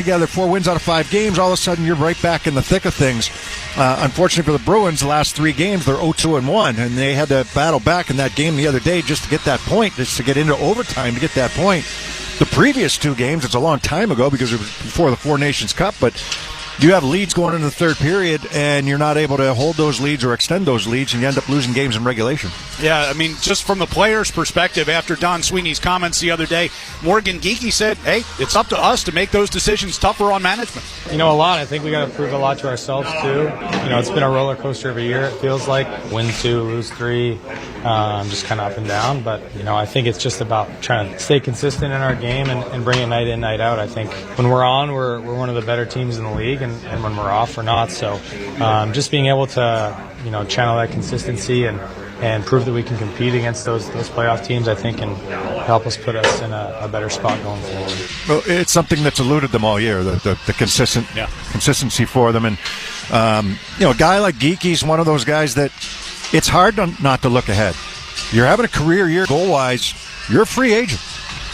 together 4 wins out of 5 games, all of a sudden you're right back in the thick of things. Unfortunately for the Bruins, the last 3 games they're 0-2-1, and they had to battle back in that game the other day just to get that point, just to get into overtime to get that point. The previous 2 games, it's a long time ago because it was before the Four Nations Cup, but you have leads going into the third period, and you're not able to hold those leads or extend those leads, and you end up losing games in regulation. Yeah, I mean, just from the player's perspective, after Don Sweeney's comments the other day, Morgan Geekie said, hey, it's up to us to make those decisions tougher on management. A lot. I think we got to prove a lot to ourselves, too. It's been a roller coaster of a year, it feels like. Win 2, lose 3, just kind of up and down. But, I think it's just about trying to stay consistent in our game and bring it night in, night out. I think when we're on, we're one of the better teams in the league, and when we're off, we're not. So just being able to, channel that consistency and prove that we can compete against those playoff teams, I think, can help us put us in a better spot going forward. Well, it's something that's eluded them all year, the consistency for them. And, a guy like Geekie's one of those guys that it's hard not to look ahead. You're having a career year goal-wise. You're a free agent.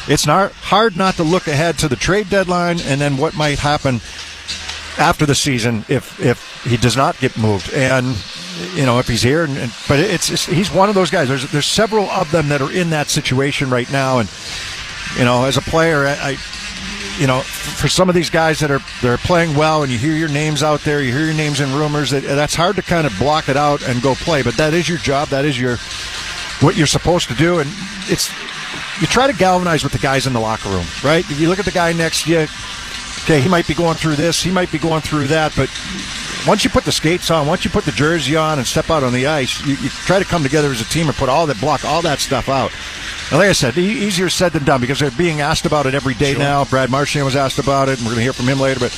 It's not hard not to look ahead to the trade deadline and then what might happen after the season if he does not get moved. And if he's here, but he's one of those guys. There's several of them that are in that situation right now, and as a player, for some of these guys they're playing well, and you hear your names out there, you hear your names in rumors. That's hard to kind of block it out and go play, but that is your job. That is what you're supposed to do, and you try to galvanize with the guys in the locker room, right? If you look at the guy next to you, okay, he might be going through this, he might be going through that, but once you put the skates on, once you put the jersey on and step out on the ice, you try to come together as a team and block all that stuff out. And like I said, easier said than done because they're being asked about it every day now. Brad Marchand was asked about it, and we're going to hear from him later. But,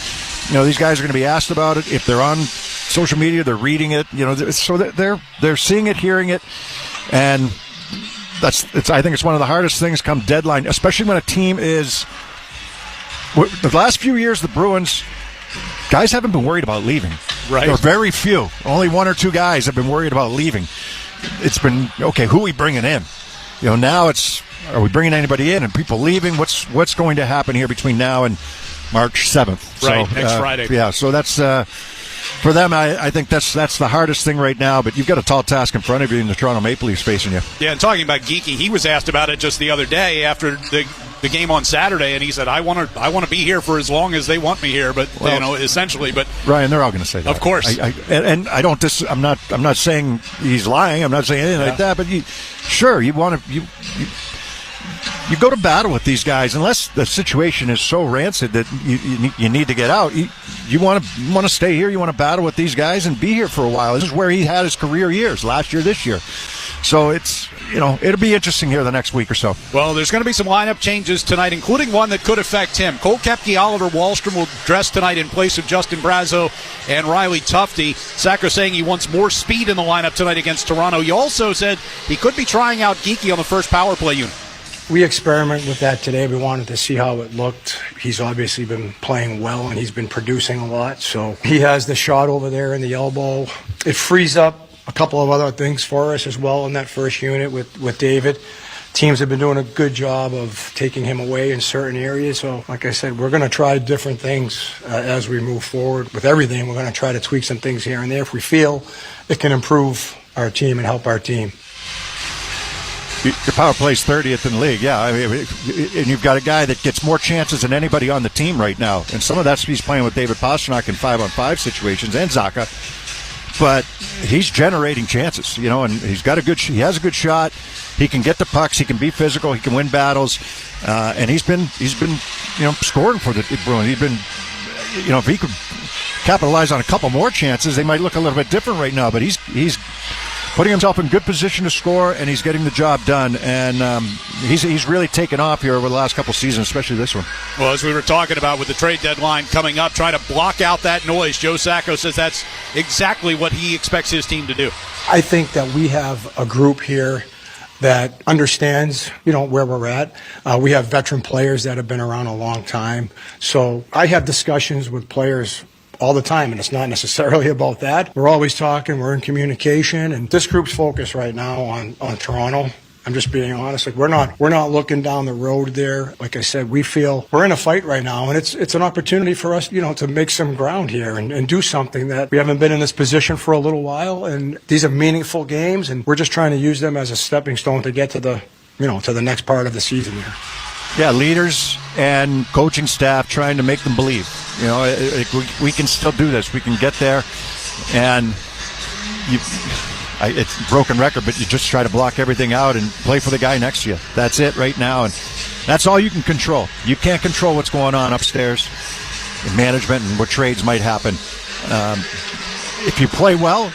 these guys are going to be asked about it. If they're on social media, they're reading it, so they're seeing it, hearing it. And I think it's one of the hardest things come deadline, especially when a team is – the last few years, the Bruins, guys haven't been worried about leaving. Right. There are very few. Only 1 or 2 guys have been worried about leaving. It's been, okay, who are we bringing in? Now are we bringing anybody in? And people leaving? What's going to happen here between now and March 7th? Right, next Friday. Yeah, so that's, for them, I think that's the hardest thing right now, but you've got a tall task in front of you in the Toronto Maple Leafs facing you. Yeah, and talking about Geekie, he was asked about it just the other day after the game on Saturday, and he said, I want to be here for as long as they want me here, but essentially. But Ryan, they're all going to say that, of course. I'm not saying he's lying. I'm not saying anything like that. But you want to you go to battle with these guys unless the situation is so rancid that you need to get out. You want to stay here. You want to battle with these guys and be here for a while. This is where he had his career years last year, this year. So it's, it'll be interesting here the next week or so. Well, there's going to be some lineup changes tonight, including one that could affect him. Cole Koepke, Oliver Wahlstrom will dress tonight in place of Justin Brazeau and Riley Tufte. Sacco saying he wants more speed in the lineup tonight against Toronto. He also said he could be trying out Geekie on the first power play unit. We experimented with that today. We wanted to see how it looked. He's obviously been playing well, and he's been producing a lot. So he has the shot over there in the elbow. It frees up a couple of other things for us as well in that first unit with David. Teams have been doing a good job of taking him away in certain areas. So, like I said, we're going to try different things as we move forward with everything. We're going to try to tweak some things here and there if we feel it can improve our team and help our team. Your power play's 30th in the league, yeah. I mean, and you've got a guy that gets more chances than anybody on the team right now. And some of that's he's playing with David Pastrnak in 5-on-5 situations and Zacha. But he's generating chances, and he has a good shot. He can get the pucks. He can be physical. He can win battles, and he's been scoring for the Bruins. He's been, if he could capitalize on a couple more chances, they might look a little bit different right now. But he's putting himself in good position to score, and he's getting the job done. And he's really taken off here over the last couple seasons, especially this one. Well, as we were talking about with the trade deadline coming up, trying to block out that noise, Joe Sacco says that's exactly what he expects his team to do. I think that we have a group here that understands, where we're at. We have veteran players that have been around a long time. So I have discussions with players all the time, and it's not necessarily about that. We're always talking, we're in communication, and this group's focused right now on Toronto. I'm just being honest. Like, we're not looking down the road there. Like I said, we feel we're in a fight right now, and it's an opportunity for us, to make some ground here and do something that we haven't been in this position for a little while. And these are meaningful games, and we're just trying to use them as a stepping stone to get to the next part of the season here. Yeah, leaders and coaching staff trying to make them believe. We can still do this. We can get there, and it's a broken record, but you just try to block everything out and play for the guy next to you. That's it right now, and that's all you can control. You can't control what's going on upstairs in management and what trades might happen. If you play well,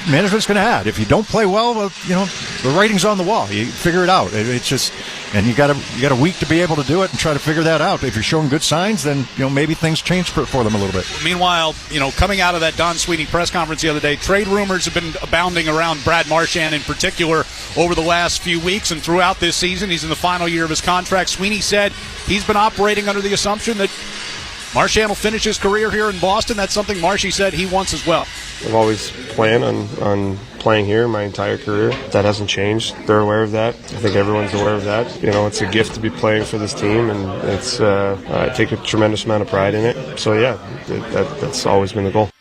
management's going to add. If you don't play well, the writing's on the wall. You figure it out. It's just, and you got a week to be able to do it and try to figure that out. If you're showing good signs, then maybe things change for them a little bit. Meanwhile, coming out of that Don Sweeney press conference the other day, trade rumors have been abounding around Brad Marchand in particular over the last few weeks and throughout this season. He's in the final year of his contract. Sweeney said he's been operating under the assumption that Marchand will finish his career here in Boston. That's something Marshy said he wants as well. I've always planned on playing here my entire career. That hasn't changed. They're aware of that. I think everyone's aware of that. It's a gift to be playing for this team, and it's I take a tremendous amount of pride in it. So yeah, that's always been the goal.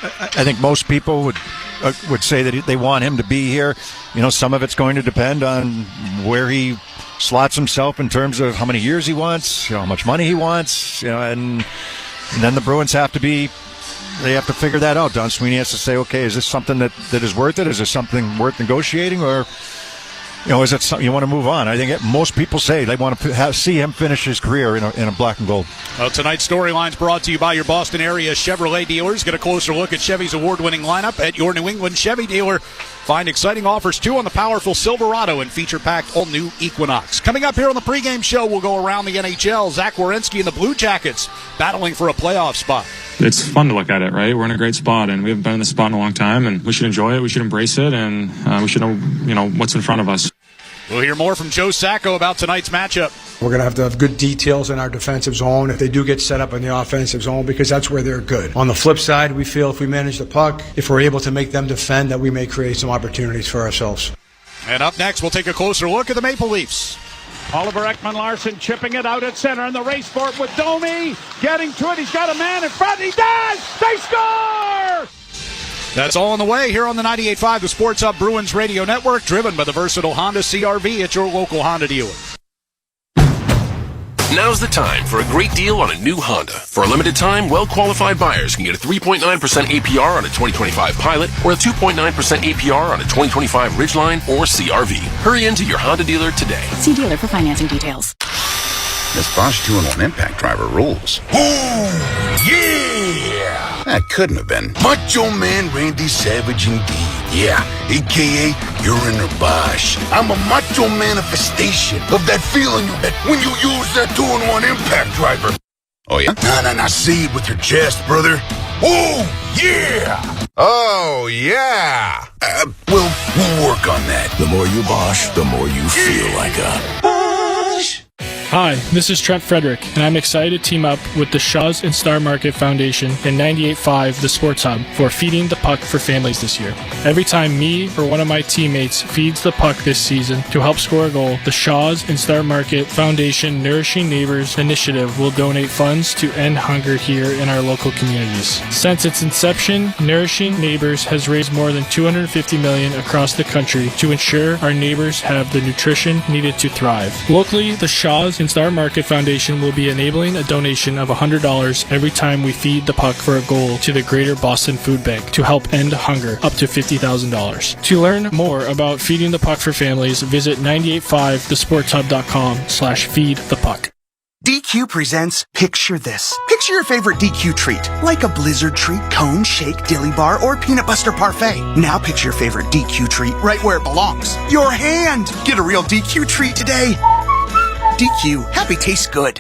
I think most people would say that they want him to be here. Some of it's going to depend on where he slots himself in terms of how many years he wants, how much money he wants, and then the Bruins have to figure that out. Don Sweeney has to say, okay, is this something that is worth it? Is this something worth negotiating, or is it something you want to move on? I think most people say they want to see him finish his career in a black and gold. Well, tonight's storyline's brought to you by your Boston area Chevrolet dealers. Get a closer look at Chevy's award-winning lineup at your New England Chevy dealer. Find exciting offers, too, on the powerful Silverado and feature-packed all-new Equinox. Coming up here on the pregame show, we'll go around the NHL. Zach Werenski and the Blue Jackets battling for a playoff spot. It's fun to look at it, right? We're in a great spot, and we haven't been in this spot in a long time, and we should enjoy it. We should embrace it, and we should know, what's in front of us. We'll hear more from Joe Sacco about tonight's matchup. We're going to have good details in our defensive zone if they do get set up in the offensive zone, because that's where they're good. On the flip side, we feel if we manage the puck, if we're able to make them defend, that we may create some opportunities for ourselves. And up next, we'll take a closer look at the Maple Leafs. Oliver Ekman-Larsson chipping it out at center in the race for it with Domi. Getting to it. He's got a man in front. He does! They score! That's all on the way here on the 98.5 The Sports Hub Bruins Radio Network, driven by the versatile Honda CR-V at your local Honda dealer. Now's the time for a great deal on a new Honda. For a limited time, well-qualified buyers can get a 3.9% APR on a 2025 Pilot or a 2.9% APR on a 2025 Ridgeline or CR-V. Hurry into your Honda dealer today. See dealer for financing details. This Bosch 2-in-1 impact driver rules. Oh, yeah! That couldn't have been Macho Man Randy Savage indeed. Yeah, a.k.a. you're in a Bosch. I'm a macho manifestation of that feeling you get when you use that 2-in-1 impact driver. Oh, yeah? Nah, say it with your chest, brother. Oh, yeah! Oh, yeah! We'll work on that. The more you Bosch, the more you feel like a Bosch. Hi, this is Trent Frederick, and I'm excited to team up with the Shaws and Star Market Foundation and 98.5 The Sports Hub for Feeding the Puck for Families this year. Every time me or one of my teammates feeds the puck this season to help score a goal, the Shaws and Star Market Foundation Nourishing Neighbors initiative will donate funds to end hunger here in our local communities. Since its inception, Nourishing Neighbors has raised more than $250 million across the country to ensure our neighbors have the nutrition needed to thrive. Locally, the Shaws and Star Market Foundation will be enabling a donation of $100 every time we feed the puck for a goal to the Greater Boston Food Bank to help end hunger, up to $50,000. To learn more about feeding the puck for families, visit 985thesportshub.com/feedthepuck. DQ presents Picture This. Picture your favorite DQ treat, like a Blizzard treat, cone, shake, dilly bar, or peanut butter parfait. Now picture your favorite DQ treat right where it belongs. Your hand! Get a real DQ treat today. DQ, happy tastes good.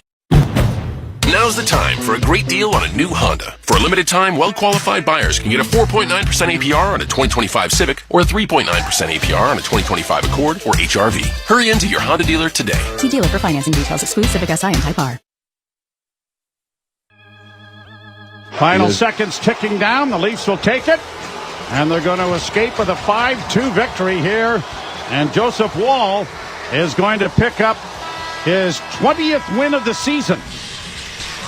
Now's the time for a great deal on a new Honda. For a limited time, well-qualified buyers can get a 4.9% APR on a 2025 Civic or a 3.9% APR on a 2025 Accord or HR-V. Hurry into your Honda dealer today. See dealer for financing details. Exclude Civic Si and Type R. Final seconds ticking down. The Leafs will take it, and they're going to escape with a 5-2 victory here And Joseph Wall is going to pick up his 20th win of the season.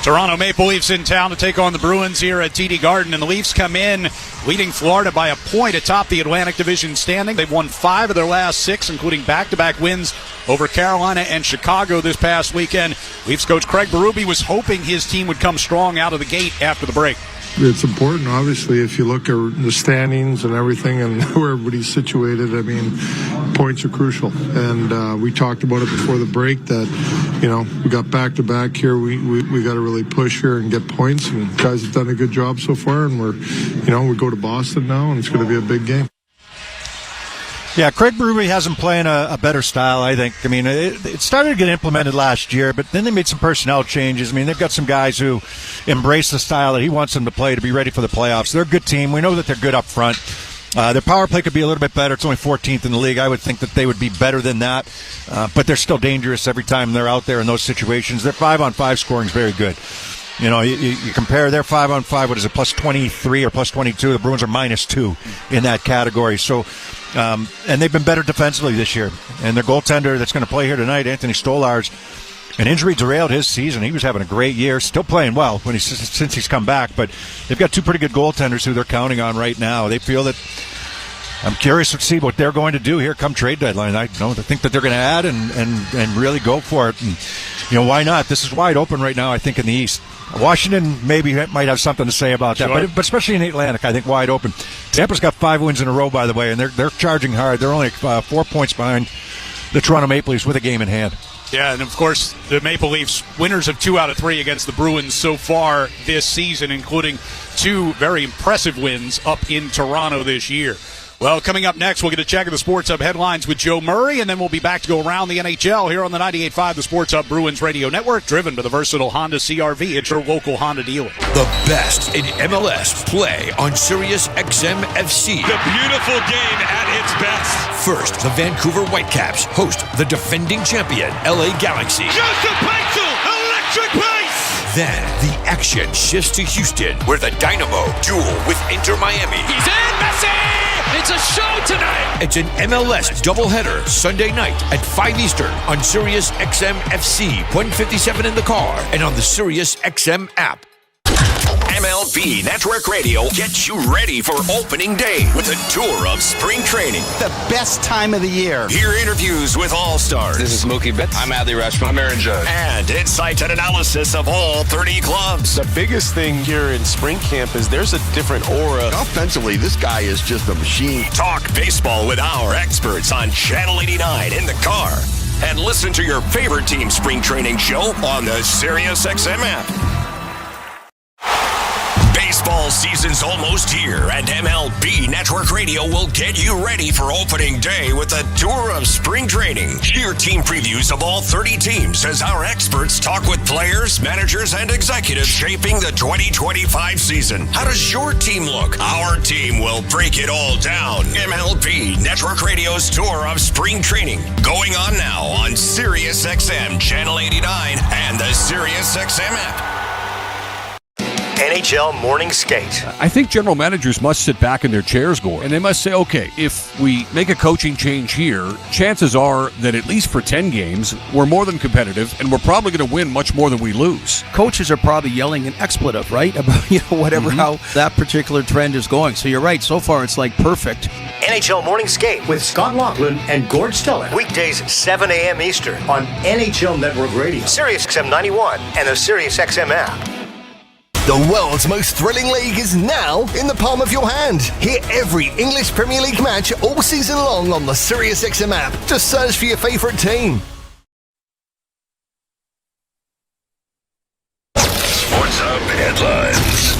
Toronto Maple Leafs in town to take on the Bruins here at TD Garden, and the Leafs come in leading Florida by a point atop the Atlantic Division standing. They've won 5 of their last 6, including back-to-back wins over Carolina and Chicago this past weekend. Leafs coach Craig Berube was hoping his team would come strong out of the gate after the break. It's important, obviously, if you look at the standings and everything and where everybody's situated. I mean, points are crucial. And we talked about it before the break that, you know, we got back-to-back here. We got to really push here and get points. And guys have done a good job so far. And we go to Boston now, and it's going to be a big game. Yeah, Craig Berube has him playing a better style, I think. I mean, it started to get implemented last year, but then they made some personnel changes. I mean, they've got some guys who embrace the style that he wants them to play to be ready for the playoffs. They're a good team. We know that they're good up front. Their power play could be a little bit better. It's only 14th in the league. I would think that they would be better than that, but they're still dangerous every time they're out there in those situations. Their 5-on-5 scoring is very good. You know, you compare their 5-on-5, what is it, plus 23 or plus 22? The Bruins are minus 2 in that category. So, and they've been better defensively this year. And their goaltender that's going to play here tonight, Anthony Stolarz, an injury derailed his season. He was having a great year, still playing well since he's come back. But they've got 2 pretty good goaltenders who they're counting on right now. They feel that. I'm curious to see what they're going to do here come trade deadline. I think that they're going to add and really go for it. And, you know, why not? This is wide open right now, I think, in the East. Washington maybe might have something to say about that, sure. but especially in the Atlantic, I think wide open. Tampa's got 5 wins in a row, by the way, and they're charging hard. They're only 4 points behind the Toronto Maple Leafs with a game in hand. Yeah, and of course, the Maple Leafs winners of 2 out of 3 against the Bruins so far this season, including 2 very impressive wins up in Toronto this year. Well, coming up next, we'll get a check of the Sports Hub headlines with Joe Murray, and then we'll be back to go around the NHL here on the 98.5, the Sports Hub Bruins Radio Network, driven by the versatile Honda CR-V. It's your local Honda dealer. The best in MLS play on Sirius XM FC. The beautiful game at its best. First, the Vancouver Whitecaps host the defending champion, LA Galaxy. Joseph Paixel, electric pace! Then, the action shifts to Houston, where the Dynamo duel with Inter Miami. He's in, Messi! It's a show tonight! It's an MLS doubleheader Sunday night at 5 Eastern on Sirius XM FC, 157 in the car, and on the Sirius XM app. MLB Network Radio gets you ready for opening day with a tour of spring training. The best time of the year. Hear interviews with all-stars. This is Mookie Betts. I'm Adley Rashford. I'm Aaron Judge. And insights and analysis of all 30 clubs. The biggest thing here in spring camp is there's a different aura. Offensively, this guy is just a machine. Talk baseball with our experts on Channel 89 in the car. And listen to your favorite team spring training show on the Sirius XM app. Baseball season's almost here, and MLB Network Radio will get you ready for opening day with a tour of spring training. Hear team previews of all 30 teams as our experts talk with players, managers, and executives shaping the 2025 season. How does your team look? Our team will break it all down. MLB Network Radio's tour of spring training, going on now on Sirius XM Channel 89 and the Sirius XM app. NHL Morning Skate. I think general managers must sit back in their chairs, Gord, and they must say, okay, if we make a coaching change here, chances are that at least for 10 games, we're more than competitive, and we're probably going to win much more than we lose. Coaches are probably yelling an expletive, right? About, whatever, how that particular trend is going. So you're right. So far, it's like perfect. NHL Morning Skate with Scott Laughlin and Gord Stellick. Weekdays, 7 a.m. Eastern on NHL Network Radio, Sirius XM 91, and the Sirius XM app. The world's most thrilling league is now in the palm of your hand. Hear every English Premier League match all season long on the SiriusXM app. Just search for your favourite team. Sports Hub headlines.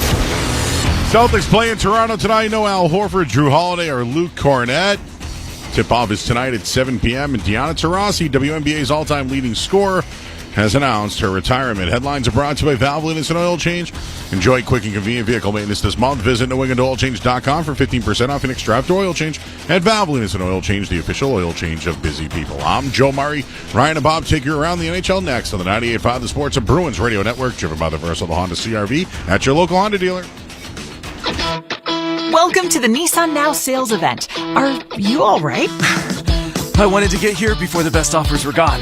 Celtics play in Toronto tonight. No Al Horford, Drew Holiday, or Luke Cornett. Tip-off is tonight at 7 p.m. And Diana Taurasi, WNBA's all-time leading scorer, has announced her retirement. Headlines are brought to you by Valvoline Instant Oil Change. Enjoy quick and convenient vehicle maintenance this month. Visit NewEnglandOilChange.com for 15% off an extra after oil change at Valvoline Instant Oil Change, the official oil change of busy people. I'm Joe Murray. Ryan and Bob take you around the NHL next on the 98.5 The Sports of Bruins Radio Network, driven by the versatile Honda CR-V at your local Honda dealer. Welcome to the Nissan Now sales event. Are you all right? I wanted to get here before the best offers were gone.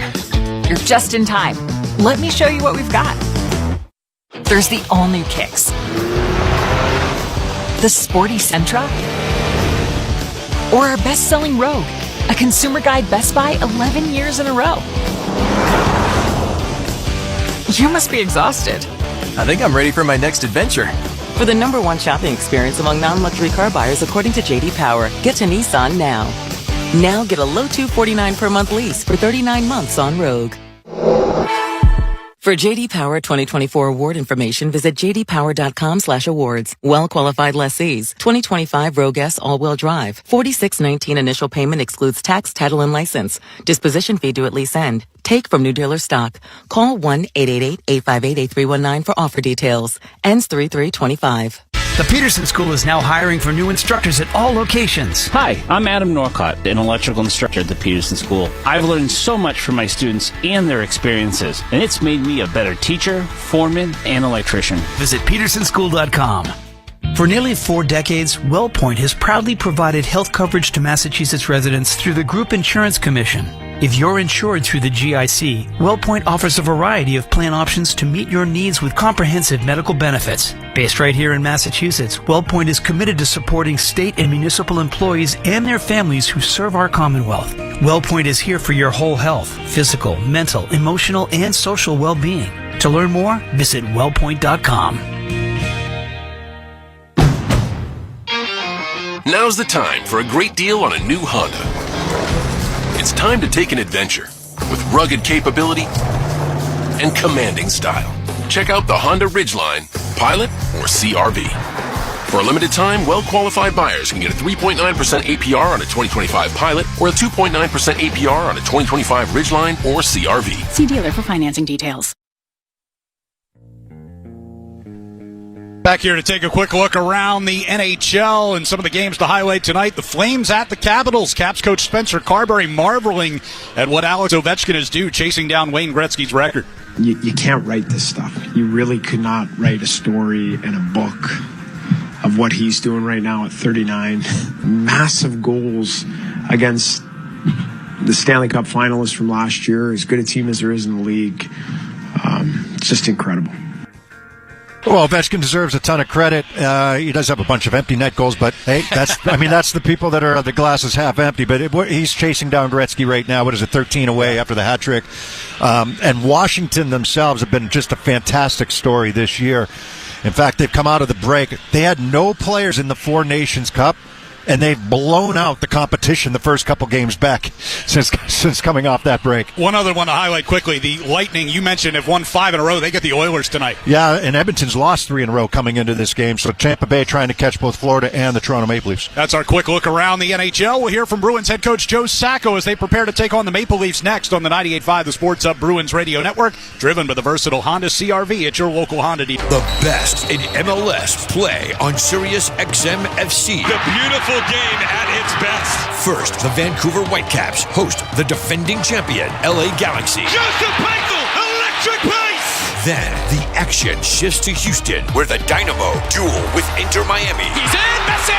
You're just in time. Let me show you what we've got. There's the all-new Kicks. The sporty Sentra. Or our best-selling Rogue, a Consumer Guide Best Buy 11 years in a row. You must be exhausted. I think I'm ready for my next adventure. For the #1 shopping experience among non-luxury car buyers according to J.D. Power, get to Nissan now. Now get a low $249 per month lease for 39 months on Rogue. For J.D. Power 2024 award information, visit jdpower.com/awards. Well-qualified lessees. 2025 Rogue S all-wheel drive. $46.19 initial payment excludes tax, title, and license. Disposition fee due at lease end. Take from new dealer stock. Call 1-888-858-8319 for offer details. Ends 3/3/25. The Peterson School is now hiring for new instructors at all locations. Hi, I'm Adam Norcott, an electrical instructor at the Peterson School. I've learned so much from my students and their experiences, and it's made me a better teacher, foreman, and electrician. Visit petersonschool.com. For nearly 4 decades, WellPoint has proudly provided health coverage to Massachusetts residents through the Group Insurance Commission. If you're insured through the GIC, WellPoint offers a variety of plan options to meet your needs with comprehensive medical benefits. Based right here in Massachusetts, WellPoint is committed to supporting state and municipal employees and their families who serve our Commonwealth. WellPoint is here for your whole health, physical, mental, emotional, and social well-being. To learn more, visit wellpoint.com. Now's the time for a great deal on a new Honda. It's time to take an adventure with rugged capability and commanding style. Check out the Honda Ridgeline, Pilot, or CR-V. For a limited time, well-qualified buyers can get a 3.9% APR on a 2025 Pilot or a 2.9% APR on a 2025 Ridgeline or CR-V. See dealer for financing details. Back here to take a quick look around the NHL and some of the games to highlight tonight. The Flames at the Capitals. Caps coach Spencer Carberry marveling at what Alex Ovechkin is due, chasing down Wayne Gretzky's record. You can't write this stuff. You really could not write a story in a book of what he's doing right now at 39. Massive goals against the Stanley Cup finalists from last year, as good a team as there is in the league. It's just incredible. Well, Ovechkin deserves a ton of credit. He does have a bunch of empty net goals, but hey, that's the people that are the glass is half empty. But he's chasing down Gretzky right now. What is it, 13 away after the hat trick? And Washington themselves have been just a fantastic story this year. In fact, they've come out of the break. They had no players in the Four Nations Cup, and they've blown out the competition the first couple games back since coming off that break. One other one to highlight quickly, the Lightning, you mentioned, have won 5 in a row. They get the Oilers tonight. Yeah, and Edmonton's lost 3 in a row coming into this game, so Tampa Bay trying to catch both Florida and the Toronto Maple Leafs. That's our quick look around the NHL. We'll hear from Bruins head coach Joe Sacco as they prepare to take on the Maple Leafs next on the 98.5 The Sports Hub Bruins Radio Network, driven by the versatile Honda CR-V at your local Honda dealer. The best in MLS play on Sirius XM FC. The beautiful game at its best. First, the Vancouver Whitecaps host the defending champion, LA Galaxy. Joseph Paixel, electric pace! Then, the action shifts to Houston, where the Dynamo duel with Inter Miami. He's in, Messi!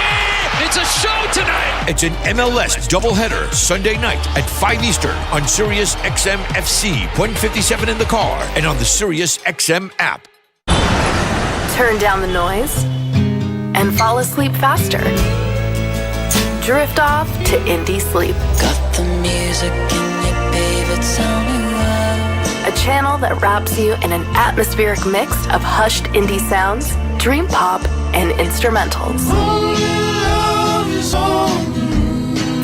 It's a show tonight! It's an MLS doubleheader Sunday night at 5 Eastern on Sirius XM FC, 157 in the car, and on the Sirius XM app. Turn down the noise and fall asleep faster. Drift off to indie sleep. Got the music in your favorite sounding well. A channel that wraps you in an atmospheric mix of hushed indie sounds, dream pop, and instrumentals.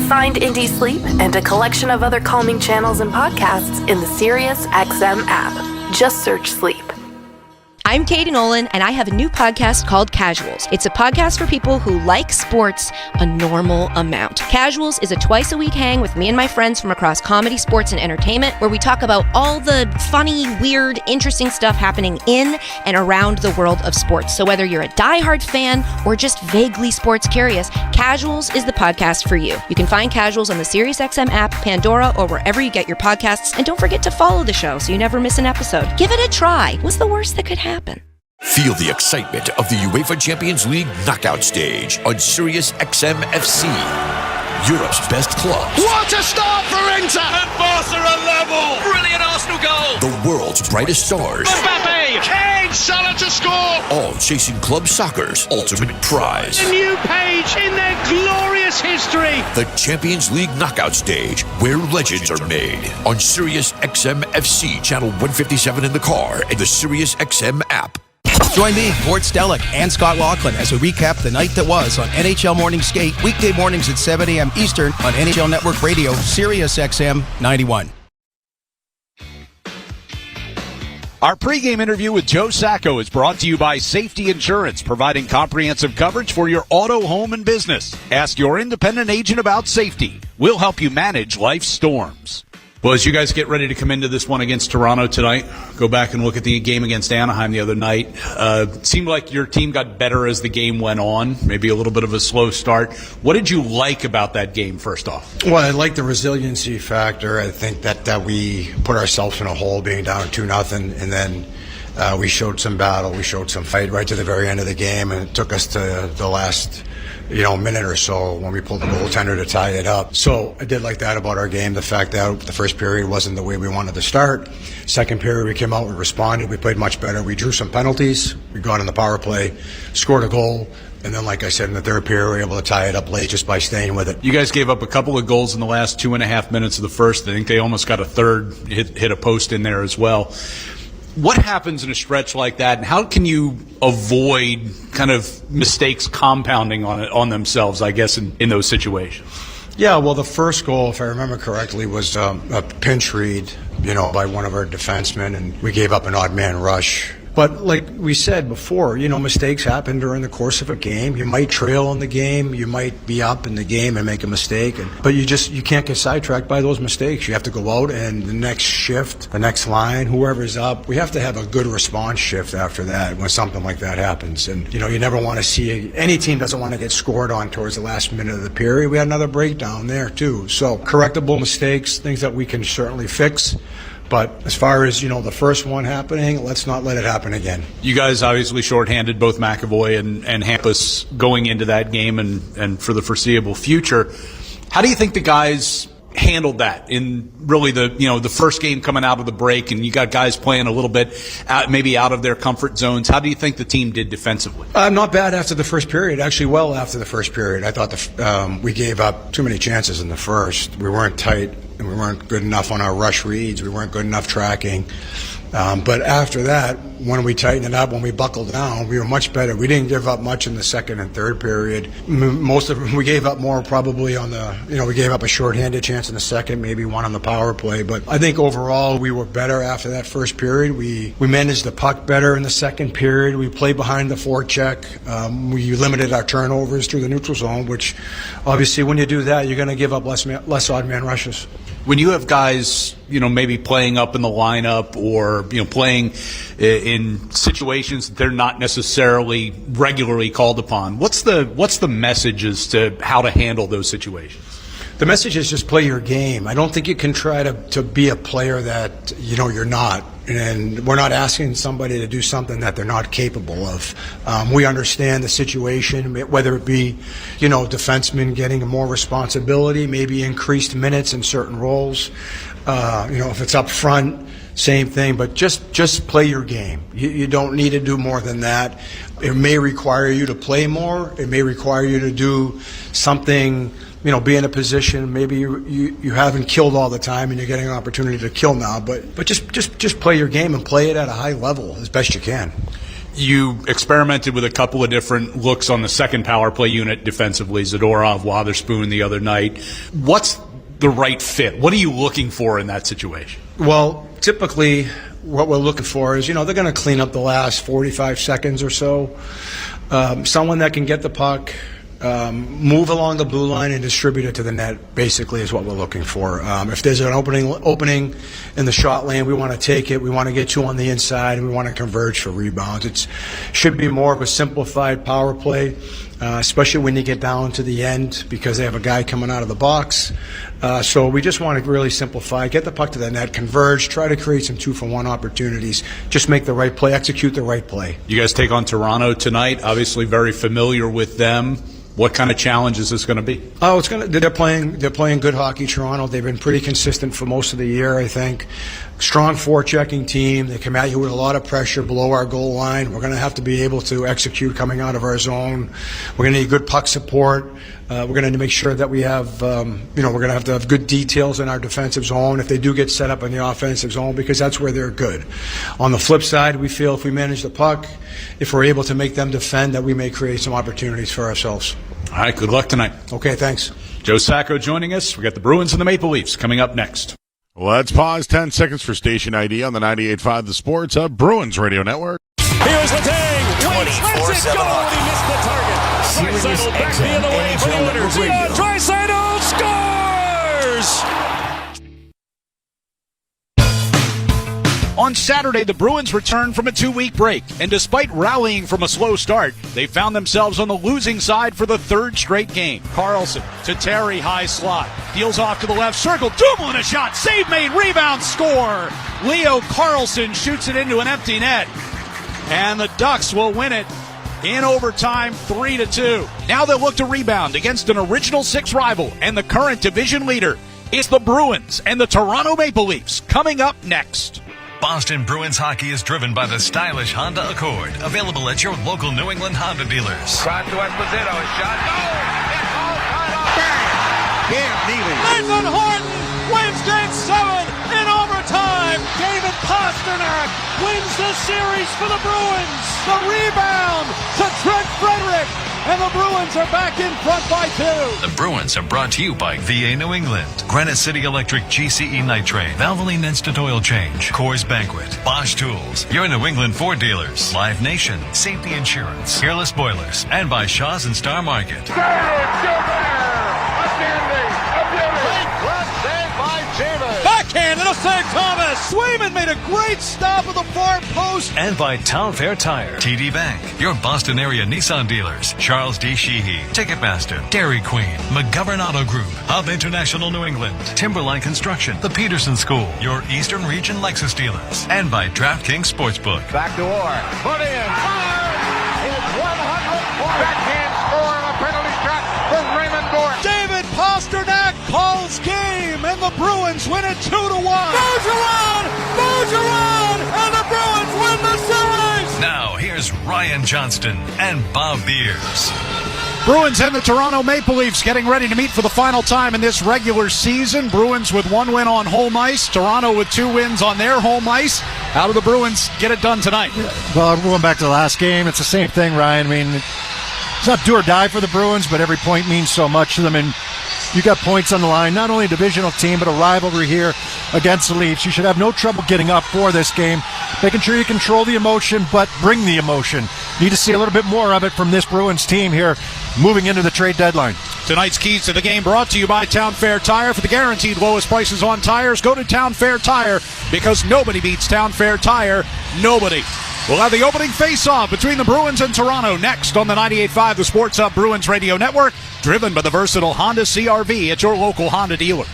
Find Indie Sleep and a collection of other calming channels and podcasts in the Sirius XM app. Just search sleep. I'm Katie Nolan, and I have a new podcast called Casuals. It's a podcast for people who like sports a normal amount. Casuals is a twice-a-week hang with me and my friends from across comedy, sports, and entertainment, where we talk about all the funny, weird, interesting stuff happening in and around the world of sports. So whether you're a diehard fan or just vaguely sports curious, Casuals is the podcast for you. You can find Casuals on the SiriusXM app, Pandora, or wherever you get your podcasts. And don't forget to follow the show so you never miss an episode. Give it a try. What's the worst that could happen? Feel the excitement of the UEFA Champions League knockout stage on Sirius XM FC. Europe's best clubs. What a start for Inter! And Barca are level! Brilliant Arsenal goal! The world's brightest stars. Mbappe! Kane! Salah to score! All chasing club soccer's ultimate prize. A new page in their glorious history! The Champions League knockout stage, where legends are made. On Sirius XM FC, channel 157 in the car, and the Sirius XM app. Join me, Gord Stellick, and Scott Laughlin as we recap the night that was on NHL Morning Skate, weekday mornings at 7 a.m. Eastern on NHL Network Radio, Sirius XM 91. Our pregame interview with Joe Sacco is brought to you by Safety Insurance, providing comprehensive coverage for your auto, home, and business. Ask your independent agent about safety. We'll help you manage life's storms. Well, as you guys get ready to come into this one against Toronto tonight, go back and look at the game against Anaheim the other night. It seemed like your team got better as the game went on, maybe a little bit of a slow start. What did you like about that game, first off? Well, I like the resiliency factor. I think that we put ourselves in a hole being down 2-0, and then we showed some battle. We showed some fight right to the very end of the game, and it took us to the last minute or so when we pulled the goaltender to tie it up. So I did like that about our game, the fact that the first period wasn't the way we wanted to start. Second period, we came out, we responded, we played much better. We drew some penalties, we got in the power play, scored a goal, and then, like I said, in the third period, we were able to tie it up late just by staying with it. You guys gave up a couple of goals in the last 2.5 minutes of the first. I think they almost got a third, hit a post in there as well. What happens in a stretch like that, and how can you avoid kind of mistakes compounding on themselves, I guess, in those situations? Yeah, well, the first goal, if I remember correctly, was a pinch read, by one of our defensemen, and we gave up an odd man rush. But like we said before, mistakes happen during the course of a game. You might trail in the game, you might be up in the game and make a mistake, but you can't get sidetracked by those mistakes. You have to go out and the next shift, the next line, whoever's up, we have to have a good response shift after that when something like that happens. And you never want to see any team doesn't want to get scored on towards the last minute of the period. We had another breakdown there too. So correctable mistakes, things that we can certainly fix. But as far as, the first one happening, let's not let it happen again. You guys obviously shorthanded both McAvoy and Hampus going into that game and for the foreseeable future. How do you think the guys handled that in really the first game coming out of the break, and you got guys playing a little bit maybe out of their comfort zones? How do you think the team did defensively? Not bad after the first period. Actually, well after the first period. I thought we gave up too many chances in the first. We weren't tight, and we weren't good enough on our rush reads. We weren't good enough tracking. But after that, when we tightened it up, when we buckled down, we were much better. We didn't give up much in the second and third period. Most of them, we gave up more probably on we gave up a shorthanded chance in the second, maybe one on the power play. But I think overall we were better after that first period. We managed the puck better in the second period. We played behind the forecheck. We limited our turnovers through the neutral zone, which obviously when you do that, you're going to give up less odd man rushes. When you have guys, maybe playing up in the lineup or, playing in situations that they're not necessarily regularly called upon, what's the message as to how to handle those situations? The message is just play your game. I don't think you can try to be a player that, you're not. And we're not asking somebody to do something that they're not capable of. We understand the situation, whether it be, defensemen getting more responsibility, maybe increased minutes in certain roles. If it's up front, same thing. But just play your game. You don't need to do more than that. It may require you to play more. It may require you to do something. Be in a position maybe you haven't killed all the time and you're getting an opportunity to kill now, but just play your game and play it at a high level as best you can. You experimented with a couple of different looks on the second power play unit defensively, Zadorov, Wotherspoon the other night. What's the right fit? What are you looking for in that situation? Well, typically what we're looking for is, they're going to clean up the last 45 seconds or so. Someone that can get the puck, move along the blue line and distribute it to the net, basically, is what we're looking for. If there's an opening in the shot lane, we want to take it. We want to get you on the inside, and we want to converge for rebounds. It should be more of a simplified power play, especially when you get down to the end because they have a guy coming out of the box. So we just want to really simplify, get the puck to the net, converge, try to create some 2-for-1 opportunities, just make the right play, execute the right play. You guys take on Toronto tonight, obviously very familiar with them. What kind of challenge is this going to be? Oh, they're playing good hockey, Toronto. They've been pretty consistent for most of the year, I think. Strong forechecking team. They come at you with a lot of pressure below our goal line. We're going to have to be able to execute coming out of our zone. We're going to need good puck support. We're going to need to make sure that we have, we're going to have good details in our defensive zone if they do get set up in the offensive zone, because that's where they're good. On the flip side, we feel if we manage the puck, if we're able to make them defend, that we may create some opportunities for ourselves. All right, good luck tonight. Okay, thanks. Joe Sacco joining us. We got the Bruins and the Maple Leafs coming up next. Let's pause 10 seconds for station ID on the 98.5 The Sports Hub Bruins Radio Network. Here's the thing. 24/7 hockey. He missed the target. Draisaitl back the other way for the winners. Draisaitl scores! On Saturday, the Bruins returned from a 2-week break, and despite rallying from a slow start, they found themselves on the losing side for the third straight game. Carlson to Terry, high slot, deals off to the left circle, Dumoulin a shot, save made, rebound, score! Leo Carlson shoots it into an empty net, and the Ducks will win it in overtime, 3-2. Now they'll look to rebound against an Original Six rival and the current division leader. It's the Bruins and the Toronto Maple Leafs coming up next. Boston Bruins hockey is driven by the stylish Honda Accord, available at your local New England Honda dealers. Cross to Esposito, a shot. No! It's all cut off. Cam Neely. Nathan Horton wins Game 7 in overtime. David Pastrnak wins the series for the Bruins. The rebound to Trent Frederick. And the Bruins are back in front by 2. The Bruins are brought to you by VA New England, Granite City Electric GCE Nitrate, Valvoline Instant Oil Change, Coors Banquet, Bosch Tools, your New England Ford dealers, Live Nation, Safety Insurance, Peerless Boilers, and by Shaw's and Star Market. Backhand and a save, Thomas. Swayman made a great stop at the far post. And by Town Fair Tire, TD Bank, your Boston area Nissan dealers, Charles D. Sheehy, Ticketmaster, Dairy Queen, McGovern Auto Group, Hub International New England, Timberline Construction, the Peterson School, your Eastern Region Lexus dealers, and by DraftKings Sportsbook. Back to Orr. Put in. His 100 backhand score on a penalty shot for Raymond Gordon. David Pastrnak calls game, and the Bruins win it 2-1. Bergeron, and the Bruins win the series. Now here's Ryan Johnston and Bob Beers. Bruins and the Toronto Maple Leafs getting ready to meet for the final time in this regular season. Bruins with 1 win on home ice. Toronto with 2 wins on their home ice. How do the Bruins get it done tonight? Well, going back to the last game, it's the same thing, Ryan. I mean, it's not do or die for the Bruins, but every point means so much to them. And you got points on the line, not only a divisional team, but a rivalry here against the Leafs. You should have no trouble getting up for this game, making sure you control the emotion, but bring the emotion. Need to see a little bit more of it from this Bruins team here moving into the trade deadline. Tonight's keys to the game brought to you by Town Fair Tire. For the guaranteed lowest prices on tires, go to Town Fair Tire, because nobody beats Town Fair Tire. Nobody. We'll have the opening face-off between the Bruins and Toronto next on the 98.5 The Sports Hub Bruins Radio Network, driven by the versatile Honda CR-V at your local Honda dealer.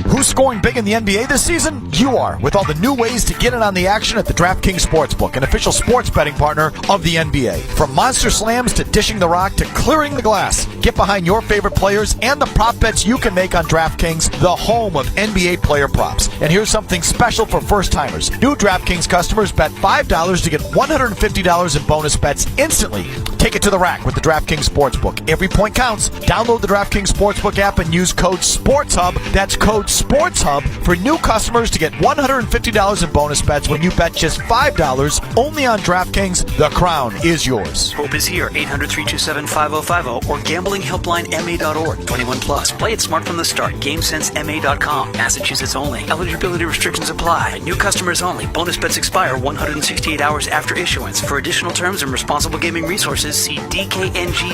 Who's scoring big in the NBA this season? You are, with all the new ways to get in on the action at the DraftKings Sportsbook, an official sports betting partner of the NBA. From monster slams to dishing the rock to clearing the glass, get behind your favorite players and the prop bets you can make on DraftKings, the home of NBA player props. And here's something special for first-timers. New DraftKings customers bet $5 to get $150 in bonus bets instantly. Take it to the rack with the DraftKings Sportsbook. Every point counts. Download the DraftKings Sportsbook app and use code SPORTSHUB. That's code SPORTSHUB for new customers to get $150 in bonus bets when you bet just $5 only on DraftKings. The crown is yours. Hope is here. 800-327-5050 or gamblinghelplinema.org. 21 plus. Play it smart from the start. GameSenseMA.com. Massachusetts only. Eligibility restrictions apply. New customers only. Bonus bets expire 168 hours after issuance. For additional terms and responsible gaming resources, see dkng.co/audio.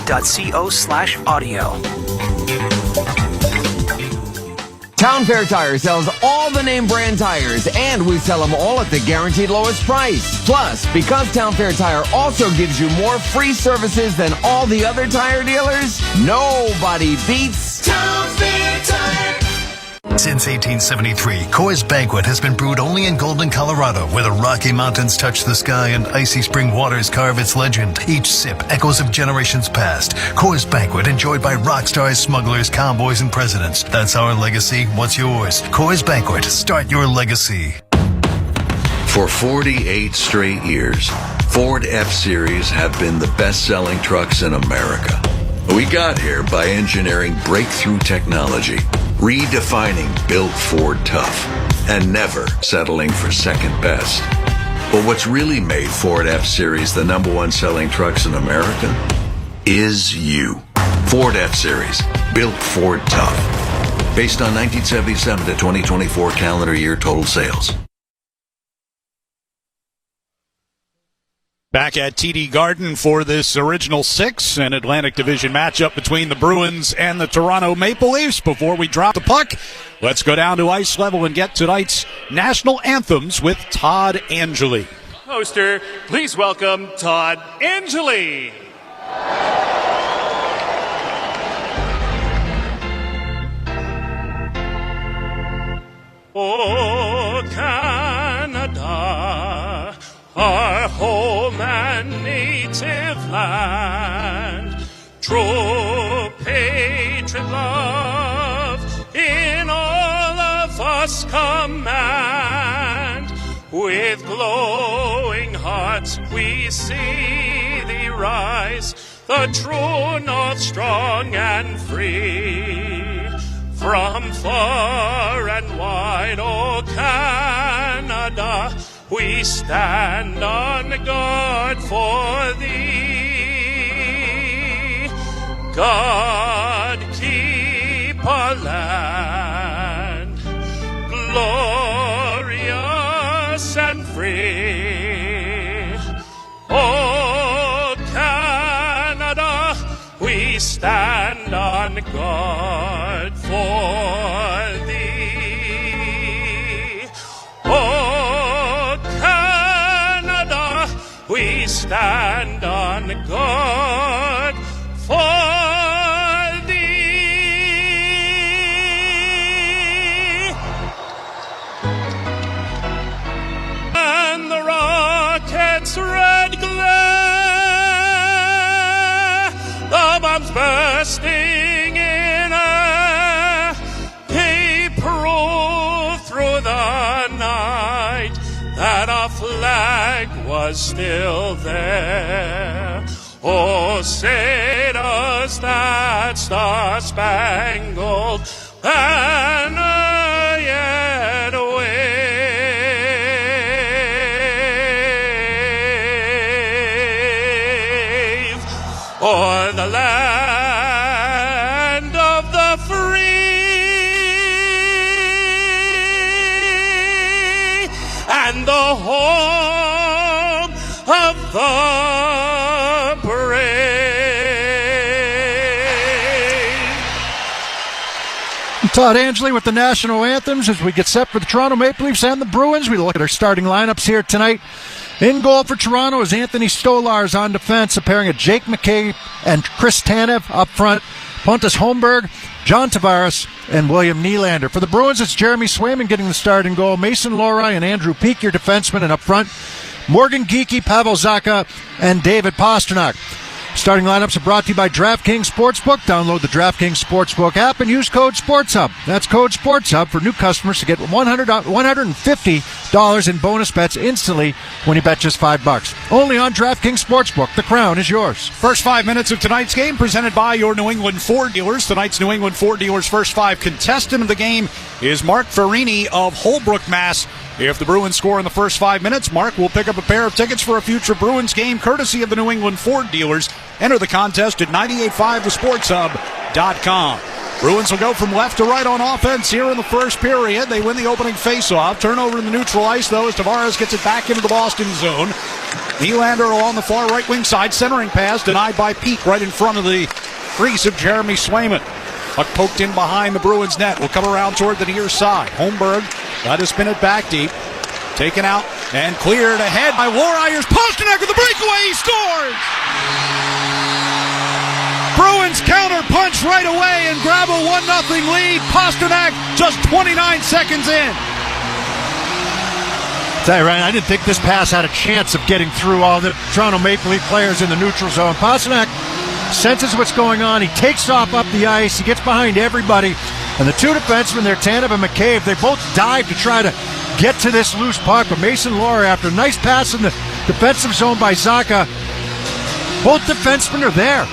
Town Fair Tire sells all the name brand tires, and we sell them all at the guaranteed lowest price. Plus, because Town Fair Tire also gives you more free services than all the other tire dealers, nobody beats Town Fair Tire. Since 1873, Coors Banquet has been brewed only in Golden, Colorado, where the Rocky Mountains touch the sky and icy spring waters carve its legend. Each sip echoes of generations past. Coors Banquet, enjoyed by rock stars, smugglers, cowboys, and presidents. That's our legacy. What's yours? Coors Banquet. Start your legacy. For 48 straight years, Ford F-Series have been the best-selling trucks in America. We got here by engineering breakthrough technology, redefining Built Ford Tough, and never settling for second best. But what's really made Ford F-Series the #1 selling trucks in America is you. Ford F-Series, Built Ford Tough. Based on 1977 to 2024 calendar year total sales. Back at TD Garden for this Original Six, an Atlantic Division matchup between the Bruins and the Toronto Maple Leafs. Before we drop the puck, let's go down to ice level and get tonight's national anthems with Todd Angeli. Poster, please welcome Todd Angeli. Oh, Canada, our home and native land, true patriot love in all of us command. With glowing hearts we see thee rise, the true north strong and free. From far and wide, O Canada, we stand on guard for thee. God keep our land glorious and free. O Canada, we stand on guard for thee. O Canada, we stand on guard for thee. And the rocket's red glare, the bombs bursting in air, they prove through the night that our flag was still there. Oh, say does that star-spangled banner yet wave o'er the land of the free and the home of the Todd Angeli with the national anthems as we get set for the Toronto Maple Leafs and the Bruins. We look at our starting lineups here tonight. In goal for Toronto is Anthony Stolarz on defense, a pairing of Jake McCabe and Chris Tanev up front. Pontus Holmberg, John Tavares, and William Nylander. For the Bruins, it's Jeremy Swayman getting the start in goal. Mason Lohrei and Andrew Peeke, your defensemen, and up front, Morgan Geekie, Pavel Zacha, and David Pastrnak. Starting lineups are brought to you by DraftKings Sportsbook. Download the DraftKings Sportsbook app and use code SportsHub. That's code SportsHub for new customers to get $150 in bonus bets instantly when you bet just $5. Only on DraftKings Sportsbook. The crown is yours. First 5 minutes of tonight's game presented by your New England Ford dealers. Tonight's New England Ford dealers' first 5 contestant of the game is Mark Farini of Holbrook, Mass. If the Bruins score in the first 5 minutes, Mark will pick up a pair of tickets for a future Bruins game courtesy of the New England Ford dealers. Enter the contest at 985thesportshub.com. Bruins will go from left to right on offense here in the first period. They win the opening faceoff. Turnover in the neutral ice, though, as Tavares gets it back into the Boston zone. Nylander along the far right wing side, centering pass denied by Peeke right in front of the crease of Jeremy Swayman. Puck poked in behind the Bruins net. Will come around toward the near side. Holmberg got to spin it back deep. Taken out and cleared ahead by Warriors. Pastrnak with the breakaway. He scores! Bruins counter punch right away and grab a 1-0 lead. Pasternak just 29 seconds in. Tell you, Ryan, I didn't think this pass had a chance of getting through all the Toronto Maple Leaf players in the neutral zone. Pasternak senses what's going on. He takes off up the ice. He gets behind everybody. And the two defensemen there, Tanev and McCabe, they both dive to try to get to this loose puck. But Mason Lohrei, after a nice pass in the defensive zone by Zacha, both defensemen are there.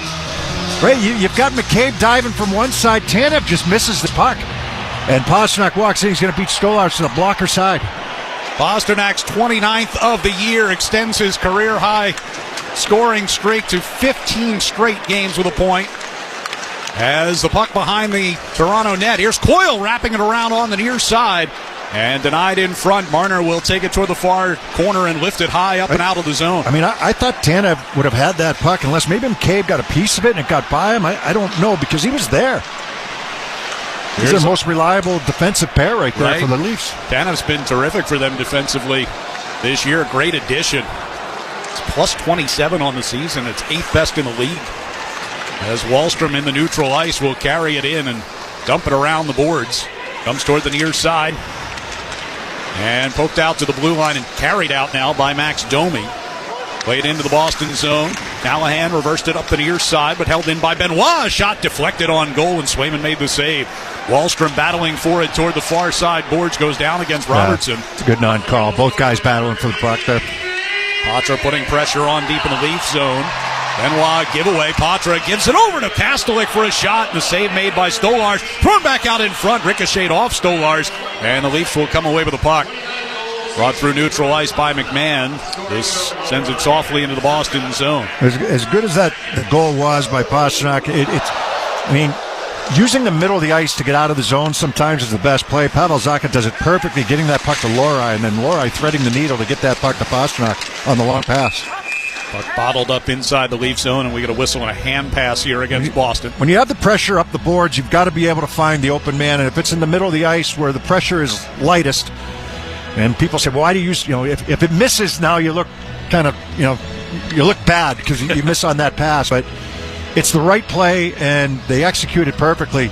Right? You've got McCabe diving from one side. Tanev just misses the puck. And Pasternak walks in. He's going to beat Stolarz to the blocker side. Pasternak's 29th of the year extends his career-high scoring streak to 15 straight games with a point. As the puck behind the Toronto net. Here's Coyle wrapping it around on the near side. And denied in front. Marner will take it toward the far corner and lift it high up and out of the zone. I mean, I thought Tanev would have had that puck unless maybe McCabe got a piece of it and it got by him. I don't know because he was there. He's the most reliable defensive pair right there for the Leafs. Tanev's been terrific for them defensively this year. Great addition. It's plus 27 on the season. It's 8th best in the league. As Wahlstrom in the neutral ice will carry it in and dump it around the boards. Comes toward the near side. And poked out to the blue line and carried out now by Max Domi. Played into the Boston zone. Callahan reversed it up the near side, but held in by Benoit. A shot deflected on goal, and Swayman made the save. Wallstrom battling for it toward the far side. Boards goes down against Robertson. It's a good non-call. Both guys battling for the puck there. Patra putting pressure on deep in the Leaf zone. Benoit giveaway. Patra gives it over to Pastelik for a shot, and the save made by Stolarz. Thrown back out in front. Ricocheted off Stolarz, and the Leafs will come away with the puck. Brought through neutral ice by McMahon. This sends it softly into the Boston zone. As good as that the goal was by Pasternak, using the middle of the ice to get out of the zone sometimes is the best play. Pavel Zacha does it perfectly, getting that puck to Lohrei, and then Lohrei threading the needle to get that puck to Pasternak on the long pass. Puck bottled up inside the Leaf zone, and we get a whistle and a hand pass here against Boston. When you have the pressure up the boards, you've got to be able to find the open man, and if it's in the middle of the ice where the pressure is lightest, and people say, well, why do you if it misses now, you look kind of, you look bad because you miss on that pass. But it's the right play, and they execute it perfectly.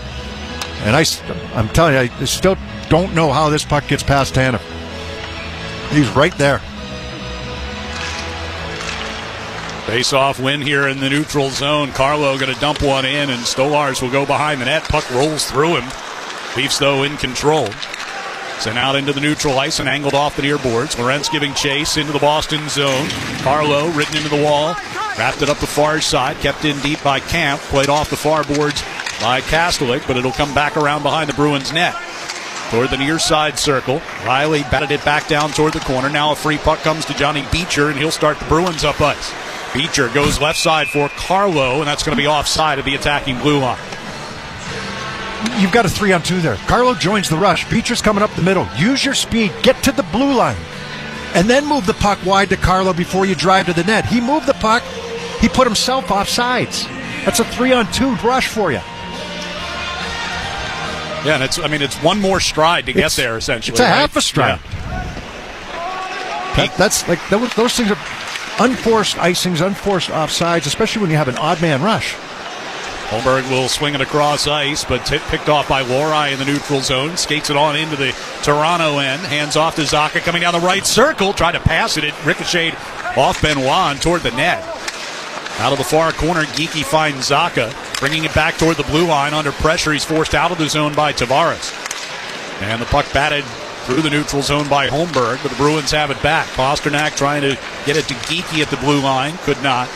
And I'm telling you, I still don't know how this puck gets past Tanev. He's right there. Face-off win here in the neutral zone. Carlo going to dump one in, and Stolarz will go behind the net. Puck rolls through him. Leafs, though, in control. Sent out into the neutral ice and angled off the near boards. Lorentz giving chase into the Boston zone. Carlo ridden into the wall. Wrapped it up the far side. Kept in deep by Camp. Played off the far boards by Kastelik, but it'll come back around behind the Bruins net. Toward the near side circle. Riley batted it back down toward the corner. Now a free puck comes to Johnny Beecher, and he'll start the Bruins up ice. Beecher goes left side for Carlo, and that's going to be offside of the attacking blue line. You've got a 3-on-2 there. Carlo joins the rush. Beecher's coming up the middle. Use your speed. Get to the blue line. And then move the puck wide to Carlo before you drive to the net. He moved the puck. He put himself off sides. That's a 3-on-2 rush for you. Yeah, and it's one more stride to get there, essentially. It's a half a stride. Yeah. That's like those things are unforced icings, unforced offsides, especially when you have an odd man rush. Holmberg will swing it across ice, but picked off by Lohrei in the neutral zone. Skates it on into the Toronto end. Hands off to Zacha coming down the right circle. Tried to pass it. It ricocheted off Benoit and toward the net. Out of the far corner, Geekie finds Zacha. Bringing it back toward the blue line. Under pressure, he's forced out of the zone by Tavares. And the puck batted through the neutral zone by Holmberg, but the Bruins have it back. Pasternak trying to get it to Geekie at the blue line. Could not.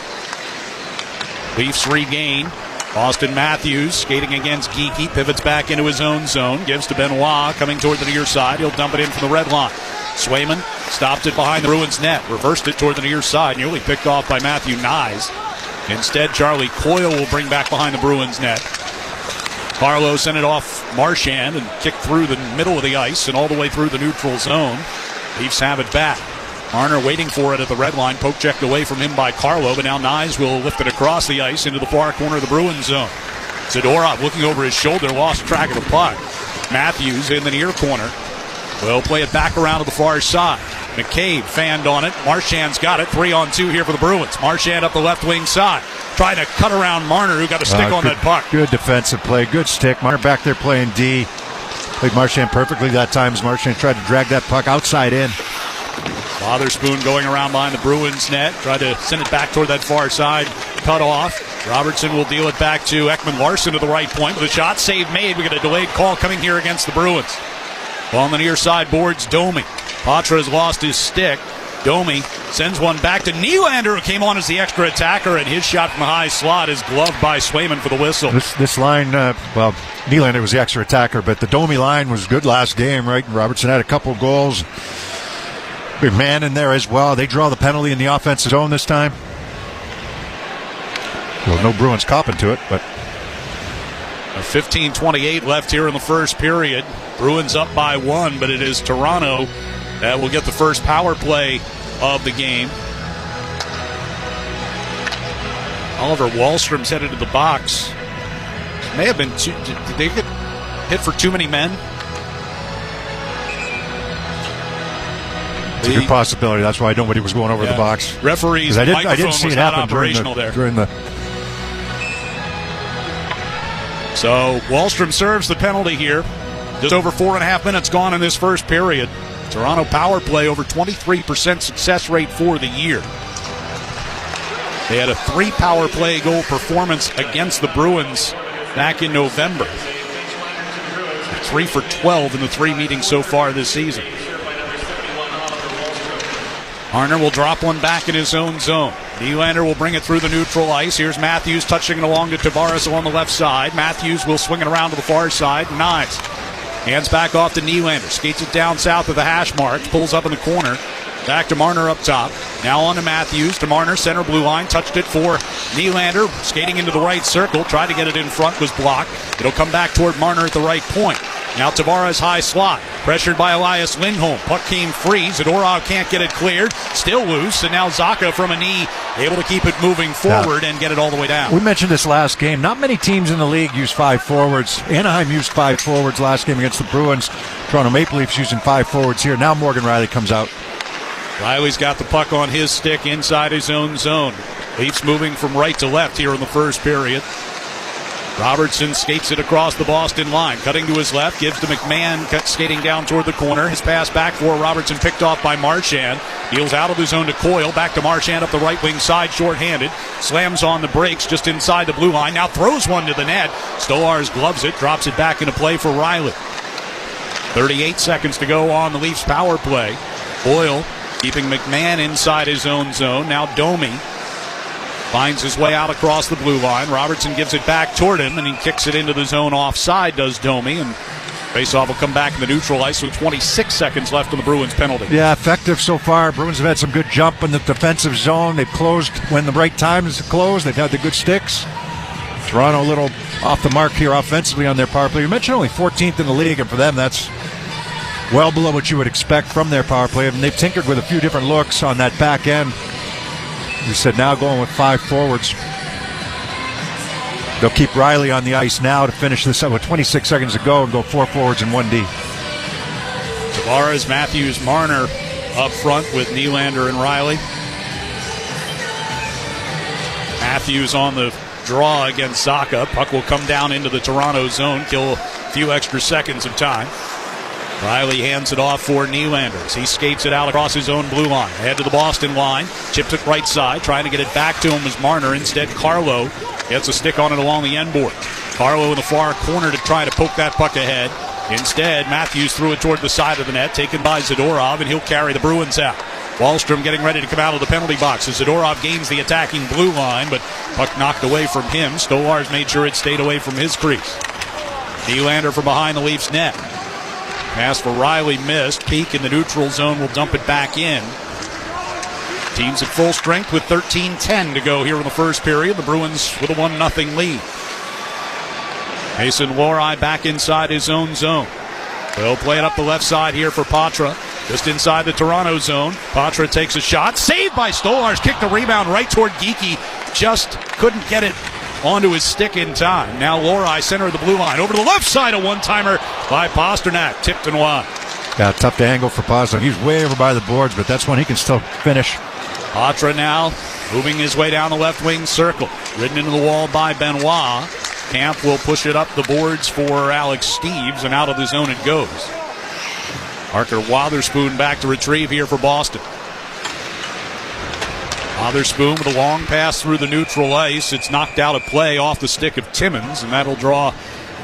Leafs regain. Austin Matthews skating against Geekie, pivots back into his own zone, gives to Benoit, coming toward the near side. He'll dump it in from the red line. Swayman stopped it behind the Bruins net, reversed it toward the near side, nearly picked off by Matthew Nyes. Instead, Charlie Coyle will bring back behind the Bruins net. Carlo sent it off Marchand and kicked through the middle of the ice and all the way through the neutral zone. Leafs have it back. Marner waiting for it at the red line. Poke checked away from him by Carlo, but now Nyes will lift it across the ice into the far corner of the Bruins zone. Zadorov looking over his shoulder, lost track of the puck. Matthews in the near corner will play it back around to the far side. McCabe fanned on it. Marchand's got it. 3-on-2 here for the Bruins. Marchand up the left wing side. trying to cut around Marner, who got a stick on that puck. Good defensive play. Good stick. Marner back there playing D. Played Marchand perfectly that time as Marchand tried to drag that puck outside in. Wotherspoon going around behind the Bruins net. Tried to send it back toward that far side. Cut off. Robertson will deal it back to Ekman-Larsson to the right point with a shot. Save made. We get a delayed call coming here against the Bruins. On the near side boards, Domi. Patra has lost his stick. Domi sends one back to Nylander, who came on as the extra attacker, and his shot from the high slot is gloved by Swayman for the whistle. This line, Nylander was the extra attacker, but the Domi line was good last game, right? Robertson had a couple goals. Big man in there as well. They draw the penalty in the offensive zone this time. Well, no Bruins copping to it, but 15:28 left here in the first period. Bruins up by 1, but it is Toronto that will get the first power play of the game. Oliver Wahlstrom's headed to the box. May have been did they get hit for too many men? It's a good possibility. That's why nobody was going over the box. Referee's I microphone didn't see was it not happen operational during the. So Wahlstrom serves the penalty here. Just over 4.5 minutes gone in this first period. Toronto power play over 23% success rate for the year. They had a 3 power play goal performance against the Bruins back in November. 3 for 12 in the 3 meetings so far this season. Harner will drop one back in his own zone. Nylander will bring it through the neutral ice. Here's Matthews touching it along to Tavares along the left side. Matthews will swing it around to the far side. Knives. Hands back off to Nylander. Skates it down south of the hash marks. Pulls up in the corner. Back to Marner up top. Now on to Matthews. To Marner, center blue line. Touched it for Nylander. Skating into the right circle. Tried to get it in front. Was blocked. It'll come back toward Marner at the right point. Now Tavares high slot. Pressured by Elias Lindholm. Puck came free. Zadorov can't get it cleared. Still loose. And now Zacha from a knee able to keep it moving forward and get it all the way down. We mentioned this last game. Not many teams in the league use 5 forwards. Anaheim used 5 forwards last game against the Bruins. Toronto Maple Leafs using 5 forwards here. Now Morgan Rielly comes out. Riley's got the puck on his stick inside his own zone. Leafs moving from right to left here in the first period. Robertson skates it across the Boston line. Cutting to his left, gives to McMahon, skating down toward the corner. His pass back for Robertson, picked off by Marchand. Deals out of the zone to Coyle. Back to Marchand up the right wing side, shorthanded. Slams on the brakes just inside the blue line. Now throws one to the net. Stolarz gloves it, drops it back into play for Rielly. 38 seconds to go on the Leafs power play. Coyle keeping McMahon inside his own zone. Now Domi finds his way out across the blue line. Robertson gives it back toward him, and he kicks it into the zone offside, does Domi. And faceoff will come back in the neutral ice with 26 seconds left on the Bruins penalty. Yeah, effective so far. Bruins have had some good jump in the defensive zone. They've closed when the right time is to close. They've had the good sticks. Toronto a little off the mark here offensively on their power play. You mentioned only 14th in the league, and for them that's well below what you would expect from their power play. And they've tinkered with a few different looks on that back end. We said now going with 5 forwards. They'll keep Rielly on the ice now to finish this up with 26 seconds to go and go 4 forwards and 1 D. Tavares, Matthews, Marner up front with Nylander and Rielly. Matthews on the draw against Zacha. Puck will come down into the Toronto zone, kill a few extra seconds of time. Rielly hands it off for Nylander as he skates it out across his own blue line. Ahead to the Boston line. Chipped it right side. Trying to get it back to him as Marner. Instead, Carlo gets a stick on it along the end board. Carlo in the far corner to try to poke that puck ahead. Instead, Matthews threw it toward the side of the net, taken by Zadorov, and he'll carry the Bruins out. Wahlstrom getting ready to come out of the penalty box as Zadorov gains the attacking blue line, but puck knocked away from him. Stolarz made sure it stayed away from his crease. Nylander from behind the Leafs net. Pass for Rielly missed. Peak in the neutral zone will dump it back in. Teams at full strength with 13:10 to go here in the first period. The Bruins with a 1-0 lead. Mason Lohrei back inside his own zone. They'll play it up the left side here for Patra. Just inside the Toronto zone. Patra takes a shot. Saved by Stolarz. Kicked the rebound right toward Geekie. Just couldn't get it onto his stick in time. Now Lohrei, center of the blue line. Over to the left side, a one-timer by Pasternak. Tipped and wide. Yeah, tough to angle for Pasternak. He's way over by the boards, but that's when he can still finish. Patra now moving his way down the left wing circle. Ridden into the wall by Benoit. Camp will push it up the boards for Alex Steeves, and out of the zone it goes. Parker Wotherspoon back to retrieve here for Boston. Wotherspoon with a long pass through the neutral ice. It's knocked out of play off the stick of Timmins, and that'll draw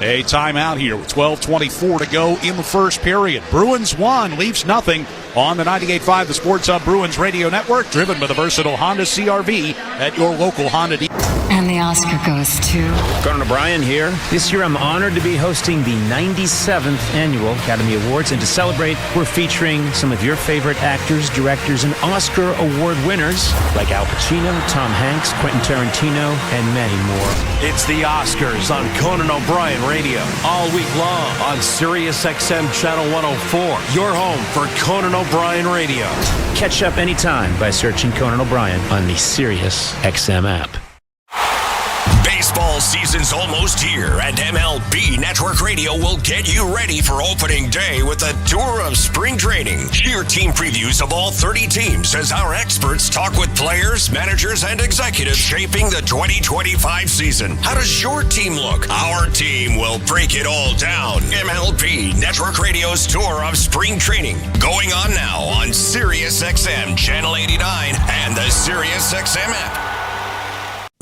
a timeout here with 12:24 to go in the first period. Bruins 1, Leafs nothing on the 98.5 The Sports Hub Bruins Radio Network, driven by the versatile Honda CR-V at your local Honda dealer. And the Oscar goes to... Conan O'Brien here. This year I'm honored to be hosting the 97th Annual Academy Awards, and to celebrate, we're featuring some of your favorite actors, directors, and Oscar Award winners like Al Pacino, Tom Hanks, Quentin Tarantino, and many more. It's the Oscars on Conan O'Brien Radio all week long on Sirius XM Channel 104, your home for Conan O'Brien Radio. Catch up anytime by searching Conan O'Brien on the Sirius XM app. Baseball season's almost here, and MLB Network Radio will get you ready for opening day with a tour of spring training. Hear team previews of all 30 teams as our experts talk with players, managers, and executives shaping the 2025 season. How does your team look? Our team will break it all down. MLB Network Radio's tour of spring training, going on now on Sirius XM Channel 89 and the Sirius XM app.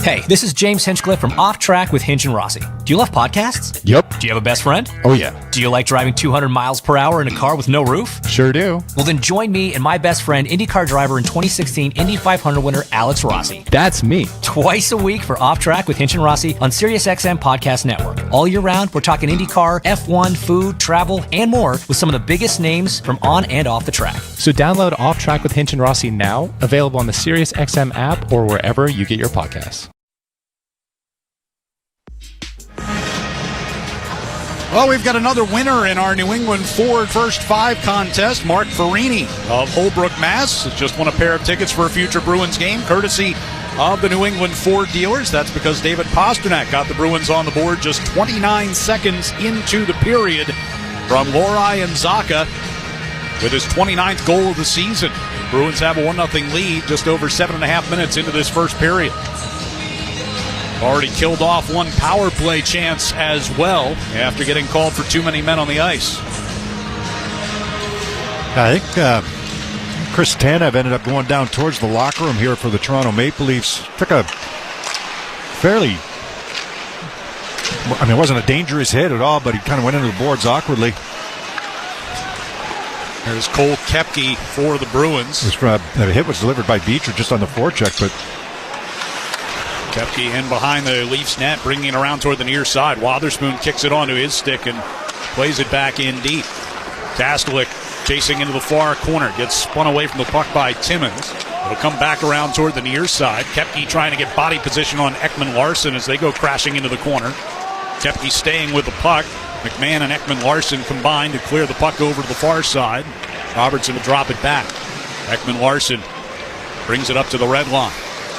Hey, this is James Hinchcliffe from Off Track with Hinch and Rossi. Do you love podcasts? Yep. Do you have a best friend? Oh, yeah. Do you like driving 200 miles per hour in a car with no roof? Sure do. Well, then join me and my best friend, IndyCar driver and 2016 Indy 500 winner Alex Rossi. That's me. Twice a week for Off Track with Hinch and Rossi on SiriusXM Podcast Network. All year round, we're talking IndyCar, F1, food, travel, and more with some of the biggest names from on and off the track. So download Off Track with Hinch and Rossi now, available on the SiriusXM app or wherever you get your podcasts. Well, we've got another winner in our New England Ford First Five contest. Mark Farini of Holbrook, Mass. has just won a pair of tickets for a future Bruins game, courtesy of the New England Ford dealers. That's because David Pasternak got the Bruins on the board just 29 seconds into the period from Lorai and Zaka with his 29th goal of the season. Bruins have a 1-0 lead just over 7.5 minutes into this first period. Already killed off one power play chance as well after getting called for too many men on the ice. I think Chris Tanev ended up going down towards the locker room here for the Toronto Maple Leafs. Took a fairly, it wasn't a dangerous hit at all, but he kind of went into the boards awkwardly. There's Cole Koepke for the Bruins. The hit was delivered by Beecher just on the forecheck, but Koepke in behind the Leafs net, bringing it around toward the near side. Wotherspoon kicks it onto his stick and plays it back in deep. Kastelik chasing into the far corner, gets spun away from the puck by Timmins. It'll come back around toward the near side. Koepke trying to get body position on Ekman Larsson as they go crashing into the corner. Koepke staying with the puck. McMahon and Ekman Larsson combine to clear the puck over to the far side. Robertson will drop it back. Ekman Larsson brings it up to the red line.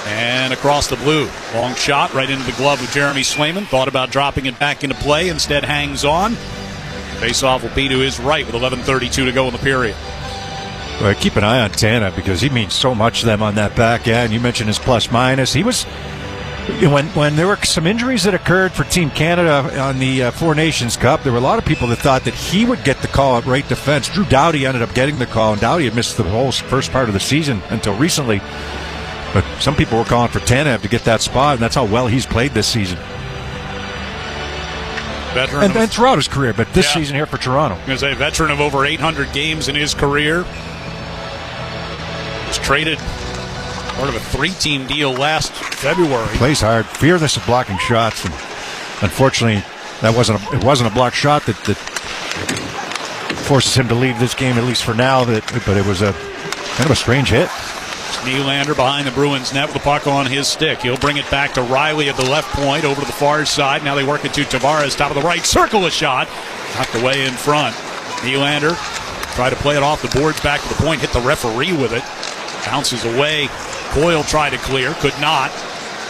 And across the blue. Long shot right into the glove of Jeremy Swayman. Thought about dropping it back into play. Instead hangs on. Faceoff will be to his right with 11:32 to go in the period. Well, keep an eye on Tanev because he means so much to them on that back end. You mentioned his plus-minus. He was, when there were some injuries that occurred for Team Canada on the Four Nations Cup, there were a lot of people that thought that he would get the call at right defense. Drew Doughty ended up getting the call, and Doughty had missed the whole first part of the season until recently. But some people were calling for Tanev to get that spot, and that's how well he's played this season. Veteran and throughout his career, but this season here for Toronto. As a veteran of over 800 games in his career. Was traded part of a 3-team deal last February. Plays hard, fearless of blocking shots, and unfortunately, it wasn't a blocked shot that forces him to leave this game, at least for now. But it was a kind of a strange hit. Nylander behind the Bruins net with the puck on his stick. He'll bring it back to Riley at the left point, over to the far side. Now they work it to Tavares, top of the right circle, a shot. Knocked away in front. Nylander tried to play it off the boards back to the point, hit the referee with it. Bounces away. Coyle tried to clear, could not.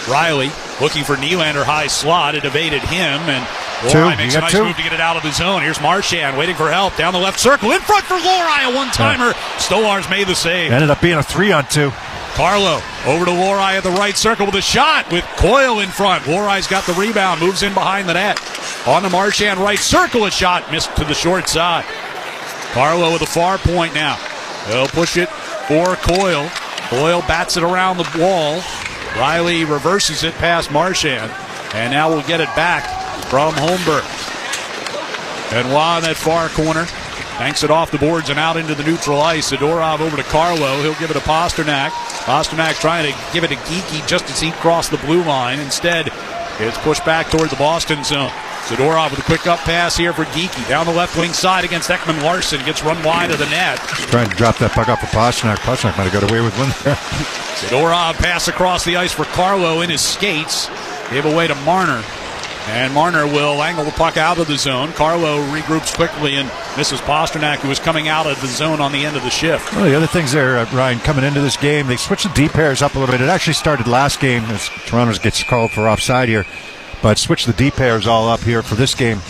Riley looking for Nylander, high slot. It evaded him, and Lorai makes a nice move to get it out of the zone. Here's Marchand waiting for help down the left circle. In front for Lorai, a one-timer. Stolarz made the save. Ended up being a 3-on-2. Carlo over to Lohrei at the right circle with a shot with Coyle in front. Lorai's got the rebound, moves in behind the net. On to Marchand, right circle, a shot missed to the short side. Carlo with a far point now. They'll push it for Coyle. Coyle bats it around the wall. Riley reverses it past Marchand. And now we'll get it back from Holmberg. Benoit in that far corner. Banks it off the boards and out into the neutral ice. Zadorov over to Carlo. He'll give it to Pasternak. Pasternak trying to give it to Geekie just as he crossed the blue line. Instead, it's pushed back toward the Boston zone. Zadorov with a quick up pass here for Geekie. Down the left wing side against Ekman Larson. Gets run wide of the net. He's trying to drop that puck off for Pasternak. Pasternak might have got away with one there. Zadorov pass across the ice for Carlo in his skates. Gave away to Marner. And Marner will angle the puck out of the zone. Carlo regroups quickly and misses Pasternak, who was coming out of the zone on the end of the shift. Well, the other things there, Ryan, coming into this game, they switched the D pairs up a little bit. It actually started last game as Toronto gets called for offside here, but switched the D pairs all up here for this game.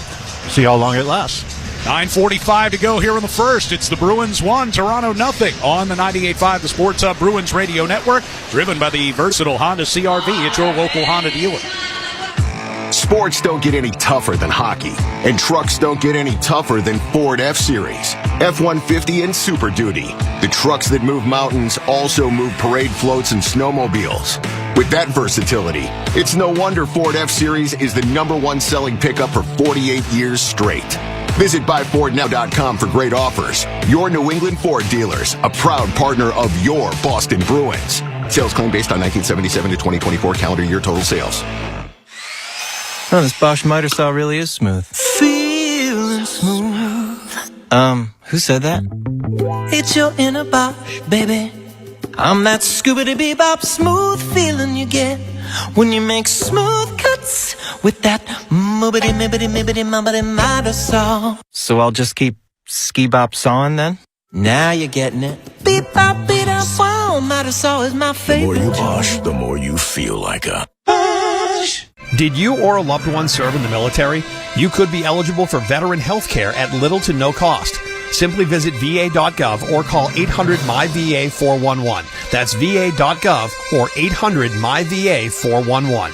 See how long it lasts. 9:45 to go here in the first. It's the Bruins 1, Toronto nothing on the 98.5 The Sports Hub Bruins Radio Network, driven by the versatile Honda CR-V at your local Honda dealer. Sports don't get any tougher than hockey, and trucks don't get any tougher than Ford F-Series, F-150, and Super Duty. The trucks that move mountains also move parade floats and snowmobiles. With that versatility, it's no wonder Ford F-Series is the #1 selling pickup for 48 years straight. Visit BuyFordNow.com for great offers. Your New England Ford dealers, a proud partner of your Boston Bruins. Sales claim based on 1977 to 2024 calendar year total sales. Oh, this Bosch miter saw really is smooth. Feeling smooth. Who said that? It's your inner Bosch, baby. I'm that scoobity-bebop smooth feeling you get when you make smooth cuts with that moobity-mibbity-mibbity-mubbity miter saw. So I'll just keep ski-bop sawing then? Now you're getting it. Beep-bop, beat-up, wow, miter saw is my favorite. The more you Bosch, the more you feel like a Bosch. Did you or a loved one serve in the military? You could be eligible for veteran health care at little to no cost. Simply visit va.gov or call 800-MY-VA-411. That's va.gov or 800-MY-VA-411.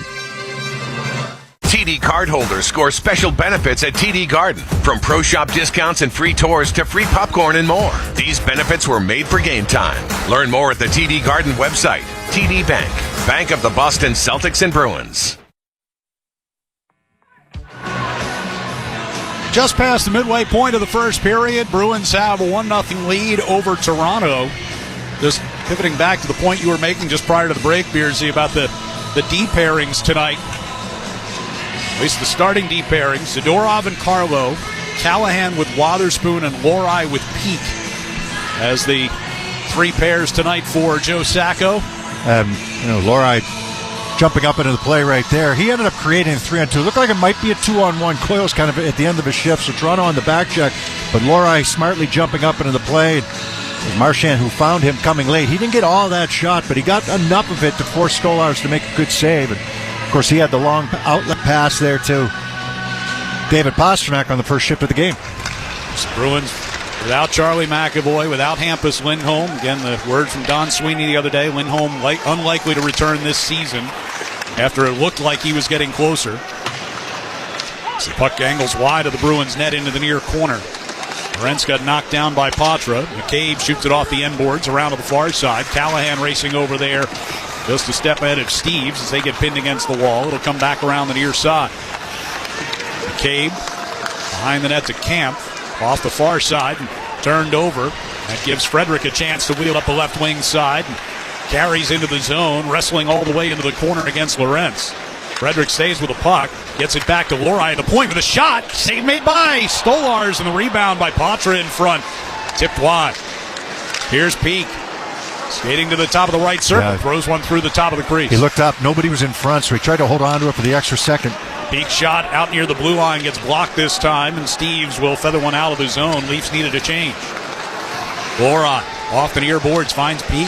TD cardholders score special benefits at TD Garden. From pro shop discounts and free tours to free popcorn and more. These benefits were made for game time. Learn more at the TD Garden website. TD Bank, Bank of the Boston Celtics and Bruins. Just past the midway point of the first period, Bruins have a 1-0 lead over Toronto. Just pivoting back to the point you were making just prior to the break, Beersy, about the D pairings tonight. At least the starting D pairings. Zadorov and Carlo, Callahan with Wotherspoon, and Lohrei with Peak as the three pairs tonight for Joe Sacco. Lohrei jumping up into the play right there. He ended up creating a 3-on-2. Looked like it might be a 2-on-1. Coyle's kind of at the end of his shift, so Toronto on the back check. But Lohrei smartly jumping up into the play. It was Marchand who found him coming late. He didn't get all that shot, but he got enough of it to force Stolarz to make a good save. And, of course, he had the long outlet pass there to David Pasternak on the first shift of the game. Bruins without Charlie McAvoy, without Hampus Lindholm. Again, the word from Don Sweeney the other day, Lindholm unlikely to return this season after it looked like he was getting closer. The puck angles wide of the Bruins net into the near corner. Brent's got knocked down by Patra. McCabe shoots it off the end boards around to the far side. Callahan racing over there just a step ahead of Steves as they get pinned against the wall. It'll come back around the near side. McCabe behind the net to Camp. Off the far side, and turned over. That gives Frederick a chance to wheel up the left wing side. And carries into the zone, wrestling all the way into the corner against Lorentz. Frederick stays with the puck, gets it back to Lohrei at the point with a shot. Save made by Stolarz, and the rebound by Patra in front. Tipped wide. Here's Peak. Skating to the top of the right circle. Throws one through the top of the crease. He looked up. Nobody was in front, so he tried to hold on to it for the extra second. Peak shot out near the blue line, gets blocked this time, and Steves will feather one out of the zone. Leafs needed a change. Lohrei off the near boards, finds Peak.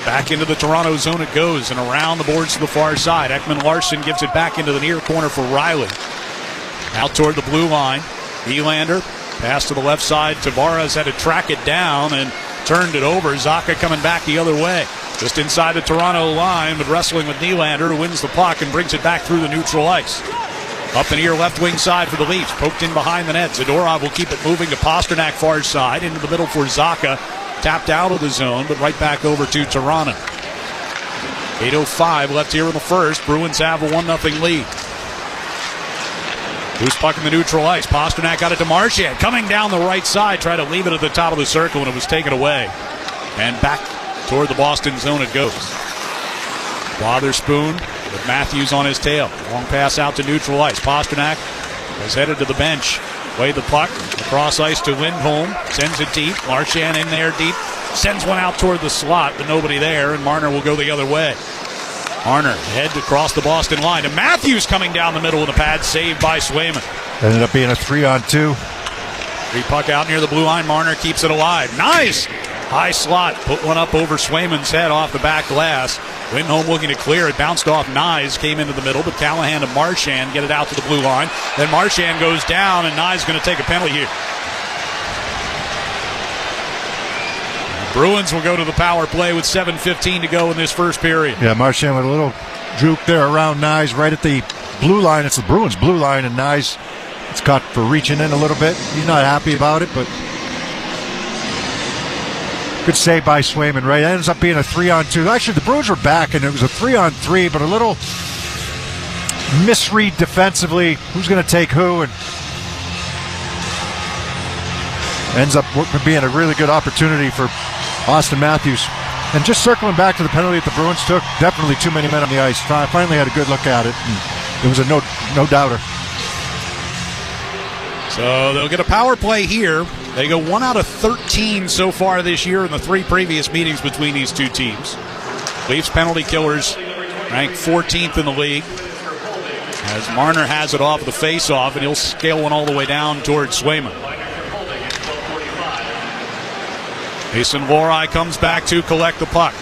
Back into the Toronto zone it goes, and around the boards to the far side. Ekman Larson gives it back into the near corner for Riley. Out toward the blue line. Nylander, pass to the left side. Tavares had to track it down and turned it over. Zacha coming back the other way. Just inside the Toronto line, but wrestling with Nylander, who wins the puck and brings it back through the neutral ice. Up the near left wing side for the Leafs. Poked in behind the net. Zadorov will keep it moving to Pasternak far side. Into the middle for Zacha. Tapped out of the zone, but right back over to Toronto. 8:05 left here in the first. Bruins have a 1-0 lead. Loose puck in the neutral ice. Pasternak got it to Marchand. Coming down the right side. Tried to leave it at the top of the circle and it was taken away. And back toward the Boston zone it goes. Wotherspoon with Matthews on his tail. Long pass out to neutral ice. Pasternak is headed to the bench. Played the puck across ice to Lindholm. Sends it deep. Marchand in there deep. Sends one out toward the slot, but nobody there, and Marner will go the other way. Marner head across the Boston line. And Matthews coming down the middle of the pad. Saved by Swayman. Ended up being a 3-on-2. Free puck out near the blue line. Marner keeps it alive. Nice! High slot. Put one up over Swayman's head off the back glass. Lindholm looking to clear it. Bounced off Nyes. Came into the middle, but Callahan and Marchand get it out to the blue line. Then Marchand goes down, and Nyes going to take a penalty here. Bruins will go to the power play with 7:15 to go in this first period. Yeah, Marchand with a little juke there around Nyes right at the blue line. It's the Bruins' blue line, and Nyes it's caught for reaching in a little bit. He's not happy about it, but good save by Swayman, right? It ends up being a 3-on-2. Actually, the Bruins were back, and it was a 3-on-3, but a little misread defensively. Who's going to take who? And ends up being a really good opportunity for Austin Matthews. And just circling back to the penalty that the Bruins took, definitely too many men on the ice. I finally had a good look at it, and it was a no doubter. So they'll get a power play here. They go 1 out of 13 so far this year in the 3 previous meetings between these two teams. Leafs penalty killers ranked 14th in the league. As Marner has it off the face-off, and he'll scale one all the way down towards Swayman. Mason Lohrei comes back to collect the puck.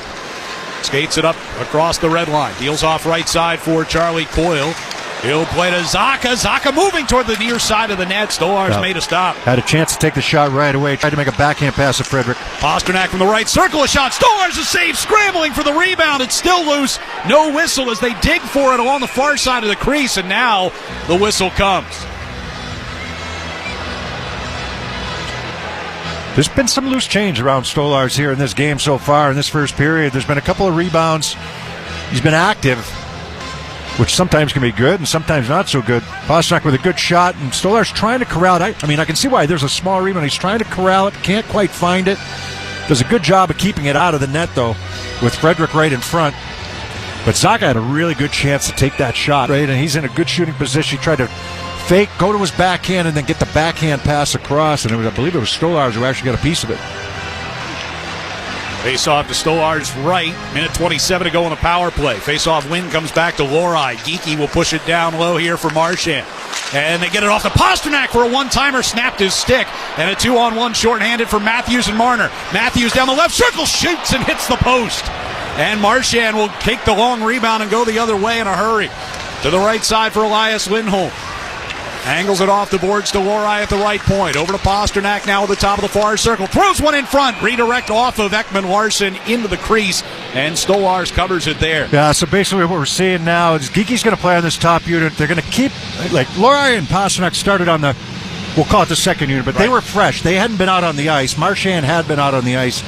Skates it up across the red line. Deals off right side for Charlie Coyle. He'll play to Zacha. Zacha moving toward the near side of the net. Stolarz made a stop. Had a chance to take the shot right away. Tried to make a backhand pass to Frederick. Pasternak from the right circle, a shot. Stolarz is saved, scrambling for the rebound. It's still loose. No whistle as they dig for it along the far side of the crease, and now the whistle comes. There's been some loose change around Stolarz here in this game so far in this first period. There's been a couple of rebounds. He's been active, which sometimes can be good and sometimes not so good. Pasternak with a good shot, and Stolarz trying to corral it. I can see why there's a small rebound. He's trying to corral it, can't quite find it. Does a good job of keeping it out of the net, though, with Frederick right in front. But Zacha had a really good chance to take that shot, right? And he's in a good shooting position. He tried to fake, go to his backhand, and then get the backhand pass across. And I believe it was Stolarz who actually got a piece of it. Face off to Stolarz right. Minute 27 to go on the power play. Face off win comes back to Lohrei. Geekie will push it down low here for Marchand. And they get it off to Pasternak for a one-timer. Snapped his stick. And a 2-on-1 shorthanded for Matthews and Marner. Matthews down the left circle. Shoots and hits the post. And Marchand will take the long rebound and go the other way in a hurry. To the right side for Elias Lindholm. Angles it off the boards to Lohrei at the right point. Over to Pasternak now at the top of the far circle. Throws one in front. Redirect off of Ekman-Larsson into the crease. And Stolarz covers it there. Yeah, so basically what we're seeing now is Geekie's going to play on this top unit. They're going to keep, Lohrei and Pasternak started on the, we'll call it the second unit, but They were fresh. They hadn't been out on the ice. Marchand had been out on the ice.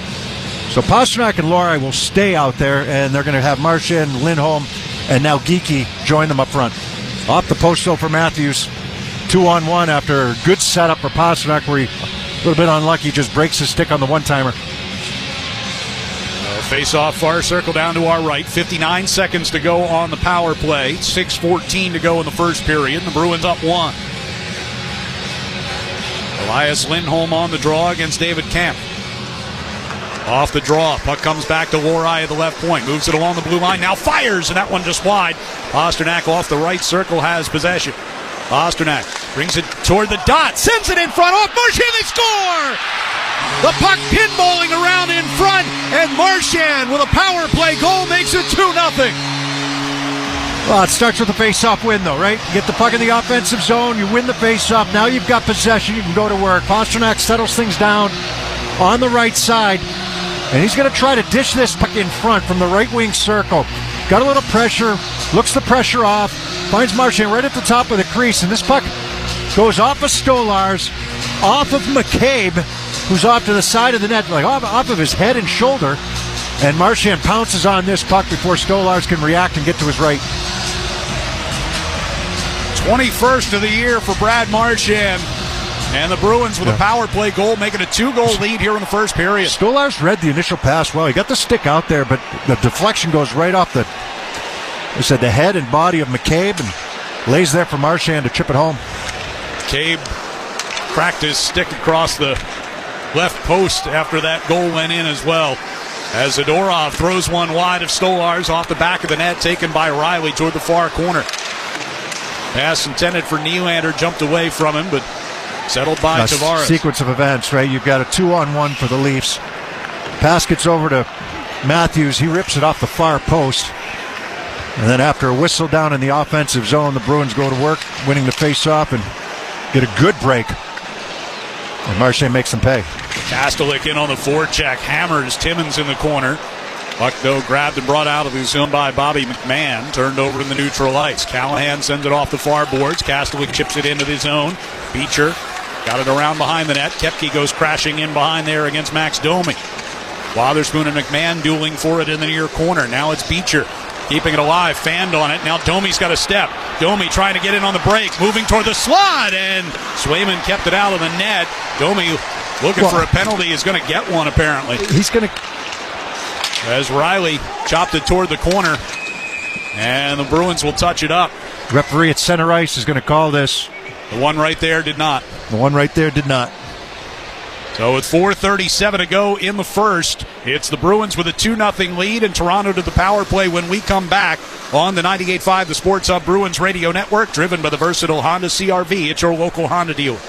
So Pasternak and Lohrei will stay out there, and they're going to have Marchand, Lindholm, and now Geekie join them up front. Off the post though for Matthews. 2-on-1 after a good setup for Pasternak, where he a little bit unlucky, just breaks his stick on the one-timer. Face off far circle down to our right. 59 seconds to go on the power play. 6:14 to go in the first period. The Bruins up 1. Elias Lindholm on the draw against David Kemp. Off the draw. Puck comes back to Lohrei at the left point. Moves it along the blue line. Now fires, and that one just wide. Pasternak off the right circle has possession. Pasternak brings it toward the dot. Sends it in front. Off Marchand. They score! The puck pinballing around in front. And Marchand with a power play goal makes it 2-0. Well, it starts with a face-off win, though, right? You get the puck in the offensive zone. You win the face-off. Now you've got possession. You can go to work. Pasternak settles things down on the right side. And he's going to try to dish this puck in front from the right wing circle. Got a little pressure, looks the pressure off, finds Marchand right at the top of the crease, and this puck goes off of Stolarz, off of McCabe, who's off to the side of the net, like off of his head and shoulder, and Marchand pounces on this puck before Stolarz can react and get to his right. 21st of the year for Brad Marchand. And the Bruins with a power play goal, making a 2-goal lead here in the first period. Stolarz read the initial pass well. He got the stick out there, but the deflection goes right off the head and body of McCabe and lays there for Marchand to chip it home. McCabe cracked his stick across the left post after that goal went in as well. As Zadorov throws one wide of Stolarz off the back of the net, taken by Riley toward the far corner. Pass intended for Nylander, jumped away from him, but settled by Tavares. Sequence of events, right? You've got a 2-on-1 for the Leafs. Pass gets over to Matthews. He rips it off the far post. And then after a whistle down in the offensive zone, the Bruins go to work, winning the face-off and get a good break. And Marchand makes them pay. Kastelik in on the forecheck, hammers Timmins in the corner. Puck, though, grabbed and brought out of the zone by Bobby McMahon, turned over in the neutral ice. Callahan sends it off the far boards. Kastelik chips it into the zone. Beecher got it around behind the net. Koepke goes crashing in behind there against Max Domi. Wotherspoon and McMahon dueling for it in the near corner. Now it's Beecher keeping it alive, fanned on it. Now Domi's got a step. Domi trying to get in on the break, moving toward the slot, and Swayman kept it out of the net. Domi looking for a penalty, is going to get one apparently. He's going to... As Riley chopped it toward the corner, and the Bruins will touch it up. Referee at center ice is going to call this. The one right there did not. The one right there did not. So with 4:37 to go in the first, it's the Bruins with a 2-0 lead, and Toronto to the power play when we come back on the 98.5 The Sports Hub Bruins Radio Network, driven by the versatile Honda CR-V. It's your local Honda dealer.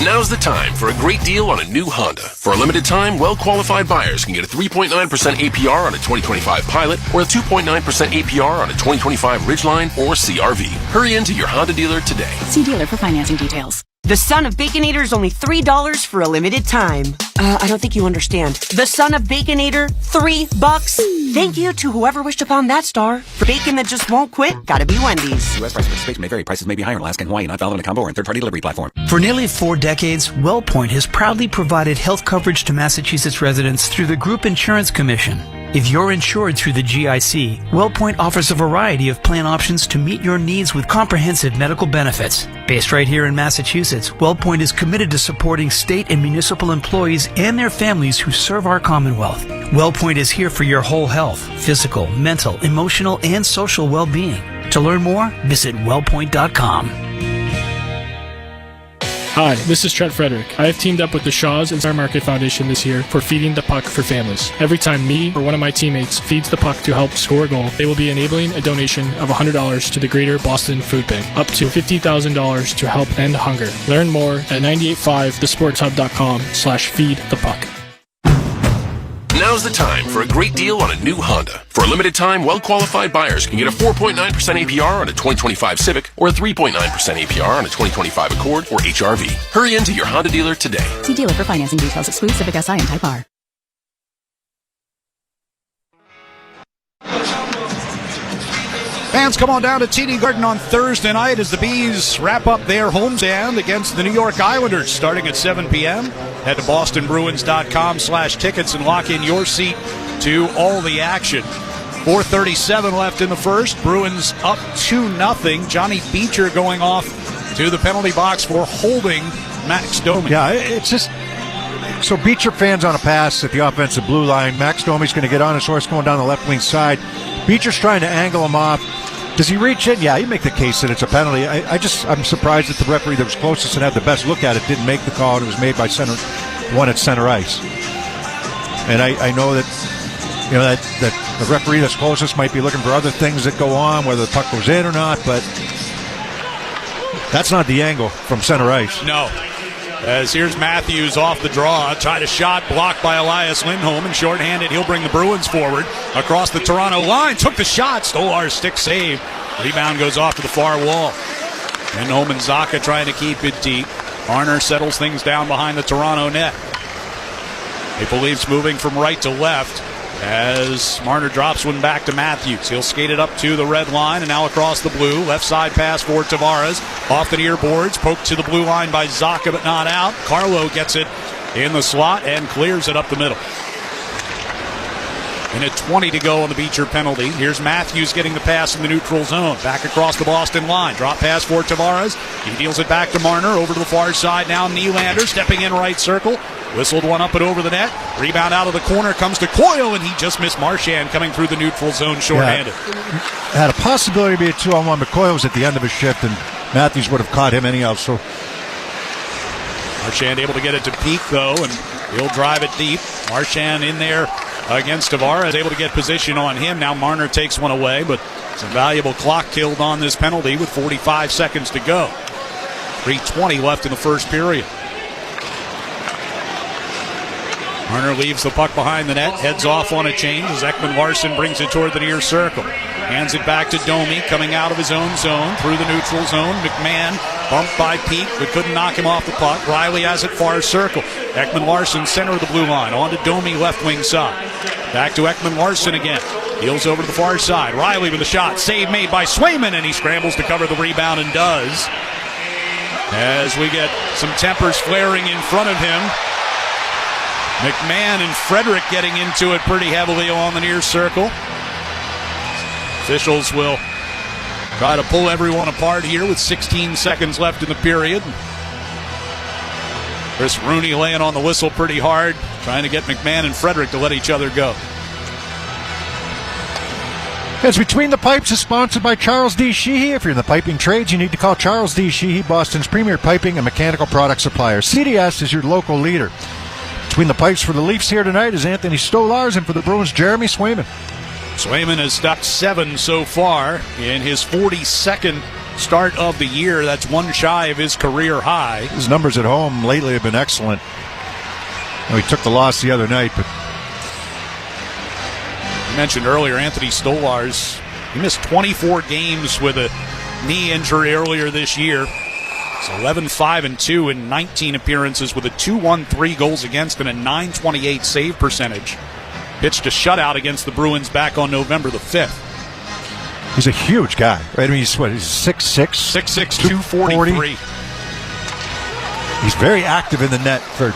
Now's the time for a great deal on a new Honda. For a limited time, well-qualified buyers can get a 3.9% APR on a 2025 Pilot or a 2.9% APR on a 2025 Ridgeline or CR-V. Hurry into your Honda dealer today. See dealer for financing details. The Son of Baconator is only $3 for a limited time. I don't think you understand. The Son of Baconator, $3. Thank you to whoever wished upon that star. For bacon that just won't quit, gotta be Wendy's. U.S. price participation may vary. Prices may be higher in Alaska and Hawaii, not valid on a combo or in third-party delivery platform. For nearly 4 decades, WellPoint has proudly provided health coverage to Massachusetts residents through the Group Insurance Commission. If you're insured through the GIC, WellPoint offers a variety of plan options to meet your needs with comprehensive medical benefits. Based right here in Massachusetts, WellPoint is committed to supporting state and municipal employees and their families who serve our Commonwealth. WellPoint is here for your whole health, physical, mental, emotional, and social well-being. To learn more, visit wellpoint.com. Hi, this is Trent Frederick. I have teamed up with the Shaws and Star Market Foundation this year for Feeding the Puck for families. Every time me or one of my teammates feeds the puck to help score a goal, they will be enabling a donation of $100 to the Greater Boston Food Bank, up to $50,000 to help end hunger. Learn more at 985thesportshub.com/feedthepuck. Now's the time for a great deal on a new Honda. For a limited time, well-qualified buyers can get a 4.9% APR on a 2025 Civic or a 3.9% APR on a 2025 Accord or HR-V. Hurry into your Honda dealer today. See dealer for financing details. Exclude Civic Si and Type R. Fans, come on down to TD Garden on Thursday night as the Bees wrap up their homestand against the New York Islanders starting at 7 p.m. Head to bostonbruins.com/tickets and lock in your seat to all the action. 4:37 left in the first. Bruins up 2-0. Johnny Beecher going off to the penalty box for holding Max Domi. Yeah, it's just... So Beecher fans on a pass at the offensive blue line. Max Domi's going to get on his horse going down the left wing side. Beecher's trying to angle him off. Does he reach in? Yeah, you make the case that it's a penalty. I'm surprised that the referee that was closest and had the best look at it didn't make the call, and it was made by one at center ice. And I know that that the referee that's closest might be looking for other things that go on, whether the puck goes in or not, but that's not the angle from center ice. No. As here's Matthews off the draw, tried a shot blocked by Elias Lindholm, and shorthanded, he'll bring the Bruins forward across the Toronto line. Took the shot, Stolarz stick save. Rebound goes off to the far wall. Lindholm and Zacha trying to keep it deep. Marner settles things down behind the Toronto net. Maple Leafs moving from right to left as Marner drops one back to Matthews. He'll skate it up to the red line and now across the blue. Left side pass for Tavares. Off the near boards. Poked to the blue line by Zacha, but not out. Carlo gets it in the slot and clears it up the middle. And at 20 to go on the Beecher penalty. Here's Matthews getting the pass in the neutral zone. Back across the Boston line. Drop pass for Tavares. He deals it back to Marner. Over to the far side now. Nylander stepping in right circle. Whistled one up and over the net. Rebound out of the corner. Comes to Coyle, and he just missed Marchand coming through the neutral zone shorthanded. Had a possibility to be a 2-on-1, but Coyle was at the end of his shift, and Matthews would have caught him anyhow. So Marchand able to get it to Peak, though, and he'll drive it deep. Marchand in there against Tavares, able to get position on him. Now Marner takes one away, but some valuable clock killed on this penalty with 45 seconds to go. 3:20 left in the first period. Marner leaves the puck behind the net, heads off on a change as Ekman-Larsson brings it toward the near circle. Hands it back to Domi, coming out of his own zone, through the neutral zone. McMahon bumped by Peak, but couldn't knock him off the puck. Riley has it far circle. Ekman-Larsson, center of the blue line, on to Domi, left wing side. Back to Ekman-Larsson again. Heels over to the far side. Riley with a shot, save made by Swayman, and he scrambles to cover the rebound and does. As we get some tempers flaring in front of him. McMahon and Frederick getting into it pretty heavily along the near circle. Officials will try to pull everyone apart here with 16 seconds left in the period. Chris Rooney laying on the whistle pretty hard, trying to get McMahon and Frederick to let each other go. As Between the Pipes is sponsored by Charles D. Sheehy. If you're in the piping trades, you need to call Charles D. Sheehy, Boston's premier piping and mechanical product supplier. CDS is your local leader. Between the Pipes for the Leafs here tonight is Anthony Stolarz, and for the Bruins, Jeremy Swayman. Swayman has stopped 7 so far in his 42nd start of the year. That's one shy of his career high. His numbers at home lately have been excellent. He took the loss the other night, but you mentioned earlier Anthony Stolarz. He missed 24 games with a knee injury earlier this year. It's 11-5-2 in 19 appearances with a 2.13 goals against and a .928 save percentage. Pitched a shutout against the Bruins back on November the 5th. He's a huge guy. Right? I mean, he's 6'6", 6'6", 243. He's very active in the net for,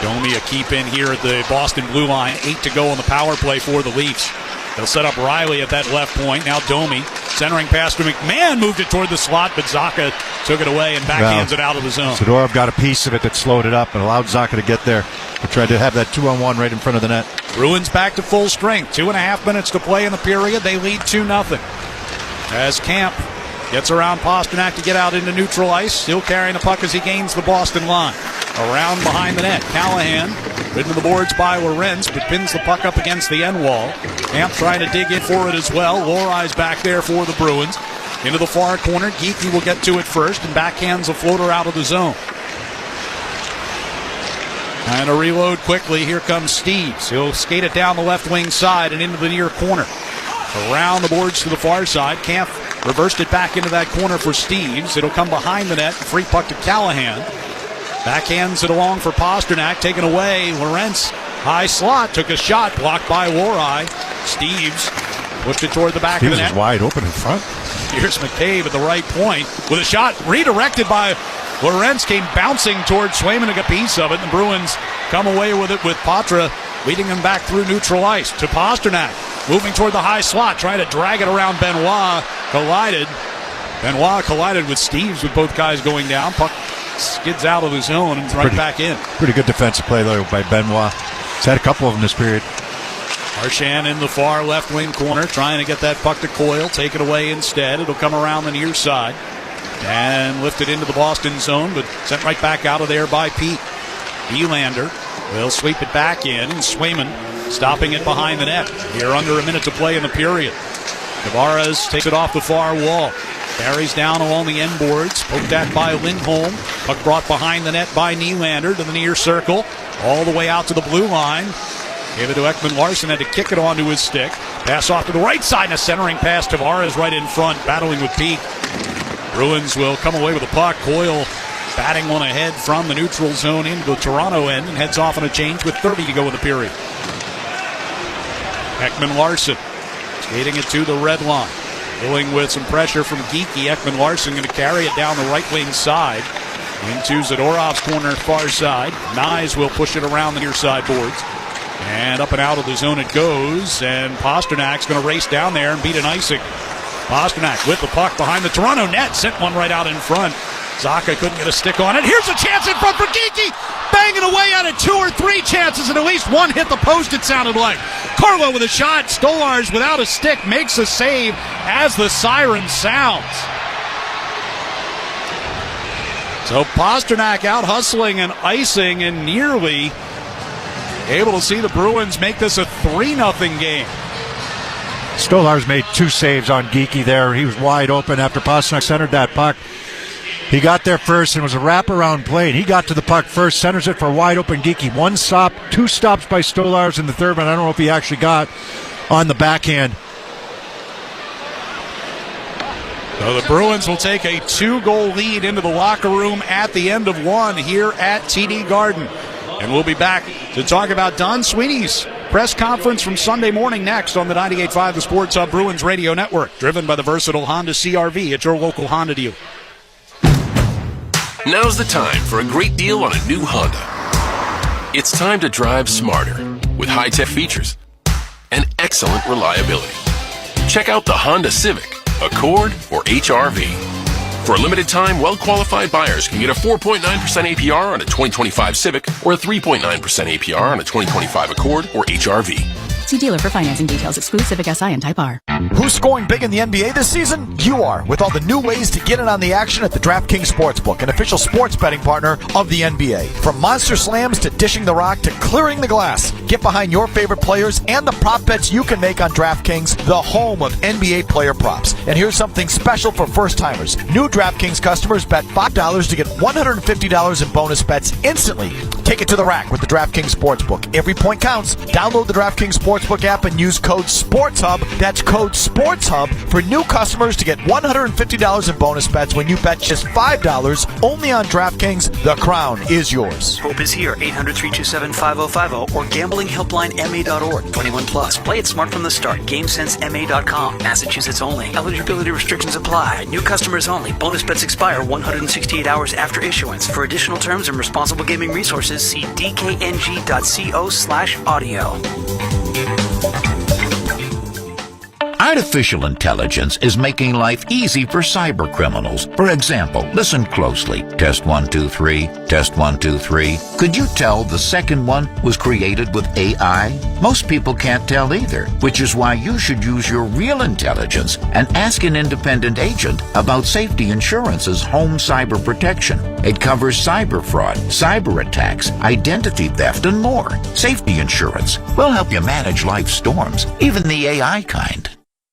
Domi a keep in here at the Boston blue line. 8 to go on the power play for the Leafs. They'll set up Riley at that left point. Now Domi centering pass to McMahon, moved it toward the slot, but Zacha took it away and backhands it out of the zone. Zadorov got a piece of it that slowed it up and allowed Zacha to get there, but tried to have that 2-on-1 right in front of the net. Bruins back to full strength. 2.5 minutes to play in the period. They lead 2-0. As Camp gets around Pasternak to get out into neutral ice, still carrying the puck as he gains the Boston line. Around behind the net, Callahan ridden to the boards by Lorenz, but pins the puck up against the end wall. Camp trying to dig in for it as well. Lorai's back there for the Bruins. Into the far corner, Geekie will get to it first and backhands a floater out of the zone. And a reload quickly. Here comes Steves. He'll skate it down the left wing side and into the near corner. Around the boards to the far side. Camp reversed it back into that corner for Steves. It'll come behind the net. Free puck to Callahan. Backhands it along for Pasternak. Taken away. Lorenz, high slot. Took a shot. Blocked by Lorai. Steves pushed it toward the back of the net. Steves is wide open in front. Here's McCabe at the right point with a shot redirected by Lorenz. Came bouncing towards Swayman to get a piece of it. And the Bruins come away with it with Patra leading him back through neutral ice to Pasternak. Moving toward the high slot. Trying to drag it around Benoit. Benoit collided with Steves with both guys going down. Puck skids out of the zone and right back in. Pretty good defensive play, though, by Benoit. He's had a couple of them this period. Marchand in the far left wing corner, trying to get that puck to Coyle. Take it away instead. It'll come around the near side and lifted into the Boston zone, but sent right back out of there by Pete. Nylander will sweep it back in, and Swayman stopping it behind the net. Here under a minute to play in the period. Tavares takes it off the far wall. Carries down along the end boards. Poked at by Lindholm. Puck brought behind the net by Nylander to the near circle. All the way out to the blue line. Gave it to Ekman-Larsson. Had to kick it onto his stick. Pass off to the right side. And a centering pass. Tavares right in front. Battling with Pete. Bruins will come away with the puck. Coyle batting one ahead from the neutral zone into the Toronto end and heads off on a change with 30 to go in the period. Ekman-Larsson skating it to the red line. Dealing with some pressure from Geekie. Ekman-Larsson going to carry it down the right wing side into Zadorov's corner far side. Nyes will push it around the near side boards. And up and out of the zone it goes. And Pasternak's going to race down there and beat an icing. Pasternak with the puck behind the Toronto net. Sent one right out in front. Zacha couldn't get a stick on it. Here's a chance in front for Geekie. Banging away out of 2 or 3 chances, and at least one hit the post, it sounded like. Carlo with a shot. Stolarz without a stick makes a save as the siren sounds. So Pasternak out hustling and icing and nearly able to see the Bruins make this a 3-0 game. Stolarz made 2 saves on Geekie there. He was wide open after Pasternak centered that puck. He got there first, and it was a wraparound play, and he got to the puck first, centers it for a wide open Geekie. 1 stop, 2 stops by Stolarz in the third one. I don't know if he actually got on the backhand. So the Bruins will take a 2-goal lead into the locker room at the end of 1 here at TD Garden. And we'll be back to talk about Don Sweeney's press conference from Sunday morning next on the 98.5 The Sports Hub Bruins Radio Network, driven by the versatile Honda CR-V at your local Honda dealer. Now's the time for a great deal on a new Honda. It's time to drive smarter with high-tech features and excellent reliability. Check out the Honda Civic, Accord, or HR-V. For a limited time, well-qualified buyers can get a 4.9% APR on a 2025 Civic or a 3.9% APR on a 2025 Accord or HR-V. See dealer for financing details. Exclude Civic Si and Type R. Who's scoring big in the NBA this season? You are, with all the new ways to get in on the action at the DraftKings Sportsbook, an official sports betting partner of the NBA. From monster slams to dishing the rock to clearing the glass, get behind your favorite players and the prop bets you can make on DraftKings, the home of NBA player props. And here's something special for first-timers. New DraftKings customers bet $5 to get $150 in bonus bets instantly. Take it to the rack with the DraftKings Sportsbook. Every point counts. Download the DraftKings Sportsbook app and use code SPORTSHUB. That's code SPORTSHUB for new customers to get $150 in bonus bets when you bet just $5 only on DraftKings. The crown is yours. Hope is here. 800-327-5050 or gamblinghelplinema.org. 21 plus. Play it smart from the start. GameSenseMA.com. Massachusetts only. Eligibility restrictions apply. New customers only. Bonus bets expire 168 hours after issuance. For additional terms and responsible gaming resources, see dkng.co/audio. Artificial intelligence is making life easy for cyber criminals. For example, listen closely. Test 1, 2, 3. Test 1, 2, 3. Could you tell the second one was created with AI? Most people can't tell either, which is why you should use your real intelligence and ask an independent agent about Safety Insurance's home cyber protection. It covers cyber fraud, cyber attacks, identity theft, and more. Safety Insurance will help you manage life's storms, even the AI kind.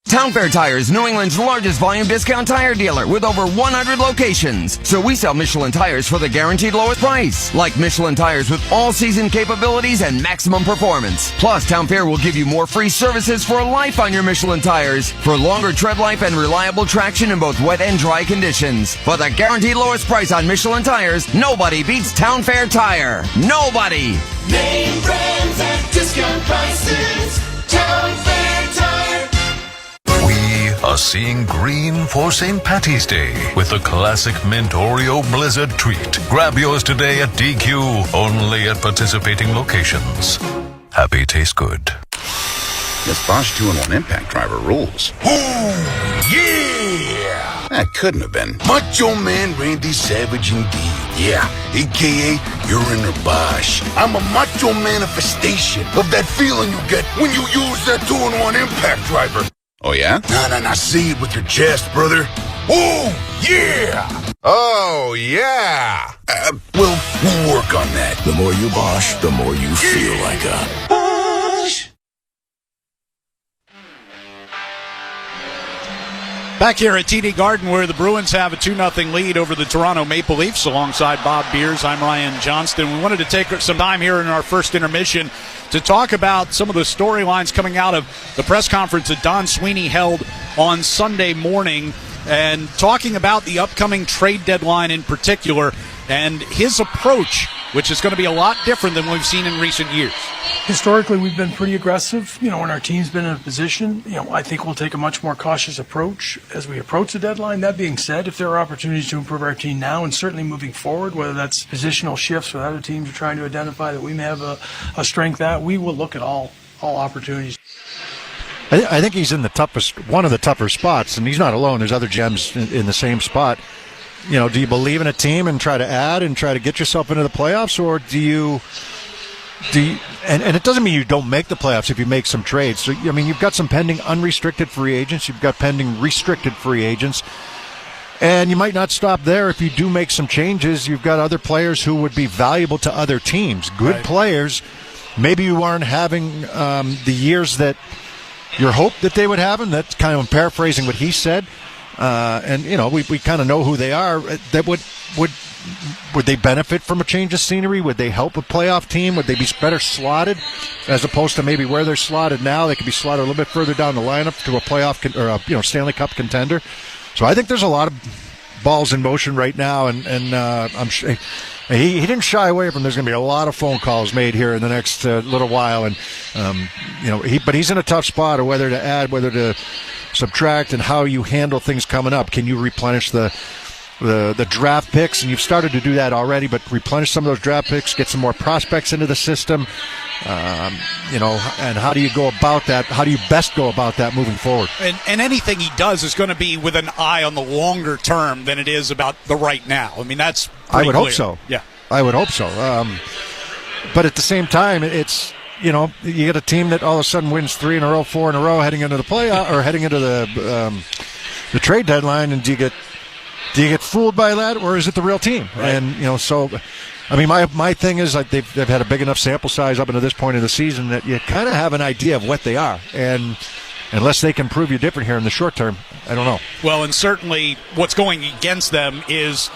Town Fair Tire is New England's largest volume discount tire dealer with over 100 locations. So we sell Michelin tires for the guaranteed lowest price. Like Michelin tires with all-season capabilities and maximum performance. Plus, Town Fair will give you more free services for life on your Michelin tires for longer tread life and reliable traction in both wet and dry conditions. For the guaranteed lowest price on Michelin tires, nobody beats Town Fair Tire. Nobody! Name brands at discount prices. Town Fair Tire. We are seeing green for St. Patty's Day with the classic Mint Oreo Blizzard treat. Grab yours today at DQ, only at participating locations. Happy taste good. This Bosch 2-in-1 impact driver rules. Oh, yeah! That couldn't have been. Macho Man Randy Savage indeed. Yeah, a.k.a. you're in a Bosch. I'm a macho manifestation of that feeling you get when you use that 2-in-1 impact driver. Oh, yeah? Nah, say it with your chest, brother. Oh, yeah! Oh, yeah! We'll work on that. The more you Bosch, the more you feel like a Bosch. Back here at TD Garden, where the Bruins have a 2-0 lead over the Toronto Maple Leafs, alongside Bob Beers, I'm Ryan Johnston. We wanted to take some time here in our first intermission to talk about some of the storylines coming out of the press conference that Don Sweeney held on Sunday morning, and talking about the upcoming trade deadline in particular. and his approach, which is going to be a lot different than we've seen in recent years. Historically, we've been pretty aggressive. When our team's been in a position, I think we'll take a much more cautious approach as we approach the deadline. That being said, if there are opportunities to improve our team now and certainly moving forward, whether that's positional shifts or other teams are trying to identify that we may have a strength at, we will look at all opportunities. I think he's in one of the tougher spots, and he's not alone. There's other gems in the same spot. Do you believe in a team and try to add and try to get yourself into the playoffs, or do you and it doesn't mean you don't make the playoffs if you make some trades. So, you've got some pending unrestricted free agents. You've got pending restricted free agents. And you might not stop there. If you do make some changes, you've got other players who would be valuable to other teams. Good players. Maybe you aren't having the years that you hoped that they would have, and that's kind of paraphrasing what he said. And we kind of know who they are. That would they benefit from a change of scenery? Would they help a playoff team? Would they be better slotted as opposed to maybe where they're slotted now? They could be slotted a little bit further down the lineup to a playoff or a Stanley Cup contender. So I think there's a lot of balls in motion right now, and I'm sure he didn't shy away from. There's going to be a lot of phone calls made here in the next little while, and but he's in a tough spot of whether to add, whether to subtract, and how you handle things coming up. Can you replenish the draft picks? And you've started to do that already, but replenish some of those draft picks, get some more prospects into the system, and how do you go about that? How do you best go about that moving forward? And anything he does is going to be with an eye on the longer term than it is about the right now. That's I would clear. hope so. Yeah, I would hope so. But at the same time, it's you get a team that all of a sudden wins 3 in a row, 4 in a row, heading into the playoff or heading into the trade deadline, and do you get fooled by that, or is it the real team? Right. And so. My thing is like they've had a big enough sample size up until this point of the season that you kind of have an idea of what they are, and unless they can prove you different here in the short term, I don't know. Well, and certainly what's going against them is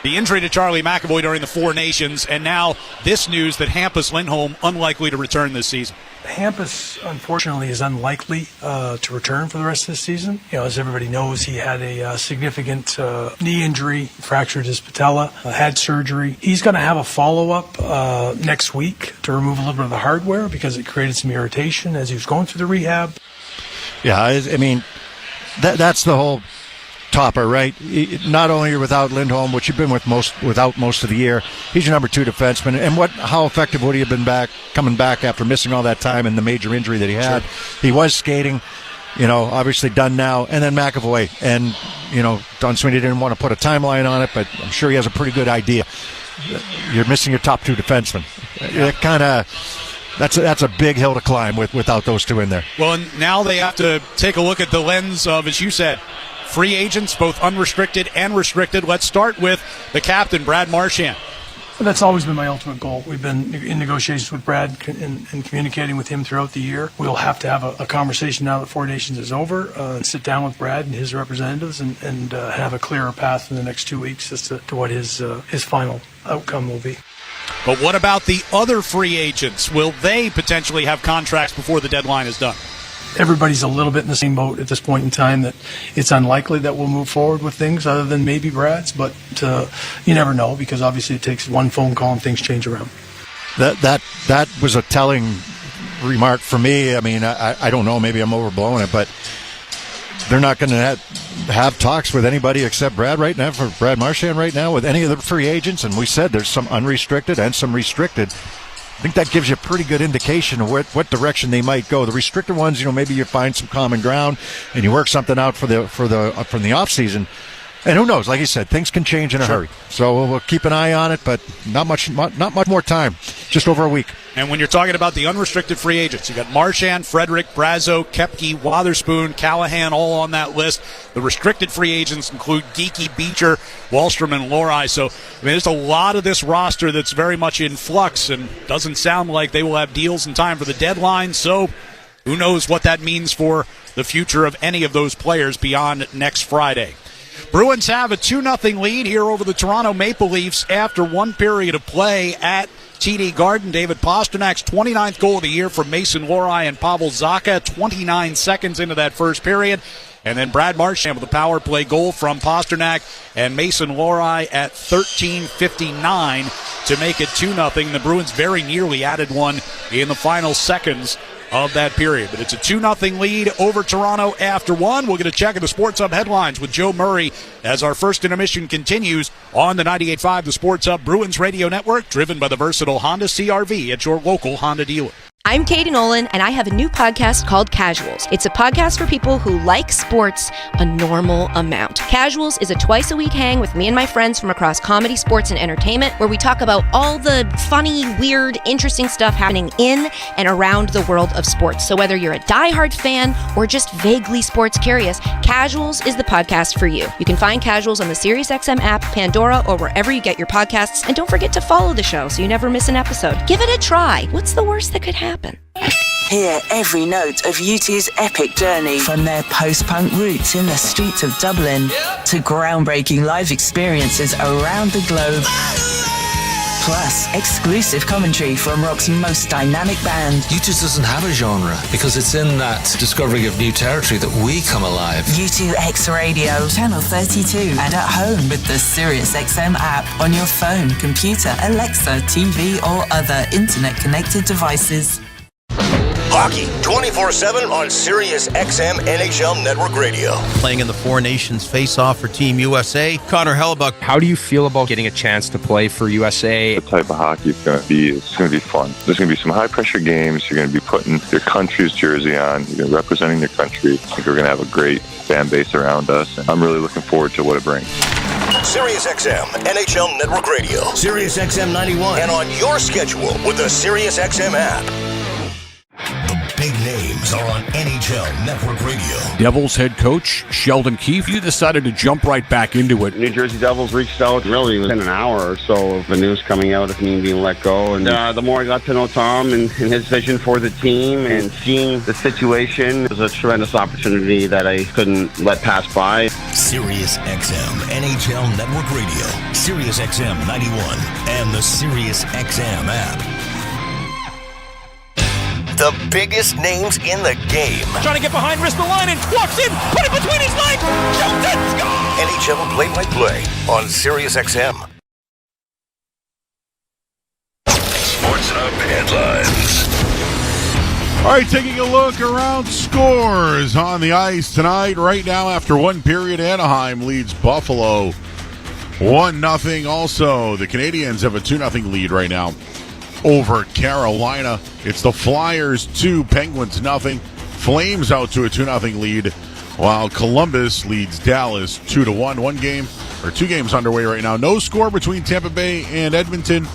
the injury to Charlie McAvoy during the Four Nations, and now this news that Hampus Lindholm unlikely to return this season. Hampus, unfortunately, is unlikely to return for the rest of the season. As everybody knows, he had a significant knee injury, fractured his patella, had surgery. He's going to have a follow-up next week to remove a little bit of the hardware because it created some irritation as he was going through the rehab. Yeah, that's the whole topper, right? Not only you're without Lindholm, which you've been without most of the year, he's your number 2 defenseman. And how effective would he have been coming back after missing all that time and the major injury that he had? Sure. He was skating, obviously done now. And then McAvoy. And, Don Sweeney didn't want to put a timeline on it, but I'm sure he has a pretty good idea. You're missing your top 2 defensemen. Yeah. That's a big hill to climb without those 2 in there. Well, and now they have to take a look at the lens of, as you said, free agents, both unrestricted and restricted. Let's start with the captain, Brad Marchand. That's always been my ultimate goal. We've been in negotiations with Brad and communicating with him throughout the year. We'll have to have a conversation now that Four Nations is over and sit down with Brad and his representatives and have a clearer path in the next 2 weeks as to what his final outcome will be. But what about the other free agents? Will they potentially have contracts before the deadline is done? Everybody's a little bit in the same boat at this point in time that it's unlikely that we'll move forward with things other than maybe Brad's, but you never know because obviously it takes one phone call and things change around. That was a telling remark for me. I don't know, maybe I'm overblowing it, but they're not going to have talks with anybody except Brad right now, for Brad Marchand right now, with any of the free agents, and we said there's some unrestricted and some restricted. I think that gives you a pretty good indication of what direction they might go. The restricted ones, maybe you find some common ground and you work something out from the off season. And who knows? Like you said, things can change in a hurry. So we'll keep an eye on it, but not much more time. Just over a week. And when you're talking about the unrestricted free agents, you got Marchand, Frederick, Brazo, Koepke, Wotherspoon, Callahan, all on that list. The restricted free agents include Geekie, Beecher, Wallstrom, and Lohrei. So there's a lot of this roster that's very much in flux, and doesn't sound like they will have deals in time for the deadline. So who knows what that means for the future of any of those players beyond next Friday. Bruins have a 2-0 lead here over the Toronto Maple Leafs after one period of play at TD Garden. David Pasternak's 29th goal of the year from Mason Lohrei and Pavel Zacha, 29 seconds into that first period. And then Brad Marchand with a power play goal from Pasternak and Mason Lohrei at 13:59 to make it 2-0. The Bruins very nearly added one in the final seconds of that period. But it's a 2-0 lead over Toronto after one. We'll get a check of the Sports Hub headlines with Joe Murray as our first intermission continues on the 98.5 The Sports Hub Bruins Radio Network, driven by the versatile Honda CR-V at your local Honda dealer. I'm Katie Nolan, and I have a new podcast called Casuals. It's a podcast for people who like sports a normal amount. Casuals is a twice-a-week hang with me and my friends from across comedy, sports, and entertainment, where we talk about all the funny, weird, interesting stuff happening in and around the world of sports. So whether you're a diehard fan or just vaguely sports curious, Casuals is the podcast for you. You can find Casuals on the SiriusXM app, Pandora, or wherever you get your podcasts. And don't forget to follow the show so you never miss an episode. Give it a try. What's the worst that could happen? Hear every note of U2's epic journey from their post-punk roots in the streets of Dublin to groundbreaking live experiences around the globe. Plus, exclusive commentary from rock's most dynamic band. U2 doesn't have a genre because it's in that discovery of new territory that we come alive. U2 X Radio, Channel 32, and at home with the SiriusXM app on your phone, computer, Alexa, TV, or other internet-connected devices. Hockey 24/7 on Sirius XM NHL Network Radio. Playing in the Four Nations face-off for Team USA, Connor Hellebuck. How do you feel about getting a chance to play for USA? The type of hockey it's going to be fun. There's going to be some high-pressure games. You're going to be putting your country's jersey on. You're representing your country. I think we're going to have a great fan base around us, and I'm really looking forward to what it brings. Sirius XM NHL Network Radio. Sirius XM 91. And on your schedule with the Sirius XM app. Big names are on NHL Network Radio. Devils head coach Sheldon Keefe, you decided to jump right back into it. New Jersey Devils reached out really within an hour or so of the news coming out of me being let go. And the more I got to know Tom and his vision for the team and seeing the situation, it was a tremendous opportunity that I couldn't let pass by. Sirius XM NHL Network Radio. Sirius XM 91 and the Sirius XM app. The biggest names in the game. Trying to get behind Ristolainen, walks in, put it between his legs, shoots it, score! NHL play-by-play on Sirius XM. Sports Hub headlines. All right, taking a look around scores on the ice tonight. Right now, after one period, Anaheim leads Buffalo 1-0. Also, the Canadiens have a 2-0 lead right now over Carolina. It's the Flyers 2, Penguins 0. Flames out to a 2-0 lead, while Columbus leads Dallas 2-1. Two games underway right now. No score between Tampa Bay and Edmonton.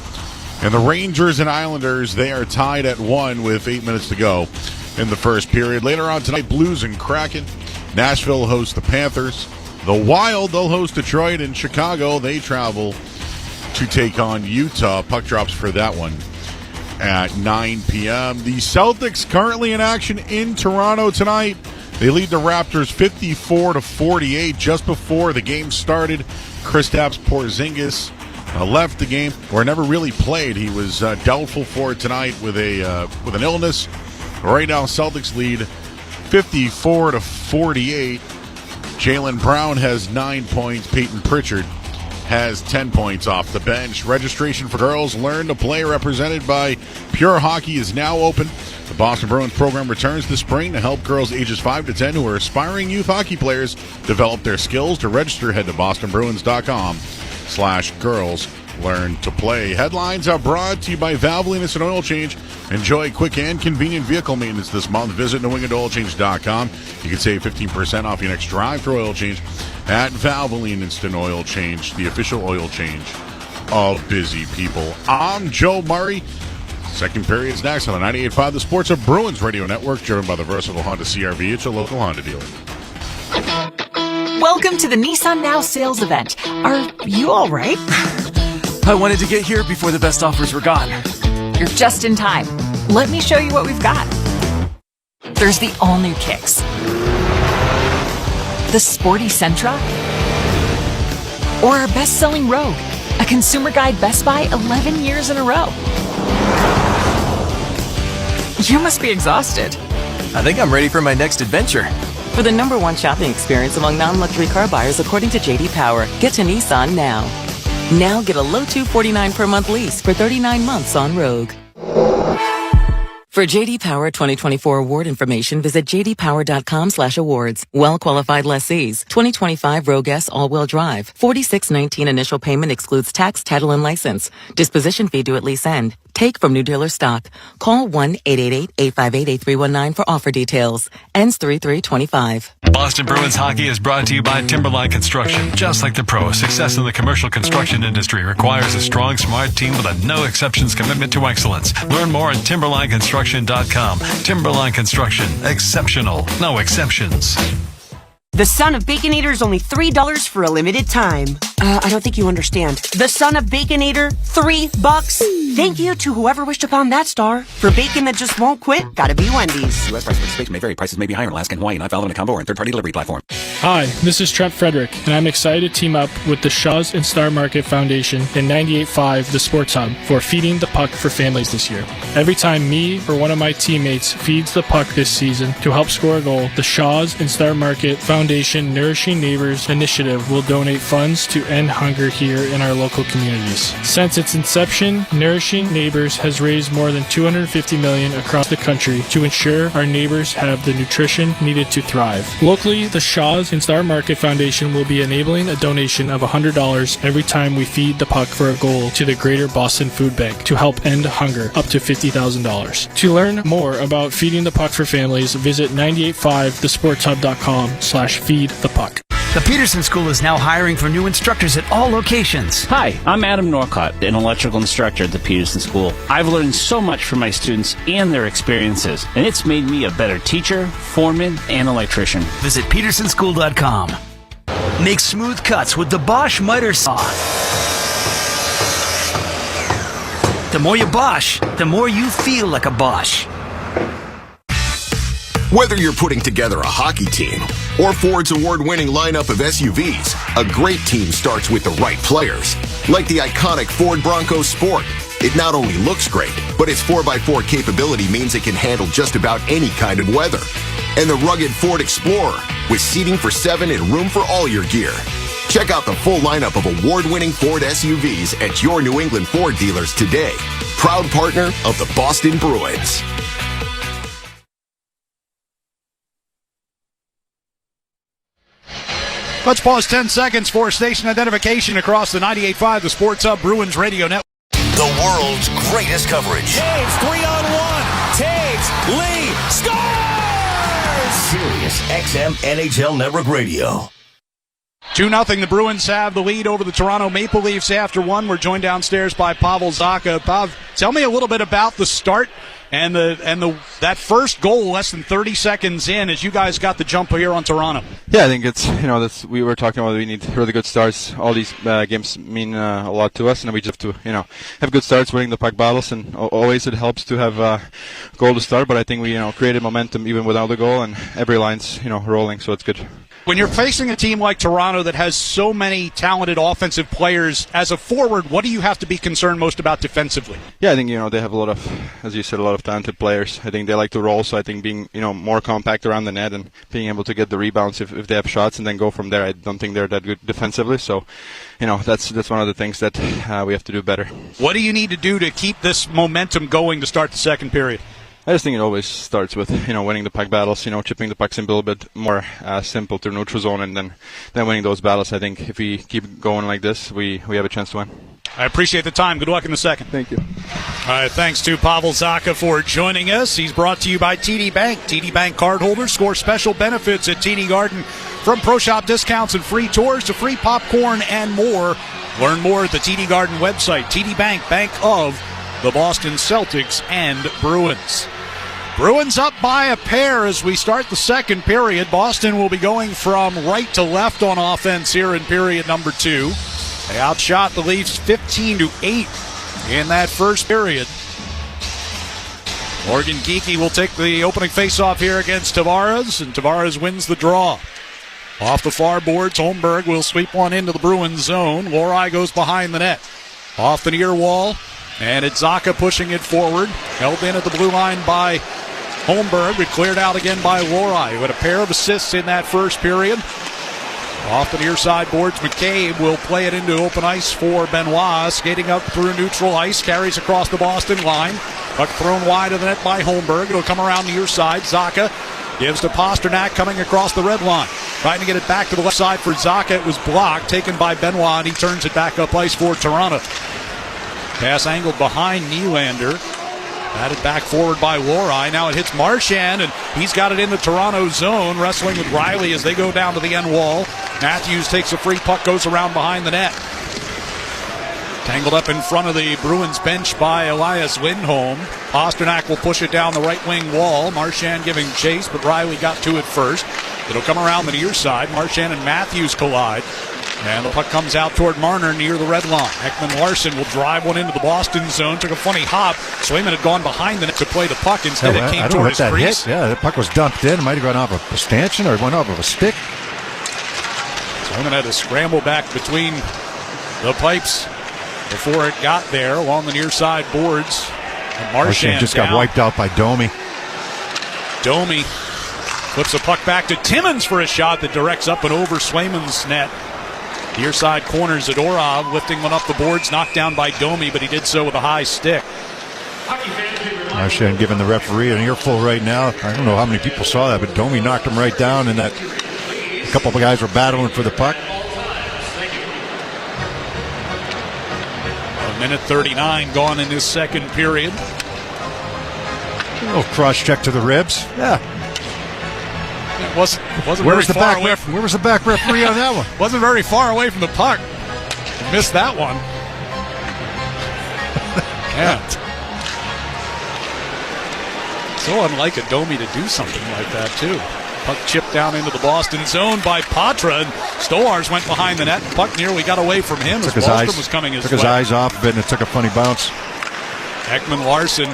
And the Rangers and Islanders, they are tied at 1 with 8 minutes to go in the first period. Later on tonight, Blues and Kraken. Nashville hosts the Panthers. The Wild, they'll host Detroit. And Chicago, they travel to take on Utah. Puck drops for that one at 9 p.m. The Celtics currently in action in Toronto tonight. They lead the Raptors 54-48 just before the game started. Kristaps Porzingis left the game, or never really played. He was doubtful for it tonight with an illness. Right now, Celtics lead 54-48. Jaylen Brown has 9 points. Peyton Pritchard has 10 points off the bench. Registration for girls learn to play, represented by Pure Hockey, is now open. The Boston Bruins program returns this spring to help girls ages 5 to 10 who are aspiring youth hockey players develop their skills. To register, head to bostonbruins.com/girls learn to play. Headlines are brought to you by Valvoline Instant Oil Change. Enjoy quick and convenient vehicle maintenance this month. Visit NewEnglandOilChange.com. You can save 15% off your next drive-through oil change at Valvoline Instant Oil Change, the official oil change of busy people. I'm Joe Murray. Second period's next on the 98.5 The Sports of Bruins Radio Network, driven by the versatile Honda CR-V. It's your local Honda dealer. Welcome to the Nissan Now sales event. Are you all right? I wanted to get here before the best offers were gone. You're just in time. Let me show you what we've got. There's the all-new Kicks. The sporty Sentra. Or our best-selling Rogue, a Consumer Guide Best Buy 11 years in a row. You must be exhausted. I think I'm ready for my next adventure. For the #1 shopping experience among non-luxury car buyers according to J.D. Power, get to Nissan now. Now get a low $249 per month lease for 39 months on Rogue. For J.D. Power 2024 award information, visit jdpower.com/awards. Well-qualified lessees. 2025 Rogue S all-wheel drive. $46.19 initial payment excludes tax, title, and license. Disposition fee due at lease end. Take from new dealer stock. Call 1-888-858-8319 for offer details. Ends 3/3/25. Boston Bruins hockey is brought to you by Timberline Construction. Just like the pros, success in the commercial construction industry requires a strong, smart team with a no-exceptions commitment to excellence. Learn more at timberlineconstruction.com. Timberline Construction. Exceptional. No exceptions. The Son of Baconator is only $3 for a limited time. I don't think you understand. The Son of Baconator, $3. Thank you to whoever wished upon that star. For bacon that just won't quit, gotta be Wendy's. U.S. price participation may vary. Prices may be higher in Alaska and Hawaii, not valid on a combo or in third-party delivery platform. Hi, this is Trent Frederick, and I'm excited to team up with the Shaws and Star Market Foundation and 98.5 The Sports Hub for Feeding the Puck for Families this year. Every time me or one of my teammates feeds the puck this season to help score a goal, the Shaws and Star Market Foundation Nourishing Neighbors initiative will donate funds to end hunger here in our local communities. Since its inception, Nourishing Neighbors has raised more than $250 million across the country to ensure our neighbors have the nutrition needed to thrive. Locally, the Shaws and Star Market Foundation will be enabling a donation of $100 every time we feed the puck for a goal to the Greater Boston Food Bank to help end hunger, up to $50,000. To learn more about Feeding the Puck for Families, visit 985thesportshub.com/feed the puck. The Peterson School is now hiring for new instructors at all locations. Hi, I'm Adam Norcott, an electrical instructor at the Peterson School. I've learned so much from my students and their experiences, and it's made me a better teacher, foreman, and electrician. Visit petersonschool.com. Make smooth cuts with the Bosch miter saw. The more you Bosch, the more you feel like a Bosch. Whether you're putting together a hockey team or Ford's award-winning lineup of SUVs, a great team starts with the right players. Like the iconic Ford Bronco Sport. It not only looks great, but its 4x4 capability means it can handle just about any kind of weather. And the rugged Ford Explorer, with seating for 7 and room for all your gear. Check out the full lineup of award-winning Ford SUVs at your New England Ford dealers today. Proud partner of the Boston Bruins. Let's pause 10 seconds for station identification across the 98.5 The Sports Hub Bruins Radio Network. The world's greatest coverage. Taves, 3-on-1. Taves, Lee, scores! Sirius XM NHL Network Radio. 2-0, the Bruins have the lead over the Toronto Maple Leafs after one. We're joined downstairs by Pavel Zacha. Pav, tell me a little bit about the start and that first goal less than 30 seconds in as you guys got the jump here on Toronto. Yeah, I think it's, we were talking about we need really good starts. All these games mean a lot to us, and we just have to, have good starts, winning the puck battles, and always it helps to have a goal to start, but I think we, created momentum even without the goal, and every line's, rolling, so it's good. When you're facing a team like Toronto that has so many talented offensive players, as a forward, what do you have to be concerned most about defensively? Yeah, I think, they have a lot of, as you said, a lot of talented players. I think they like to roll, so I think being, more compact around the net and being able to get the rebounds if they have shots and then go from there. I don't think they're that good defensively, so, that's one of the things that we have to do better. What do you need to do to keep this momentum going to start the second period? I just think it always starts with, winning the puck battles, chipping the pucks in a little bit more simple to neutral zone and then winning those battles. I think if we keep going like this, we have a chance to win. I appreciate the time. Good luck in the second. Thank you. All right, thanks to Pavel Zacha for joining us. He's brought to you by TD Bank. TD Bank cardholders score special benefits at TD Garden, from pro shop discounts and free tours to free popcorn and more. Learn more at the TD Garden website. TD Bank, bank of the Boston Celtics and Bruins. Bruins up by a pair as we start the second period. Boston will be going from right to left on offense here in period number 2. They outshot the Leafs 15-8 in that first period. Morgan Geekie will take the opening faceoff here against Tavares, and Tavares wins the draw. Off the far boards, Holmberg will sweep one into the Bruins zone. Lorai goes behind the net. Off the near wall, And it's Zacha pushing it forward. Held in at the blue line by Holmberg, but cleared out again by Lohrei, who had a pair of assists in that first period. Off the near side boards, McCabe will play it into open ice for Benoit. Skating up through neutral ice, carries across the Boston line. Puck thrown wide of the net by Holmberg. It'll come around the near side. Zacha gives to Pasternak coming across the red line. Trying to get it back to the left side for Zacha. It was blocked, taken by Benoit, and he turns it back up ice for Toronto. Pass angled behind Nylander. Batted back forward by Lohrei. Now it hits Marchand, and he's got it in the Toronto zone, wrestling with Riley as they go down to the end wall. Matthews takes a free puck, goes around behind the net. Tangled up in front of the Bruins bench by Elias Lindholm. Pasternak will push it down the right wing wall. Marchand giving chase, but Riley got to it first. It'll come around the near side. Marchand and Matthews collide. And the puck comes out toward Marner near the red line. Ekman-Larsson will drive one into the Boston zone. Took a funny hop. Swayman had gone behind the net to play the puck. Instead, it came toward his crease. Yeah, the puck was dumped in. It might have gone off of a stanchion or it went off of a stick. Swayman had to scramble back between the pipes before it got there along the near side boards. And Marchand just got wiped out by Domi. Domi flips the puck back to Timmins for a shot that directs up and over Swayman's net. Near side corner, Zadorov lifting one up the boards, knocked down by Domi, but he did so with a high stick. Marchand giving the referee an earful right now. I don't know how many people saw that, but Domi knocked him right down, and that a couple of guys were battling for the puck. A minute 39 gone in this second period. A little cross check to the ribs. Yeah. It wasn't very far away. Where was the back referee on that one? Wasn't very far away from the puck. Missed that one. Yeah. So unlike a Domi to do something like that, too. Puck chipped down into the Boston zone by Patra, and Stolars went behind the net. Puck nearly got away from him as Wallstrom was coming his way. Took his eyes off of it, and it took a funny bounce. Ekman-Larsson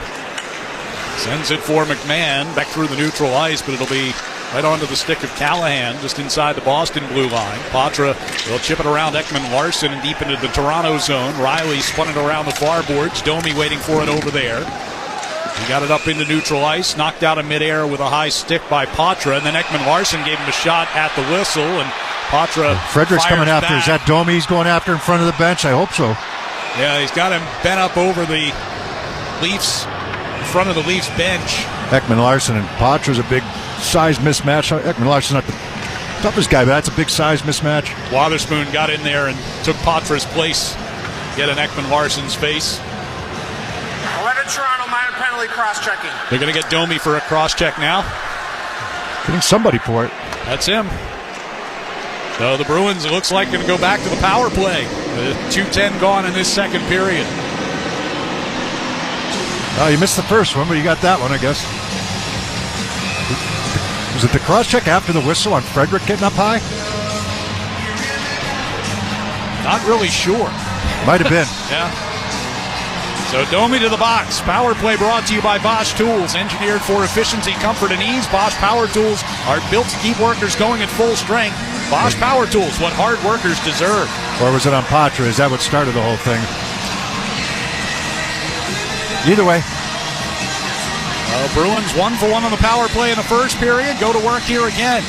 sends it for McMahon back through the neutral ice, but it'll be right onto the stick of Callahan, just inside the Boston blue line. Patra will chip it around Ekman-Larsson and deep into the Toronto zone. Riley spun it around the far boards. Domi waiting for it over there. He got it up into neutral ice, knocked out in midair with a high stick by Patra, and then Ekman-Larsson gave him a shot at the whistle, and Patra Frederick's coming after. Back. Is that Domi he's going after in front of the bench? I hope so. Yeah, he's got him bent up over the Leafs, in front of the Leafs bench. Ekman-Larsson and Patra's a big size mismatch. Ekman-Larsson's not the toughest guy, but that's a big size mismatch. Wotherspoon got in there and took Patra's place, get in Ekman-Larsson's face. 11 Toronto, minor penalty, cross-checking. They're going to get Domi for a cross-check now. Getting somebody for it. That's him. So the Bruins, it looks like, going to go back to the power play. 2:10 gone in this second period. Oh, you missed the first one, but you got that one, I guess. Was it the cross-check after the whistle on Frederick getting up high? Not really sure. Might have been. Yeah. So Domi to the box. Power play brought to you by Bosch Tools. Engineered for efficiency, comfort, and ease. Bosch Power Tools are built to keep workers going at full strength. Bosch Power Tools, what hard workers deserve. Or was it on Patra? Is that what started the whole thing? Either way. Bruins 1-for-1 on the power play in the first period. Go to work here again.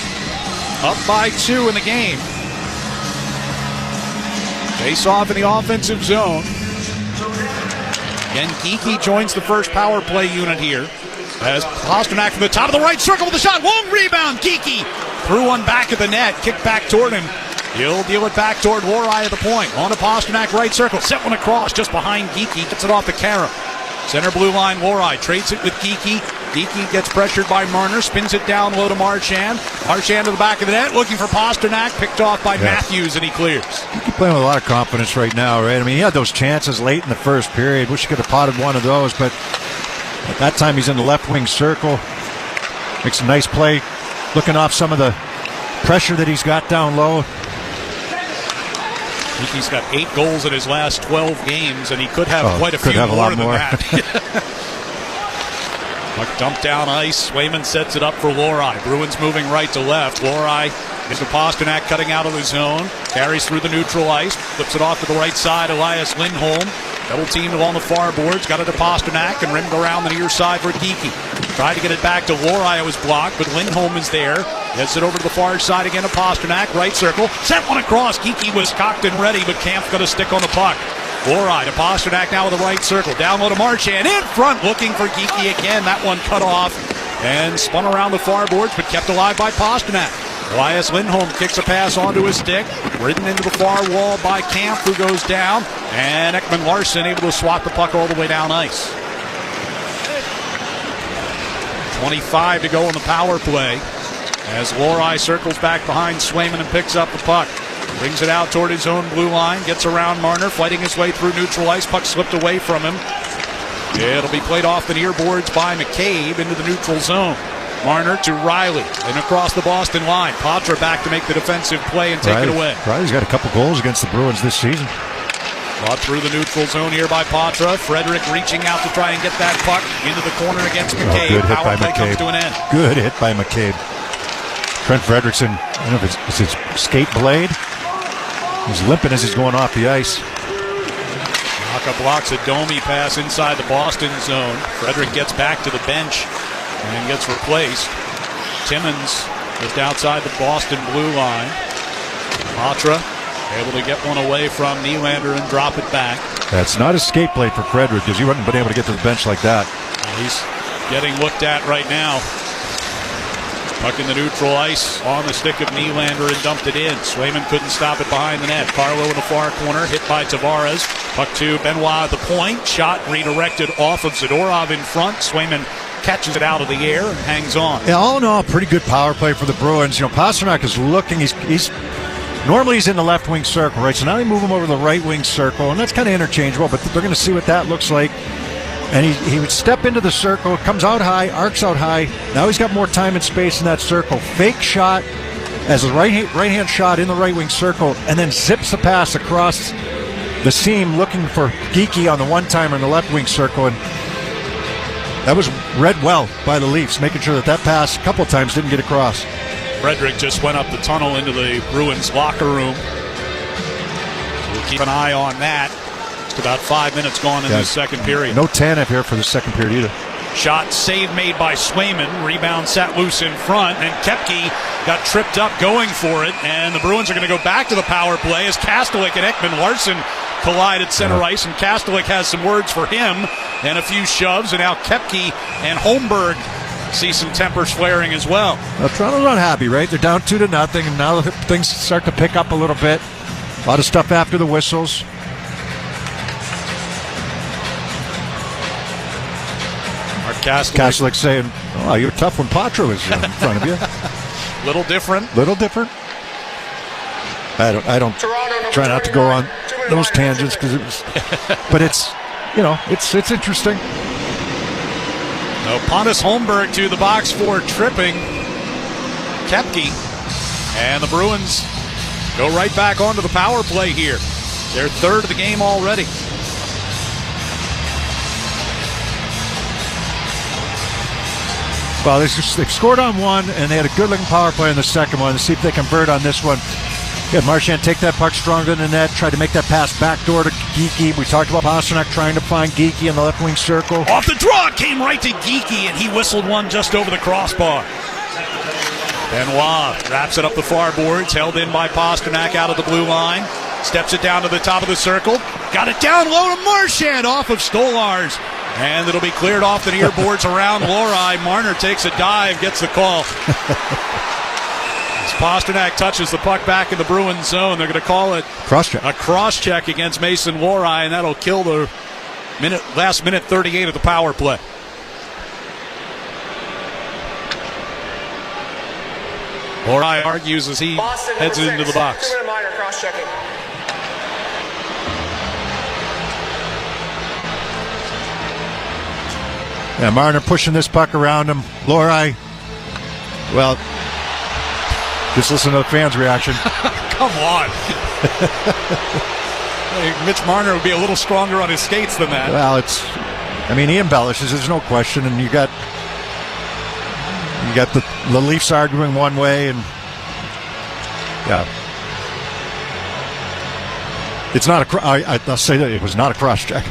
Up by 2 in the game. Face off in the offensive zone. Again, Geekie joins the first power play unit here. As Pasternak from the top of the right circle with the shot. Long rebound. Geekie threw one back at the net. Kicked back toward him. He'll deal it back toward Lohrei at the point. On to Pasternak, right circle. Set one across just behind Geekie. Gets it off the carom. Center blue line, Lohrei trades it with Geekie. Geekie gets pressured by Marner, spins it down low to Marchand. Marchand to the back of the net, looking for Pasternak, picked off by Matthews, and he clears. Geekie playing with a lot of confidence right now, right? I mean, he had those chances late in the first period. Wish he could have potted one of those, but at that time he's in the left wing circle. Makes a nice play, looking off some of the pressure that he's got down low. He's got 8 goals in his last 12 games, and he could have quite a few more than that. Puck dumped down ice. Swayman sets it up for Lohrei. Bruins moving right to left. Lohrei is to Pasternak cutting out of the zone. Carries through the neutral ice. Flips it off to the right side. Elias Lindholm Double teamed along the far boards. Got it to Pasternak and rimmed around the near side for Geekie. Tried to get it back to Lorai. It was blocked, but Lindholm is there. Gets it over to the far side again to Pasternak. Right circle. Sent one across. Geekie was cocked and ready, but Kampf got a stick on the puck. Lorai to Pasternak now with the right circle. Down low to Marchand. In front looking for Geekie again. That one cut off and spun around the far boards, but kept alive by Pasternak. Elias Lindholm kicks a pass onto his stick. Ridden into the far wall by Kampf, who goes down. And Ekman Larsson able to swat the puck all the way down ice. 25 to go in the power play as Lorai circles back behind Swayman and picks up the puck. Brings it out toward his own blue line. Gets around Marner, fighting his way through neutral ice. Puck slipped away from him. It'll be played off the near boards by McCabe into the neutral zone. Marner to Riley and across the Boston line. Patra back to make the defensive play and take it away. Riley's got a couple goals against the Bruins this season. Brought through the neutral zone here by Patra. Frederick reaching out to try and get that puck into the corner against McCabe. Good hit Power by play comes McCabe. to an end. Good hit by McCabe. Trent Fredrickson, I don't know if it's his skate blade. He's limping as he's going off the ice. Naka blocks a Domi pass inside the Boston zone. Frederick gets back to the bench and gets replaced. Timmons just outside the Boston blue line. Patra able to get one away from Nylander and drop it back. That's not a skate blade for Frederick because he wouldn't have been able to get to the bench like that. He's getting looked at right now. Puck in the neutral ice on the stick of Nylander and dumped it in. Swayman couldn't stop it behind the net. Carlo in the far corner, hit by Tavares. Puck to Benoit at the point. Shot redirected off of Zadorov in front. Swayman catches it out of the air and hangs on. Yeah, all in all, pretty good power play for the Bruins. You know, Pasternak is looking. He's normally he's in the left wing circle, right? So now they move him over to the right wing circle, and that's kind of interchangeable. But they're going to see what that looks like. And he would step into the circle, comes out high, arcs out high. Now he's got more time and space in that circle. Fake shot as a right-hand shot in the right wing circle, and then zips the pass across the seam looking for Geekie on the one-timer in the left wing circle. And that was read well by the Leafs, making sure that pass a couple times didn't get across. Frederick just went up the tunnel into the Bruins locker room. We'll keep an eye on that. About 5 minutes gone in the second period. No Tanev here for the second period either. Shot save made by Swayman. Rebound sat loose in front, and Koepke got tripped up going for it. And the Bruins are going to go back to the power play as Kastelik and Ekman Larsson collide at center ice. And Kastelik has some words for him and a few shoves. And now Koepke and Holmberg see some tempers flaring as well. Well, Toronto's not happy, right? They're down 2-0, and now things start to pick up a little bit. A lot of stuff after the whistles. Kastelik saying, "Oh, you're tough when Patra was in front of you." Little different. I don't try not to go on those tangents because it was, but it's interesting. So Pontus Holmberg to the box for tripping Koepke, and the Bruins go right back onto the power play here. Their third of the game already. Well, they've scored on one, and they had a good-looking power play in the second one. Let's see if they convert on this one. Yeah, Marchand take that puck stronger than that, tried to make that pass backdoor to Geekie. We talked about Pasternak trying to find Geekie in the left wing circle. Off the draw, came right to Geekie, and he whistled one just over the crossbar. Benoit wraps it up the far boards, held in by Pasternak out of the blue line. Steps it down to the top of the circle. Got it down low to Marchand off of Stolarz. And it'll be cleared off the near boards around Lorai. Marner takes a dive, gets the call. As Pasternak touches the puck back in the Bruins zone, they're going to call it a cross-check against Mason Lorai, and that'll kill the last minute 38 of the power play. Lorai argues as he heads into the box. Yeah, Marner pushing this puck around him. Lorai, well, just listen to the fans' reaction. Come on. Mitch Marner would be a little stronger on his skates than that. Well, he embellishes, there's no question, and you got the Leafs arguing one way, and yeah. It's not I'll say that it was not a cross check.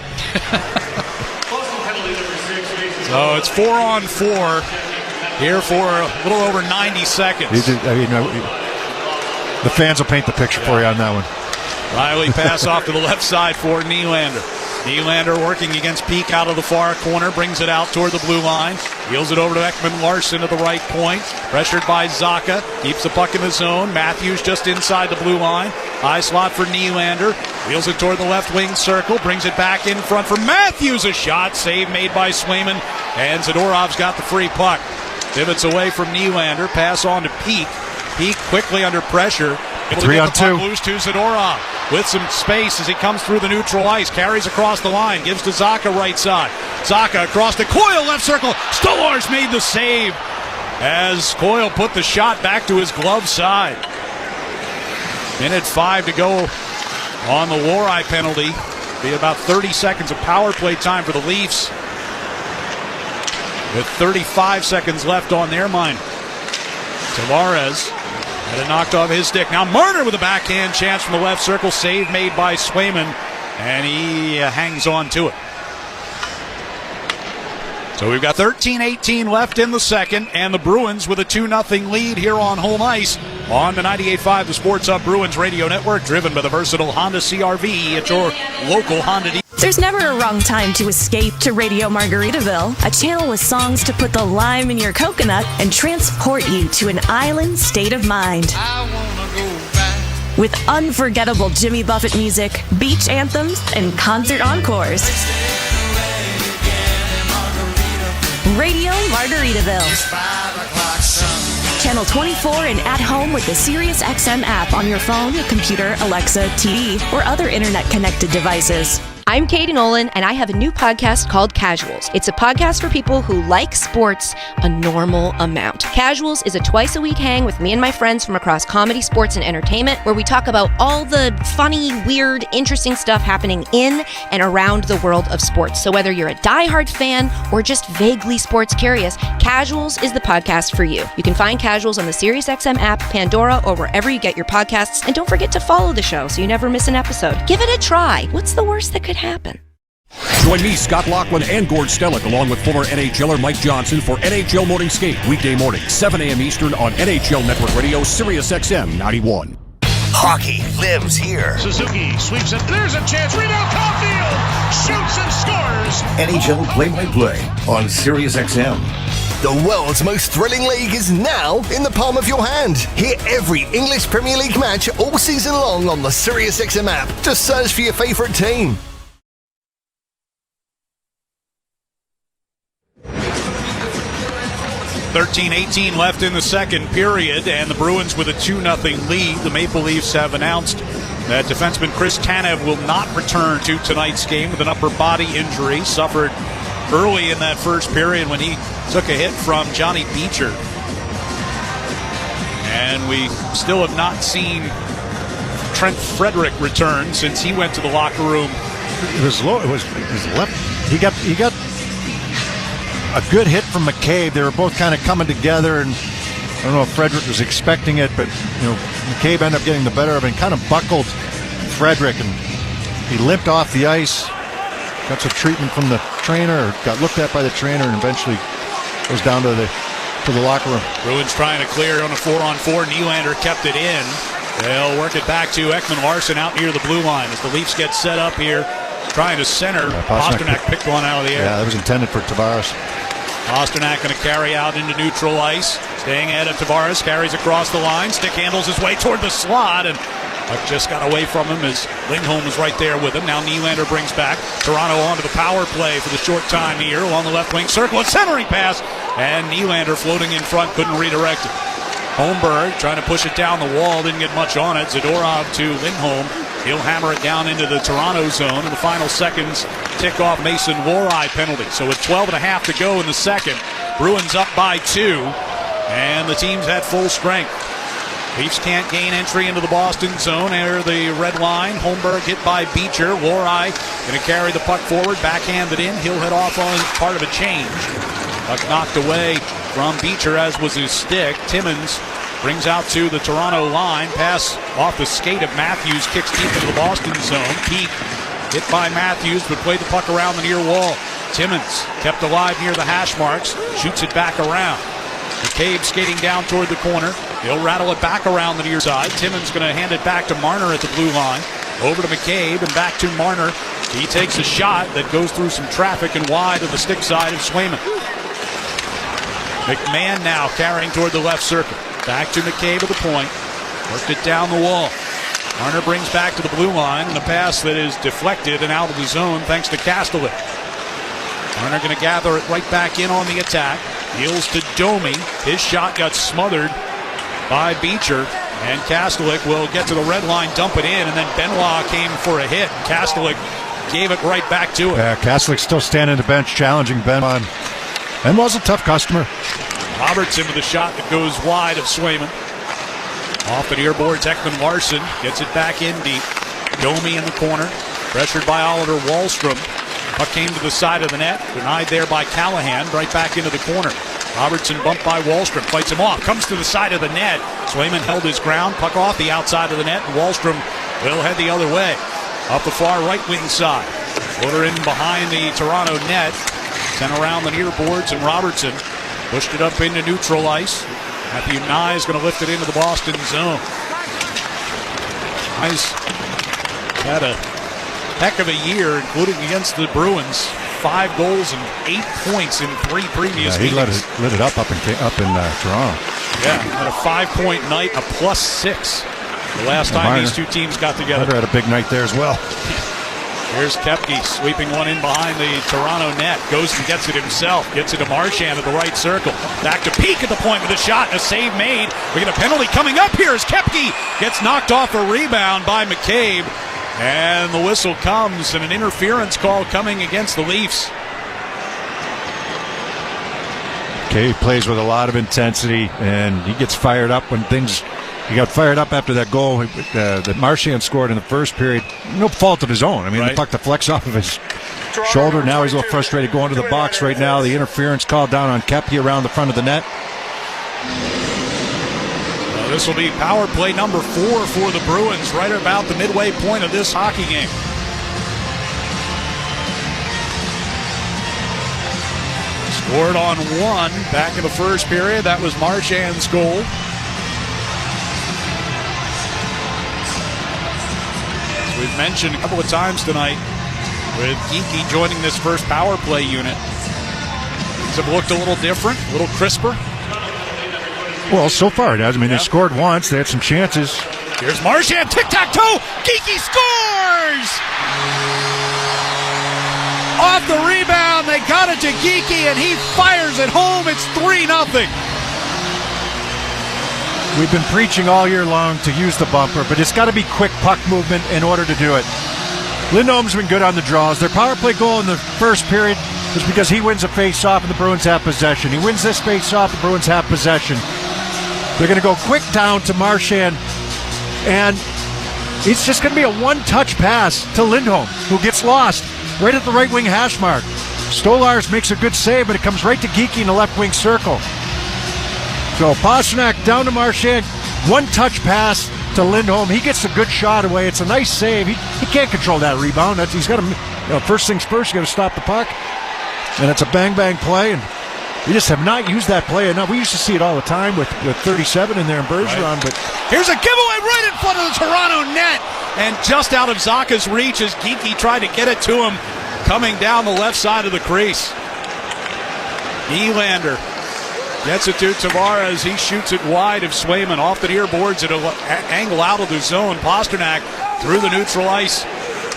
So it's 4-on-4 here for a little over 90 seconds. The fans will paint the picture for you on that one. Riley pass off to the left side for Nylander. Nylander working against Peak out of the far corner, brings it out toward the blue line, wheels it over to Ekman Larsson at the right point, pressured by Zacha, keeps the puck in the zone. Matthews just inside the blue line, high slot for Nylander, wheels it toward the left wing circle, brings it back in front for Matthews. A shot, save made by Swayman, and Zadorov's got the free puck. Pivots away from Nylander, pass on to Peak. Peak quickly under pressure. 3-on-2. Loose to Zadorov with some space as he comes through the neutral ice. Carries across the line. Gives to Zacha right side. Zacha across to Coyle left circle. Stolarz made the save as Coyle put the shot back to his glove side. 1:05 to go on the Lorei penalty. Be about 30 seconds of power play time for the Leafs, with 35 seconds left on their mind. Tavares had it knocked off his stick. Now Marner with a backhand chance from the left circle. Save made by Swayman, and he hangs on to it. So we've got 13-18 left in the second, and the Bruins with a 2-0 lead here on home ice on the 98.5 The Sports Hub Bruins Radio Network, driven by the versatile Honda CR-V at your local Honda dealer. There's never a wrong time to escape to Radio Margaritaville, a channel with songs to put the lime in your coconut and transport you to an island state of mind. With unforgettable Jimmy Buffett music, beach anthems, and concert encores. Radio Margaritaville. Channel 24 and at home with the SiriusXM app on your phone, computer, Alexa, TV, or other internet-connected devices. I'm Katie Nolan, and I have a new podcast called Casuals. It's a podcast for people who like sports a normal amount. Casuals is a twice-a-week hang with me and my friends from across comedy, sports, and entertainment, where we talk about all the funny, weird, interesting stuff happening in and around the world of sports. So whether you're a diehard fan or just vaguely sports curious, Casuals is the podcast for you. You can find Casuals on the SiriusXM app, Pandora, or wherever you get your podcasts. And don't forget to follow the show so you never miss an episode. Give it a try. What's the worst that could happen? Join me, Scott Laughlin, and Gord Stellick, along with former NHLer Mike Johnson, for NHL Morning Skate, weekday morning, 7 a.m. Eastern on NHL Network Radio, SiriusXM 91. Hockey lives here. Suzuki sweeps it. There's a chance. Rebound. Caulfield shoots and scores. NHL play-by-play on SiriusXM. The world's most thrilling league is now in the palm of your hand. Hear every English Premier League match all season long on the SiriusXM app. Just search for your favorite team. $13-18 left in the second period, and the Bruins with a 2-0 lead. The Maple Leafs have announced that defenseman Chris Tanev will not return to tonight's game with an upper body injury suffered early in that first period when he took a hit from Johnny Beecher. And we still have not seen Trent Frederick return since he went to the locker room. It was low. It was his left. He got a good hit from McCabe. They were both kind of coming together, and I don't know if Frederick was expecting it, but McCabe ended up getting the better of it and kind of buckled Frederick, and he limped off the ice. Got some treatment from the trainer, or got looked at by the trainer, and eventually goes down to the locker room. Bruins trying to clear on a 4-on-4. Nylander kept it in. They'll work it back to Ekman Larsson out near the blue line as the Leafs get set up here, trying to center. Pasternak picked one out of the air. Yeah, that was intended for Tavares. Pasternak going to carry out into neutral ice. Staying ahead of Tavares, carries across the line. Stick handles his way toward the slot, and puck just got away from him as Lindholm was right there with him. Now Nylander brings back Toronto onto the power play for the short time here along the left wing circle. A centering pass, and Nylander floating in front, couldn't redirect it. Holmberg trying to push it down the wall, didn't get much on it. Zadorov to Lindholm. He'll hammer it down into the Toronto zone. In the final seconds, tick off Mason Lorei penalty. So with 12.5 to go in the second, Bruins up by 2, and the team's at full strength. Leafs can't gain entry into the Boston zone near the red line. Holmberg hit by Beecher. Lorei going to carry the puck forward, backhanded in. He'll head off on part of a change. Puck knocked away from Beecher, as was his stick. Timmins brings out to the Toronto line. Pass off the skate of Matthews, kicks deep into the Boston zone. Peak hit by Matthews, but played the puck around the near wall. Timmins kept alive near the hash marks, shoots it back around. McCabe skating down toward the corner. He'll rattle it back around the near side. Timmins going to hand it back to Marner at the blue line. Over to McCabe and back to Marner. He takes a shot that goes through some traffic and wide of the stick side of Swayman. McMahon now carrying toward the left circle. Back to McCabe at the point. Worked it down the wall. Marner brings back to the blue line, and a pass that is deflected and out of the zone thanks to Kastelik. Marner going to gather it right back in on the attack. Heels to Domi. His shot got smothered by Beecher, and Kastelik will get to the red line, dump it in, and then Benoit came for a hit. Kastelik gave it right back to him. Yeah, Kastelik still standing on the bench, challenging Benoit. Benoit's a tough customer. Robertson with a shot that goes wide of Swayman. Off the near boards, Ekman Larson gets it back in deep. Domi in the corner, pressured by Oliver Wahlstrom. Puck came to the side of the net, denied there by Callahan, right back into the corner. Robertson bumped by Wahlstrom, fights him off, comes to the side of the net. Swayman held his ground, puck off the outside of the net, and Wahlstrom will head the other way. Up the far right wing side. Floater in behind the Toronto net, sent around the near boards, and Robertson pushed it up into neutral ice. Matthew Nye is going to lift it into the Boston zone. Nye's had a heck of a year, including against the Bruins. 5 goals and 8 points in 3 previous he meetings. lit it up in Toronto. Yeah, had a 5-point night, a +6. The last time these two teams got together. Marner had a big night there as well. Here's Koepke sweeping one in behind the Toronto net. Goes and gets it himself. Gets it to Marchand at the right circle. Back to Peak at the point with a shot and a save made. We get a penalty coming up here as Koepke gets knocked off a rebound by McCabe. And the whistle comes, and an interference call coming against the Leafs. He plays with a lot of intensity, and he gets fired up when things... He got fired up after that goal that Marchand scored in the first period. No fault of his own. I mean, the puck deflects off of his shoulder. Now he's a little frustrated going to the box right now. The interference called down on Koepke around the front of the net. This will be power play number 4 for the Bruins, right about the midway point of this hockey game. Scored on 1 back in the first period. That was Marchand's goal. As we've mentioned a couple of times tonight, with Geekie joining this first power play unit, things have looked a little different, a little crisper. Well, so far it has. I mean, they scored once. They had some chances. Here's Marchand, tic-tac-toe. Geekie scores! Off the rebound, they got it to Geekie, and he fires it home. It's 3-0. We've been preaching all year long to use the bumper, but it's got to be quick puck movement in order to do it. Lindholm's been good on the draws. Their power play goal in the first period was because he wins a face-off and the Bruins have possession. He wins this face-off, the Bruins have possession. They're going to go quick down to Marchand, and it's just going to be a one-touch pass to Lindholm, who gets lost right at the right wing hash mark. Stolars makes a good save, but it comes right to Geekie in the left wing circle. So Pastrnak down to Marchand, one-touch pass to Lindholm. He gets a good shot away. It's a nice save. He can't control that rebound. He's got to, first things first, you got to stop the puck, and it's a bang-bang play, and we just have not used that play enough. We used to see it all the time with 37 in there in Bergeron, but here's a giveaway right in front of the Toronto net, and just out of Zacha's reach as Geekie tried to get it to him, coming down the left side of the crease. Nylander gets it to Tavares. He shoots it wide of Swayman off the near boards at an angle out of the zone. Pastrnak through the neutral ice.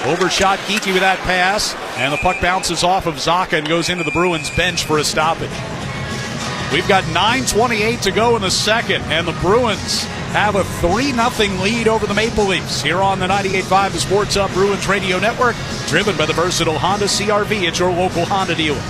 Overshot Geekie with that pass, and the puck bounces off of Zacha and goes into the Bruins bench for a stoppage. We've got 9:28 to go in the second, and the Bruins have a 3-0 lead over the Maple Leafs here on the 98.5 The Sports Hub Bruins Radio Network, driven by the versatile Honda CR-V at your local Honda dealer.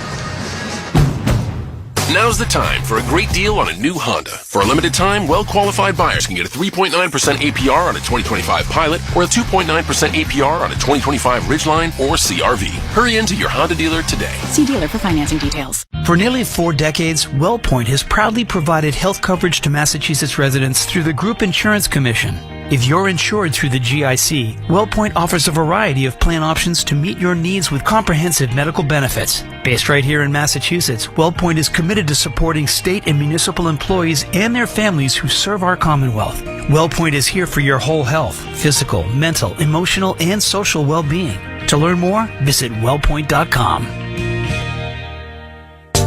Now's the time for a great deal on a new Honda. For a limited time, well-qualified buyers can get a 3.9% APR on a 2025 Pilot or a 2.9% APR on a 2025 Ridgeline or CRV. Hurry into your Honda dealer today. See dealer for financing details. For nearly 4 decades, WellPoint has proudly provided health coverage to Massachusetts residents through the Group Insurance Commission. If you're insured through the GIC, WellPoint offers a variety of plan options to meet your needs with comprehensive medical benefits. Based right here in Massachusetts, WellPoint is committed to supporting state and municipal employees and their families who serve our Commonwealth. WellPoint is here for your whole health, physical, mental, emotional, and social well-being. To learn more, visit wellpoint.com.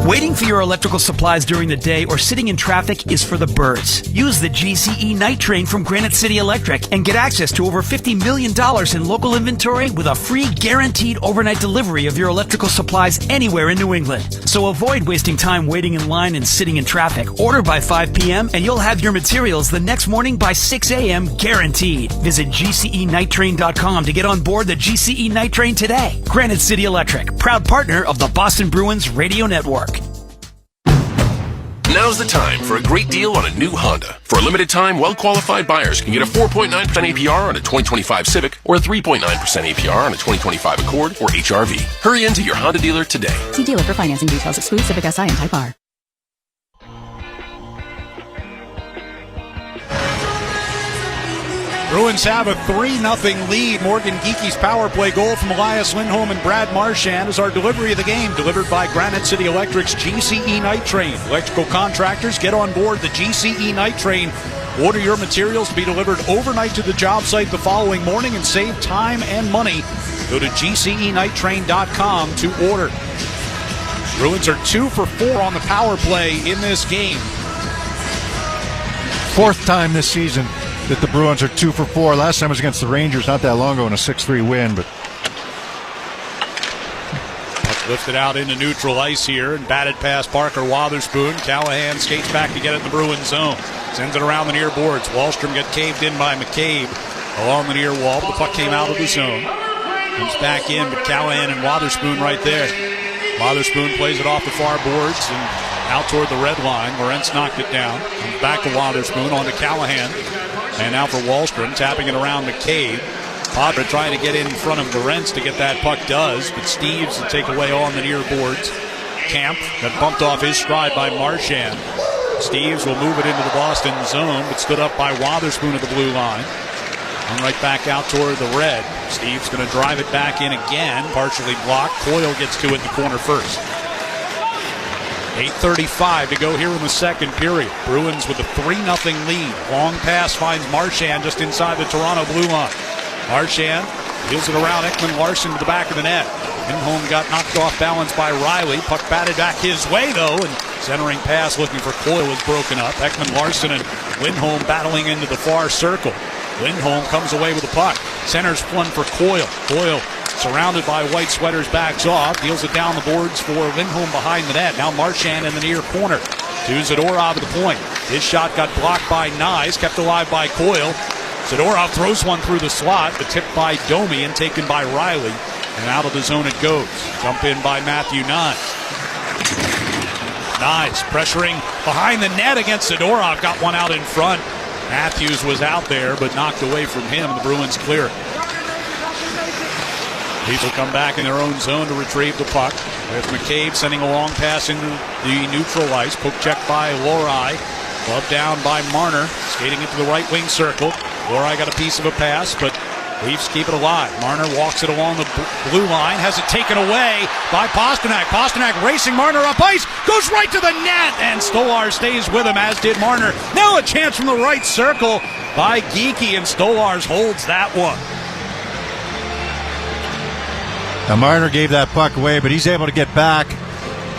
Waiting for your electrical supplies during the day or sitting in traffic is for the birds. Use the GCE Night Train from Granite City Electric and get access to over $50 million in local inventory with a free guaranteed overnight delivery of your electrical supplies anywhere in New England. So avoid wasting time waiting in line and sitting in traffic. Order by 5 p.m. and you'll have your materials the next morning by 6 a.m. guaranteed. Visit GCEnighttrain.com to get on board the GCE Night Train today. Granite City Electric, proud partner of the Boston Bruins Radio Network. Now's the time for a great deal on a new Honda. For a limited time, well-qualified buyers can get a 4.9% APR on a 2025 Civic or a 3.9% APR on a 2025 Accord or HRV. Hurry into your Honda dealer today. See dealer for financing details. Exclude Civic Si and Type R. Bruins have a 3-0 lead. Morgan Geeky's power play goal from Elias Lindholm and Brad Marchand is our delivery of the game, delivered by Granite City Electric's GCE Night Train. Electrical contractors, get on board the GCE Night Train. Order your materials to be delivered overnight to the job site the following morning and save time and money. Go to GCEnighttrain.com to order. Bruins are 2 for 4 on the power play in this game. 4th time this season that the Bruins are 2 for 4. Last time was against the Rangers not that long ago in a 6-3 win. But lifted out into neutral ice here and batted past Parker Wotherspoon. Callahan skates back to get it in the Bruins zone. Sends it around the near boards. Wallstrom got caved in by McCabe along the near wall. The puck came out of the zone. Comes back in, but Callahan and Wotherspoon right there. Wotherspoon plays it off the far boards and out toward the red line. Lorentz knocked it down. Comes back to Wotherspoon, on to Callahan. And now for Wallstrom, tapping it around McCabe. Padre trying to get in front of Lorentz to get that puck, does, but Steves to take away on the near boards. Camp got bumped off his stride by Marchand. Steves will move it into the Boston zone, but stood up by Wotherspoon at the blue line. And right back out toward the red. Steves going to drive it back in again, partially blocked. Coyle gets to it in the corner first. 8:35 to go here in the second period. Bruins with a 3-0 lead. Long pass finds Marchand just inside the Toronto blue line. Marchand deals it around Ekman Larson to the back of the net. Lindholm got knocked off balance by Riley. Puck batted back his way, though, and centering pass looking for Coyle was broken up. Ekman Larson and Lindholm battling into the far circle. Lindholm comes away with the puck. Centers one for Coyle. Coyle, surrounded by white sweaters, backs off. Deals it down the boards for Lindholm behind the net. Now Marchand in the near corner. To Zadorov at the point. His shot got blocked by Nyes, kept alive by Coyle. Zadorov throws one through the slot, but tipped by Domi and taken by Riley. And out of the zone it goes. Jump in by Matthew Nyes. Nyes pressuring behind the net against Zadorov. Got one out in front. Matthews was out there, but knocked away from him. The Bruins clear it. These will come back in their own zone to retrieve the puck. With McCabe sending a long pass into the neutral ice. Poke check by Lohrei. Glove down by Marner. Skating into the right wing circle. Lohrei got a piece of a pass, but Leafs keep it alive. Marner walks it along the blue line. Has it taken away by Pasternak. Pasternak racing Marner up ice. Goes right to the net. And Stolar stays with him, as did Marner. Now a chance from the right circle by Geeky. And Stolars holds that one. Now Marner gave that puck away, but he's able to get back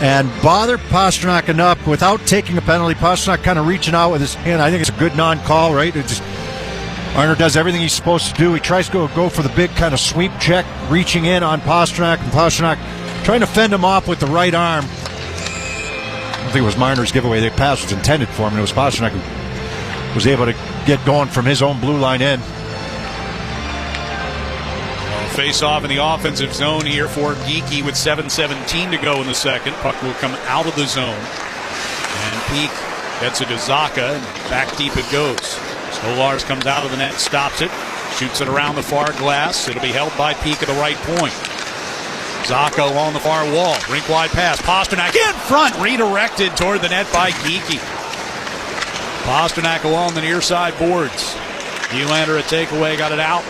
and bother Pasternak enough without taking a penalty. Pasternak kind of reaching out with his hand. I think it's a good non-call, right? It just, Marner does everything he's supposed to do. He tries to go for the big kind of sweep check, reaching in on Pasternak, and Pasternak trying to fend him off with the right arm. I don't think it was Marner's giveaway. The pass was intended for him, and it was Pasternak who was able to get going from his own blue line end. Face off in the offensive zone here for Geeky with 7:17 to go in the second. Puck will come out of the zone. Peak gets it to Zaka, and back deep it goes. Stolars comes out of the net, stops it, shoots it around the far glass. It'll be held by Peak at the right point. Zaka along the far wall, rink-wide pass. Pasternak in front, redirected toward the net by Geekie. Pasternak along the near side boards. Nylander a takeaway, got it out.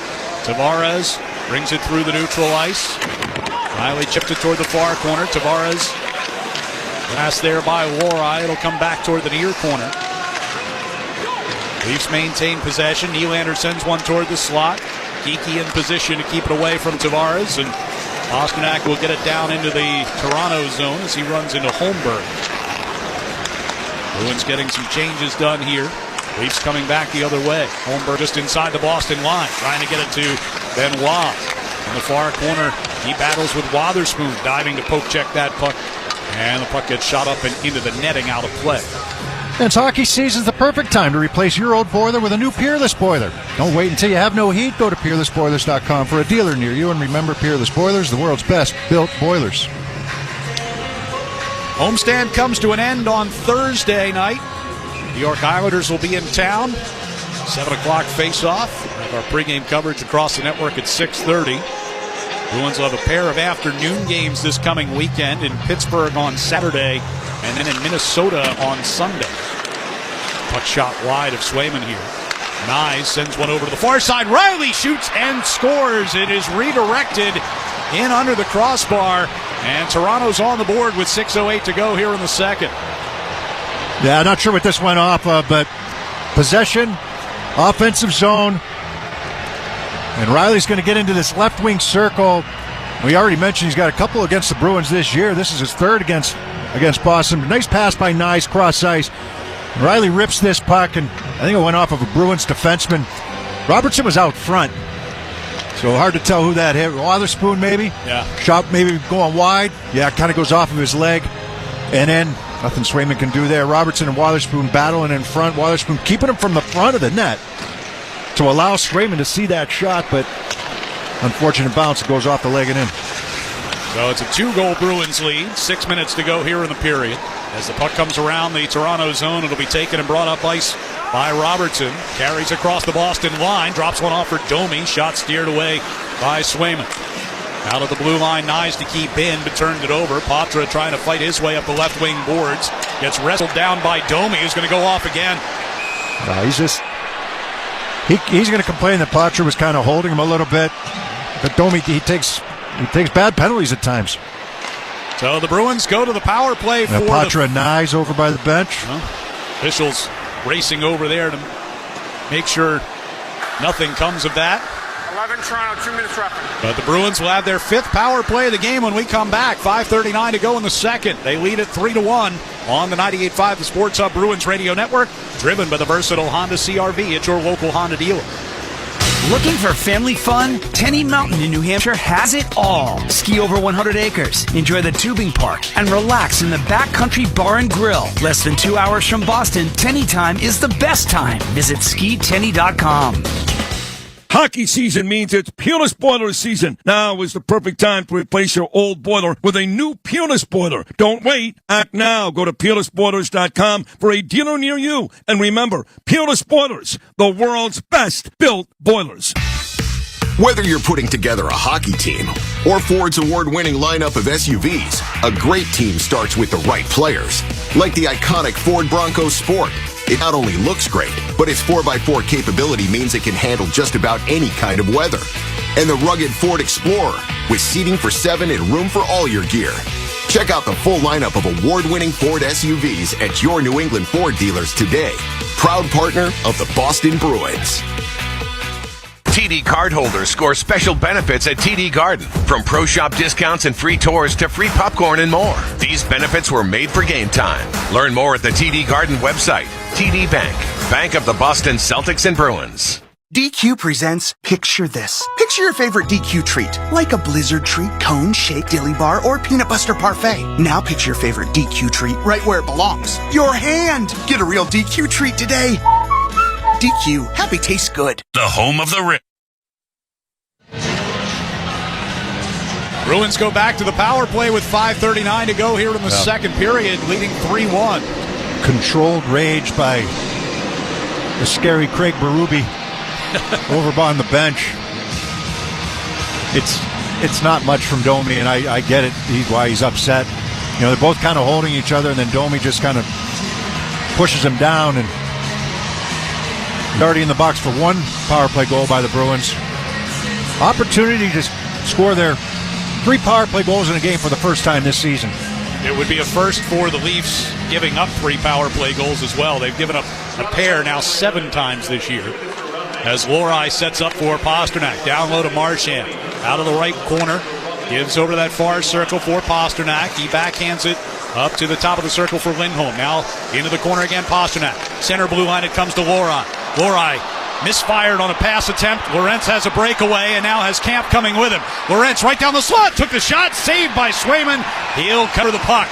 Tavares brings it through the neutral ice. Riley chipped it toward the far corner. Tavares pass there by Lori. It'll come back toward the near corner. Leafs maintain possession. Nylander sends one toward the slot. Geekie in position to keep it away from Tavares, and Pasternak will get it down into the Toronto zone as he runs into Holmberg. Bruins getting some changes done here. Leafs coming back the other way. Holmberg just inside the Boston line, trying to get it to Benoit. In the far corner, he battles with Wotherspoon, diving to poke check that puck. And the puck gets shot up and into the netting, out of play. It's hockey season's the perfect time to replace your old boiler with a new Peerless boiler. Don't wait until you have no heat. Go to PeerlessBoilers.com for a dealer near you. And remember, Peerless Boilers, the world's best built boilers. Homestand comes to an end on Thursday night. New York Islanders will be in town. 7 o'clock face-off. We have our pregame coverage across the network at 6:30. Bruins will have a pair of afternoon games this coming weekend in Pittsburgh on Saturday and then in Minnesota on Sunday. Puck shot wide of Swayman here. Nyes sends one over to the far side. Riley shoots and scores. It is redirected in under the crossbar, and Toronto's on the board with 6:08 to go here in the second. Yeah, not sure what this went off of, but possession, offensive zone, and Riley's going to get into this left wing circle. We already mentioned he's got a couple against the Bruins this year. This is his third against Boston. Nice pass by Nyes, cross ice. Riley rips this puck, and I think it went off of a Bruins defenseman. Robertson was out front, so hard to tell who that hit. Wotherspoon maybe? Yeah. Shot maybe going wide. Yeah, it kind of goes off of his leg. And then nothing Swayman can do there. Robertson and Wotherspoon battling in front. Wotherspoon keeping him from the front of the net to allow Swayman to see that shot, but unfortunate bounce. It goes off the leg and in. So it's a 2-goal Bruins lead. 6 minutes to go here in the period. As the puck comes around the Toronto zone, it'll be taken and brought up ice by Robertson. Carries across the Boston line. Drops one off for Domi. Shot steered away by Swayman. Out of the blue line, Nyes to keep in, but turned it over. Patra trying to fight his way up the left wing boards. Gets wrestled down by Domi, who's going to go off again. He's going to complain that Patra was kind of holding him a little bit. But Domi, he takes bad penalties at times. So the Bruins go to the power play for Patra and Nyes over by the bench. Officials racing over there to make sure nothing comes of that. 11 Toronto, 2 minutes left. But the Bruins will have their 5th power play of the game when we come back. 5:39 to go in the second. They lead it 3-1 on the 98.5 The Sports Hub Bruins Radio Network, driven by the versatile Honda CR-V at your local Honda dealer. Looking for family fun? Tenny Mountain in New Hampshire has it all. Ski over 100 acres, enjoy the tubing park, and relax in the backcountry bar and grill. Less than 2 hours from Boston, Tenny time is the best time. Visit skitenny.com. Hockey season means it's Peerless Boiler season. Now is the perfect time to replace your old boiler with a new Peerless boiler. Don't wait. Act now. Go to PeerlessBoilers.com for a dealer near you. And remember, Peerless Boilers, the world's best built boilers. Whether you're putting together a hockey team or Ford's award-winning lineup of SUVs, a great team starts with the right players. Like the iconic Ford Bronco Sport. It not only looks great, but its 4x4 capability means it can handle just about any kind of weather. And the rugged Ford Explorer, with seating for 7 and room for all your gear. Check out the full lineup of award-winning Ford SUVs at your New England Ford dealers today. Proud partner of the Boston Bruins. TD cardholders score special benefits at TD Garden. From pro shop discounts and free tours to free popcorn and more. These benefits were made for game time. Learn more at the TD Garden website. TD Bank, bank of the Boston Celtics and Bruins. DQ presents Picture This. Picture your favorite DQ treat, like a Blizzard treat, cone, shake, dilly bar, or peanut butter parfait. Now picture your favorite DQ treat right where it belongs. Your hand! Get a real DQ treat today. DQ, happy tastes good. The home of the Rip. Bruins go back to the power play with 5:39 to go here in the second period, leading 3-1. controlled rage by the scary Craig Berube over on the bench. It's not much from Domi, and I get it. Why he's upset. They're both kind of holding each other, and then Domi just kind of pushes him down, and already in the box for one power play goal by the Bruins. Opportunity to score their 3 power play goals in a game for the first time this season. It would be a first for the Leafs, giving up 3 power play goals as well. They've given up a pair now 7 times this year. As Lohrei sets up for Pastrnak. Down low to Marchand. Out of the right corner. Gives over to that far circle for Pastrnak. He backhands it up to the top of the circle for Lindholm. Now into the corner again, Pastrnak. Center blue line, it comes to Lohrei. Lohrei misfired on a pass attempt. Lorentz has a breakaway and now has Camp coming with him. Lorentz right down the slot. Took the shot. Saved by Swayman. He'll cover the puck.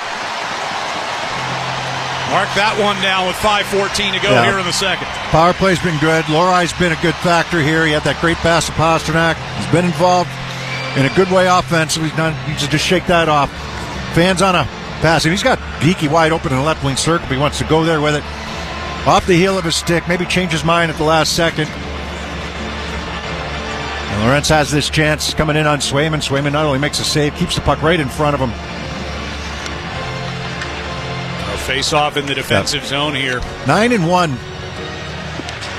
Mark that one down with 5:14 to go here in the second. Power play's been good. Lohrai's been a good factor here. He had that great pass to Pastrnak. He's been involved in a good way offensively. He needs to just shake that off. Fans on a pass. He's got Geeky wide open in the left wing circle. He wants to go there with it. Off the heel of his stick. Maybe change his mind at the last second. And Lorentz has this chance coming in on Swayman. Swayman not only makes a save, keeps the puck right in front of him. Face off in the defensive zone here. 9-1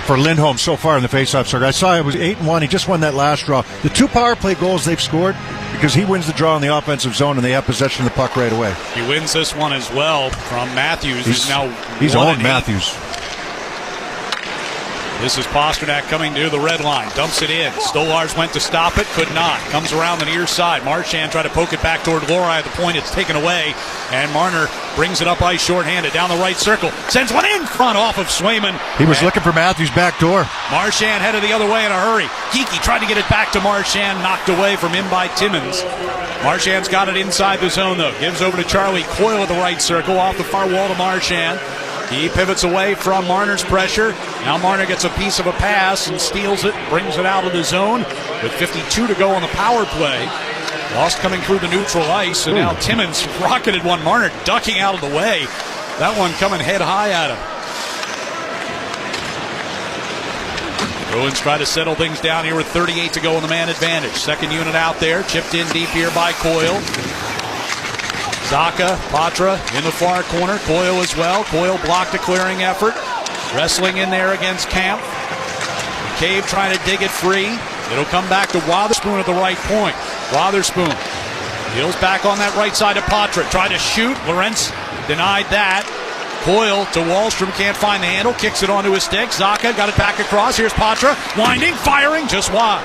for Lindholm so far in the face-off circle. I saw it was 8-1. He just won that last draw. The 2 power play goals they've scored because he wins the draw in the offensive zone and they have possession of the puck right away. He wins this one as well from Matthews. He's owned Matthews. This is Pastrnak coming to the red line. Dumps it in. Stolarz went to stop it. Could not. Comes around the near side. Marchand tried to poke it back toward Lohrei at the point. It's taken away. And Marner brings it up ice shorthanded. Down the right circle. Sends one in front off of Swayman. He was looking for Matthews' back door. Marchand headed the other way in a hurry. Geeky tried to get it back to Marchand. Knocked away from him by Timmins. Marchand's got it inside the zone, though. Gives over to Charlie Coyle at the right circle. Off the far wall to Marchand. He pivots away from Marner's pressure. Now Marner gets a piece of a pass and steals it, brings it out of the zone with 52 to go on the power play. Lost coming through the neutral ice, and now Timmins rocketed one. Marner ducking out of the way. That one coming head high at him. Bruins try to settle things down here with 38 to go on the man advantage. Second unit out there, chipped in deep here by Coyle. Zacha, Patra in the far corner. Coyle as well. Coyle blocked a clearing effort. Wrestling in there against Camp. Cave trying to dig it free. It'll come back to Wotherspoon at the right point. Wotherspoon deals back on that right side of Patra. Tried to shoot. Lorentz denied that. Coyle to Wallstrom. Can't find the handle. Kicks it onto his stick. Zacha got it back across. Here's Patra. Winding. Firing. Just wide.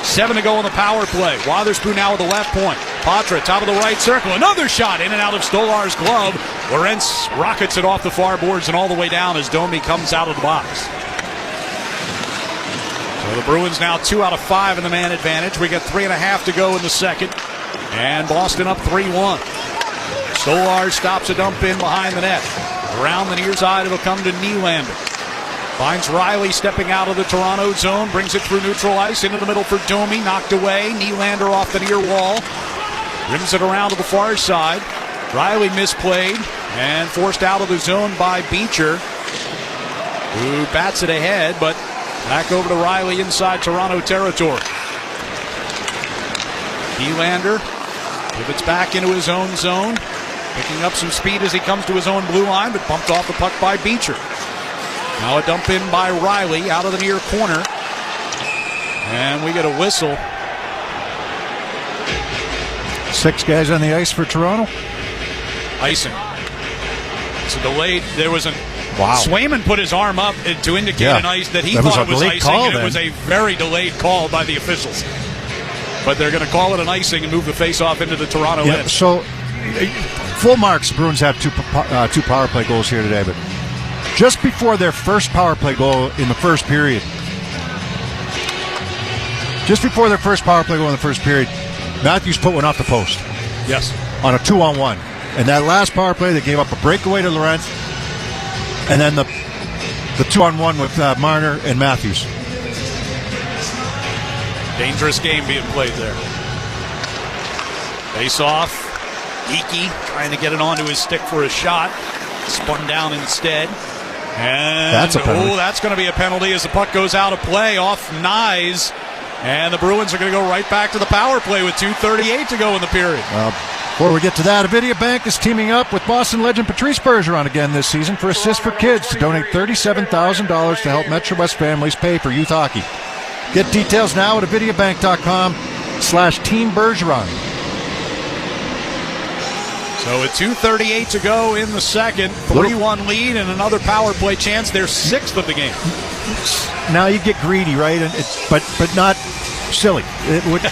7 to go on the power play. Wotherspoon now with the left point. Patra, top of the right circle. Another shot in and out of Stolar's glove. Lorentz rockets it off the far boards and all the way down as Domi comes out of the box. So the Bruins now 2 out of 5 in the man advantage. We got 3.5 to go in the second. And Boston up 3-1. Stolarz stops a dump in behind the net. Around the near side, it'll come to Nylander. Finds Riley stepping out of the Toronto zone. Brings it through neutral ice into the middle for Domi. Knocked away. Nylander off the near wall. Rims it around to the far side. Riley misplayed and forced out of the zone by Beecher, who bats it ahead, but back over to Riley inside Toronto territory. Nylander pivots back into his own zone. Picking up some speed as he comes to his own blue line, but bumped off the puck by Beecher. Now a dump in by Riley out of the near corner. And we get a whistle. 6 guys on the ice for Toronto. Icing. It's a delayed. There was a. Wow. Swayman put his arm up to indicate an ice that he thought was icing, and it was a very delayed call by the officials. But they're going to call it an icing and move the face-off into the Toronto end. So, full marks, Bruins have 2 power play goals here today, but just before their first power play goal in the first period. Matthews put one off the post. Yes. On a 2-on-1. And that last power play, they gave up a breakaway to Lorentz. And then the 2-on-1 with Marner and Matthews. Dangerous game being played there. Face off. Geeky trying to get it onto his stick for a shot. spun down instead. And that's a penalty. That's going to be a penalty as the puck goes out of play off Nyes. And the Bruins are going to go right back to the power play with 2:38 to go in the period. Before we get to that, Avidia Bank is teaming up with Boston legend Patrice Bergeron again this season for Assist for Kids to donate $37,000 to help Metro West families pay for youth hockey. Get details now at avidiabank.com/Team Bergeron. So with 2:38 to go in the second, 3-1 lead and another power play chance. They're sixth of the game. Now you get greedy, right? And but not silly. It would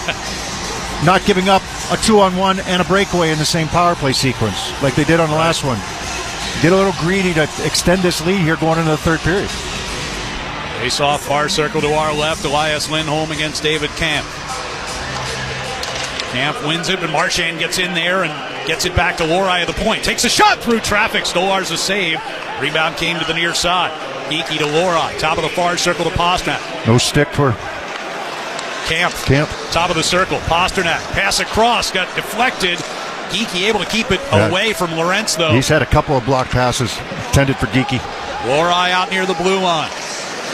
not giving up a 2-on-1 and a breakaway in the same power play sequence like they did on the last one. Get a little greedy to extend this lead here going into the third period. Face off far circle to our left. Elias Lindholm against David Kampf. Kampf wins it, but Marchand gets in there and gets it back to Lohrei at the point. Takes a shot through traffic. Stolarz a save. Rebound came to the near side. Geekie to Lohrei. Top of the far circle to Pastrnak. No stick for Kampf. Kampf. Top of the circle. Pastrnak. Pass across. Got deflected. Geekie able to keep it away from Lorentz, though. He's had a couple of blocked passes intended for Geekie. Lohrei out near the blue line.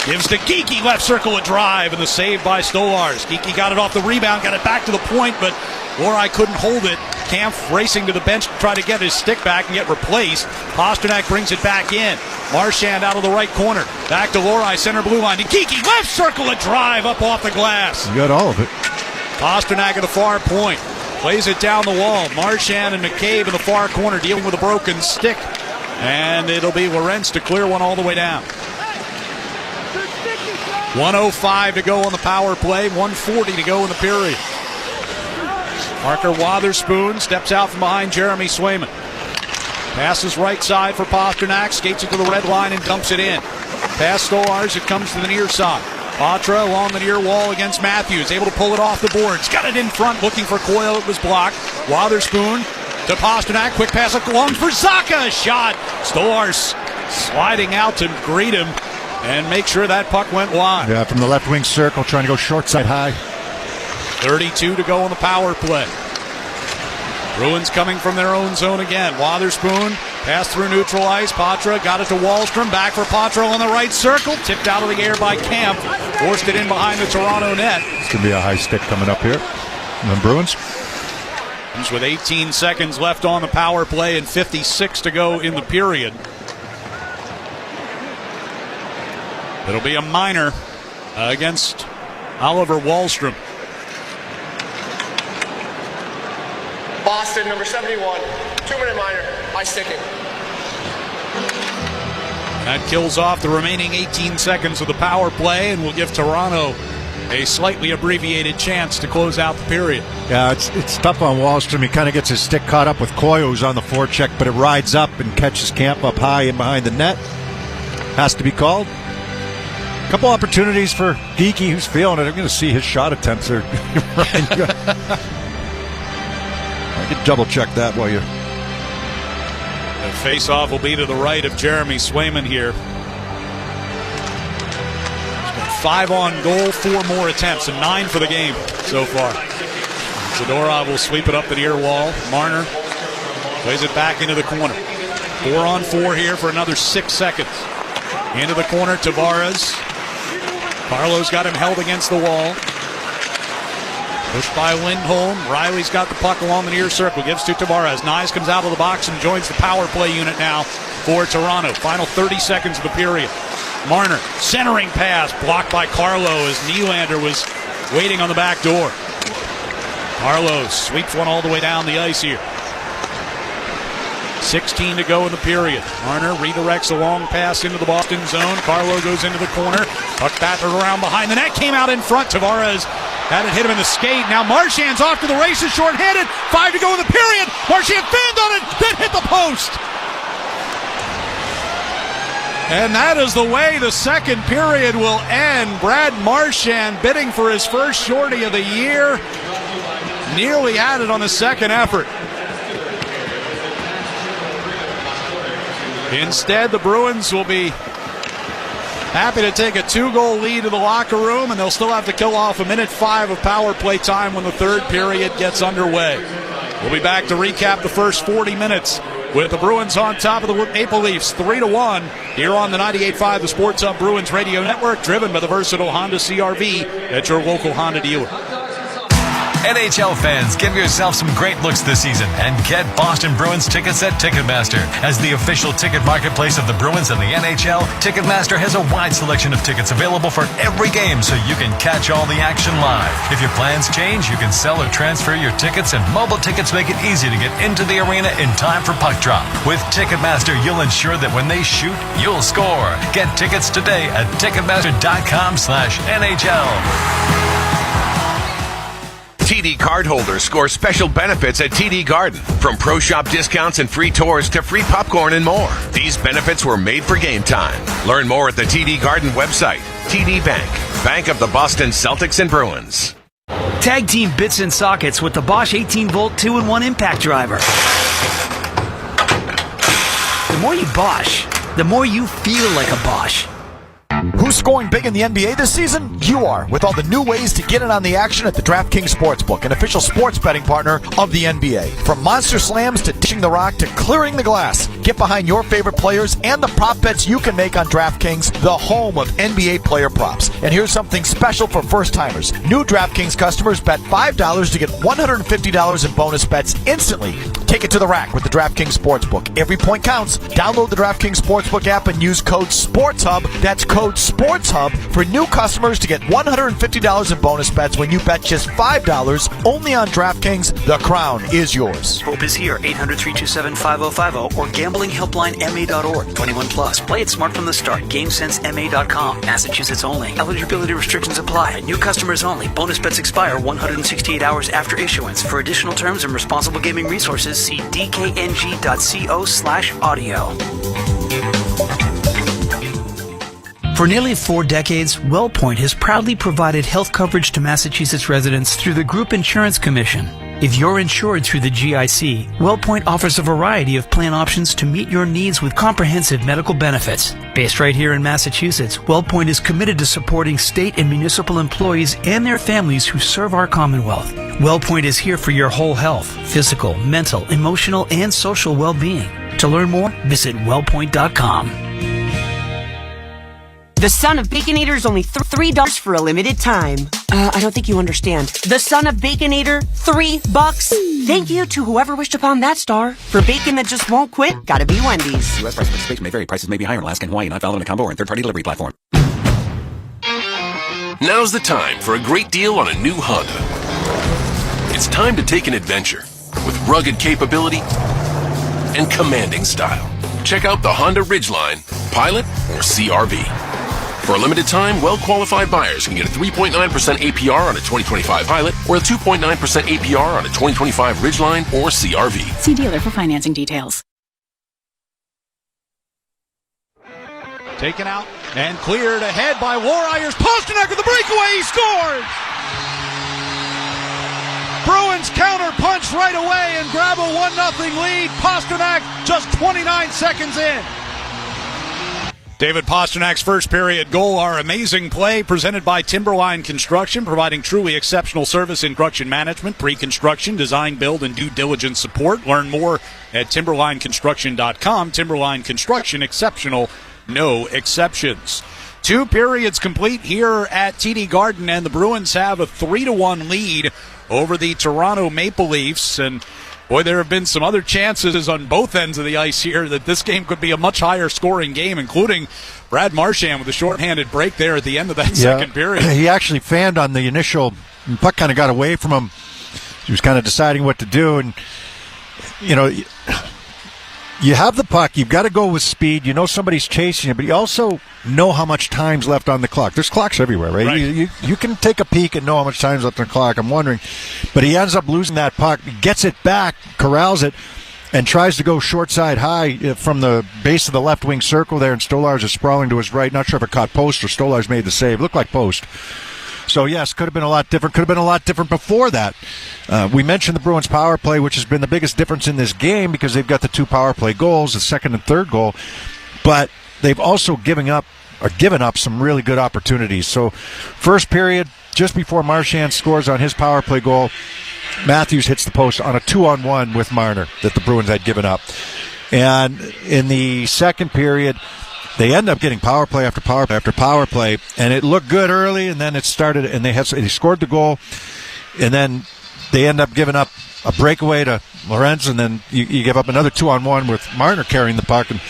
Gives to Geekie, left circle a drive, and the save by Stolarz. Geekie got it off the rebound, got it back to the point, but Lohrei couldn't hold it. Kampf racing to the bench to try to get his stick back and get replaced. Pastrnak brings it back in. Marchand out of the right corner. Back to Lohrei, center blue line. To Geekie, left circle a drive up off the glass. You got all of it. Pastrnak at the far point. Plays it down the wall. Marchand and McCabe in the far corner dealing with a broken stick. And it'll be Lorentz to clear one all the way down. 1:05 to go on the power play, 1:40 to go in the period. Parker Wotherspoon steps out from behind Jeremy Swayman. Passes right side for Pastrnak, skates it to the red line and dumps it in. Pass Stolarz, it comes to the near side. Patra along the near wall against Matthews, able to pull it off the boards. Got it in front, looking for Coyle, it was blocked. Wotherspoon to Pastrnak, quick pass along for Zacha, a shot. Stolarz sliding out to greet him and make sure that puck went wide. Yeah, from the left wing circle, trying to go short side high. 32 to go on the power play. Bruins coming from their own zone again. Wotherspoon, pass through neutral ice. Patra got it to Wahlstrom. Back for Patra on the right circle. Tipped out of the air by Kampf. Forced it in behind the Toronto net. It's going to be a high stick coming up here. And the Bruins. With 18 seconds left on the power play and 56 to go in the period. It'll be a minor against Oliver Wahlstrom. Boston, number 71, 2-minute minor, ice sticking. That kills off the remaining 18 seconds of the power play and will give Toronto a slightly abbreviated chance to close out the period. Yeah, it's tough on Wahlstrom. He kind of gets his stick caught up with Coyle, who's on the forecheck, but it rides up and catches Kampf up high and behind the net. Has to be called. Couple opportunities for Geekie, who's feeling it. I'm going to see his shot attempts there. I could double check that while you. The face-off will be to the right of Jeremy Swayman here. He's got 5 on goal, 4 more attempts, and 9 for the game so far. Zadorov will sweep it up the near wall. Marner plays it back into the corner. 4 on 4 here for another 6 seconds. Into the corner, Tavares. Carlo's got him held against the wall. Pushed by Lindholm. Riley's got the puck along the near circle. Gives to Tavares. Nyes comes out of the box and joins the power play unit now for Toronto. Final 30 seconds of the period. Marner, centering pass, blocked by Carlo as Nylander was waiting on the back door. Carlo sweeps one all the way down the ice here. 16 to go in the period. Marner redirects a long pass into the Boston zone. Carlo goes into the corner. Puck battered around behind the net. Came out in front. Tavares had it hit him in the skate. Now Marchand's off to the races, short-handed. 5 to go in the period. Marchand fanned on it, then hit the post. And that is the way the second period will end. Brad Marchand bidding for his first shorty of the year. Nearly had it on the second effort. Instead, the Bruins will be happy to take a 2-goal lead to the locker room, and they'll still have to kill off a minute 5 of power play time when the third period gets underway. We'll be back to recap the first 40 minutes with the Bruins on top of the Maple Leafs 3-1 here on the 98.5 The Sports Hub Bruins Radio Network, driven by the versatile Honda CR-V at your local Honda dealer. NHL fans, give yourself some great looks this season and get Boston Bruins tickets at Ticketmaster. As the official ticket marketplace of the Bruins and the NHL, Ticketmaster has a wide selection of tickets available for every game so you can catch all the action live. If your plans change, you can sell or transfer your tickets, and mobile tickets make it easy to get into the arena in time for puck drop. With Ticketmaster, you'll ensure that when they shoot, you'll score. Get tickets today at Ticketmaster.com/NHL. TD cardholders score special benefits at TD Garden. From pro shop discounts and free tours to free popcorn and more. These benefits were made for game time. Learn more at the TD Garden website. TD Bank, Bank of the Boston Celtics and Bruins. Tag team bits and sockets with the Bosch 18-volt 2-in-1 impact driver. The more you Bosch, the more you feel like a Bosch. Who's scoring big in the NBA this season? You are, with all the new ways to get in on the action at the DraftKings Sportsbook, an official sports betting partner of the NBA. From monster slams to dishing the rock to clearing the glass, get behind your favorite players and the prop bets you can make on DraftKings, the home of NBA player props. And here's something special for first-timers. New DraftKings customers bet $5 to get $150 in bonus bets instantly. Take it to the rack with the DraftKings Sportsbook. Every point counts. Download the DraftKings Sportsbook app and use code SPORTSHUB. That's code SPORTSHUB for new customers to get $150 in bonus bets when you bet just $5 only on DraftKings. The crown is yours. Hope is here. 800-327-5050 or gamblinghelplinema.org. 21 plus. Play it smart from the start. GameSenseMA.com. Massachusetts only. Eligibility restrictions apply. New customers only. Bonus bets expire 168 hours after issuance. For additional terms and responsible gaming resources, see dkng.co/audio. For nearly 4 decades, WellPoint has proudly provided health coverage to Massachusetts residents through the Group Insurance Commission. If you're insured through the GIC, WellPoint offers a variety of plan options to meet your needs with comprehensive medical benefits. Based right here in Massachusetts, WellPoint is committed to supporting state and municipal employees and their families who serve our Commonwealth. WellPoint is here for your whole health, physical, mental, emotional, and social well-being. To learn more, visit wellpoint.com. The Son of Baconator is only $3 for a limited time. I don't think you understand. The Son of Baconator, $3. Thank you to whoever wished upon that star. For bacon that just won't quit, gotta be Wendy's. U.S. price participation may vary. Prices may be higher in Alaska and Hawaii, not valid in a combo or in third-party delivery platform. Now's the time for a great deal on a new Honda. It's time to take an adventure with rugged capability and commanding style. Check out the Honda Ridgeline, Pilot, or CR-V. For a limited time, well-qualified buyers can get a 3.9% APR on a 2025 Pilot or a 2.9% APR on a 2025 Ridgeline or CR-V. See dealer for financing details. Taken out and cleared ahead by Warriors. Pasternak with the breakaway. He scores! Bruins counter punch right away and grab a 1-0 lead. Pasternak just 29 seconds in. David Pasternak's first period goal, our amazing play presented by Timberline Construction, providing truly exceptional service in construction management, pre-construction, design, build, and due diligence support. Learn more at timberlineconstruction.com. Timberline Construction, exceptional, no exceptions. 2 periods complete here at TD Garden, and the Bruins have a 3-1 lead over the Toronto Maple Leafs. And boy, there have been some other chances on both ends of the ice here that this game could be a much higher scoring game, including Brad Marchand with a shorthanded break there at the end of that second period. He actually fanned on the initial, the puck kind of got away from him. He was kind of deciding what to do, and you know, you have the puck, you've got to go with speed. You know somebody's chasing you, but you also know how much time's left on the clock. There's clocks everywhere, right? You can take a peek and know how much time's left on the clock. I'm wondering. But he ends up losing that puck, gets it back, corrals it, and tries to go short side high from the base of the left wing circle there, and Stolarz is sprawling to his right. Not sure if it caught post or Stolarz made the save. Looked like post. So, yes, could have been a lot different. Could have been a lot different before that. We mentioned the Bruins' power play, which has been the biggest difference in this game because they've got the 2 power play goals, the second and third goal. But they've also given up some really good opportunities. So, first period, just before Marchand scores on his power play goal, Matthews hits the post on a 2-on-1 with Marner that the Bruins had given up. And in the second period, they end up getting power play after power play after power play, and it looked good early, and then it started, and they scored the goal, and then they end up giving up a breakaway to Lorenz, and then you give up another 2-on-1 with Marner carrying the puck, and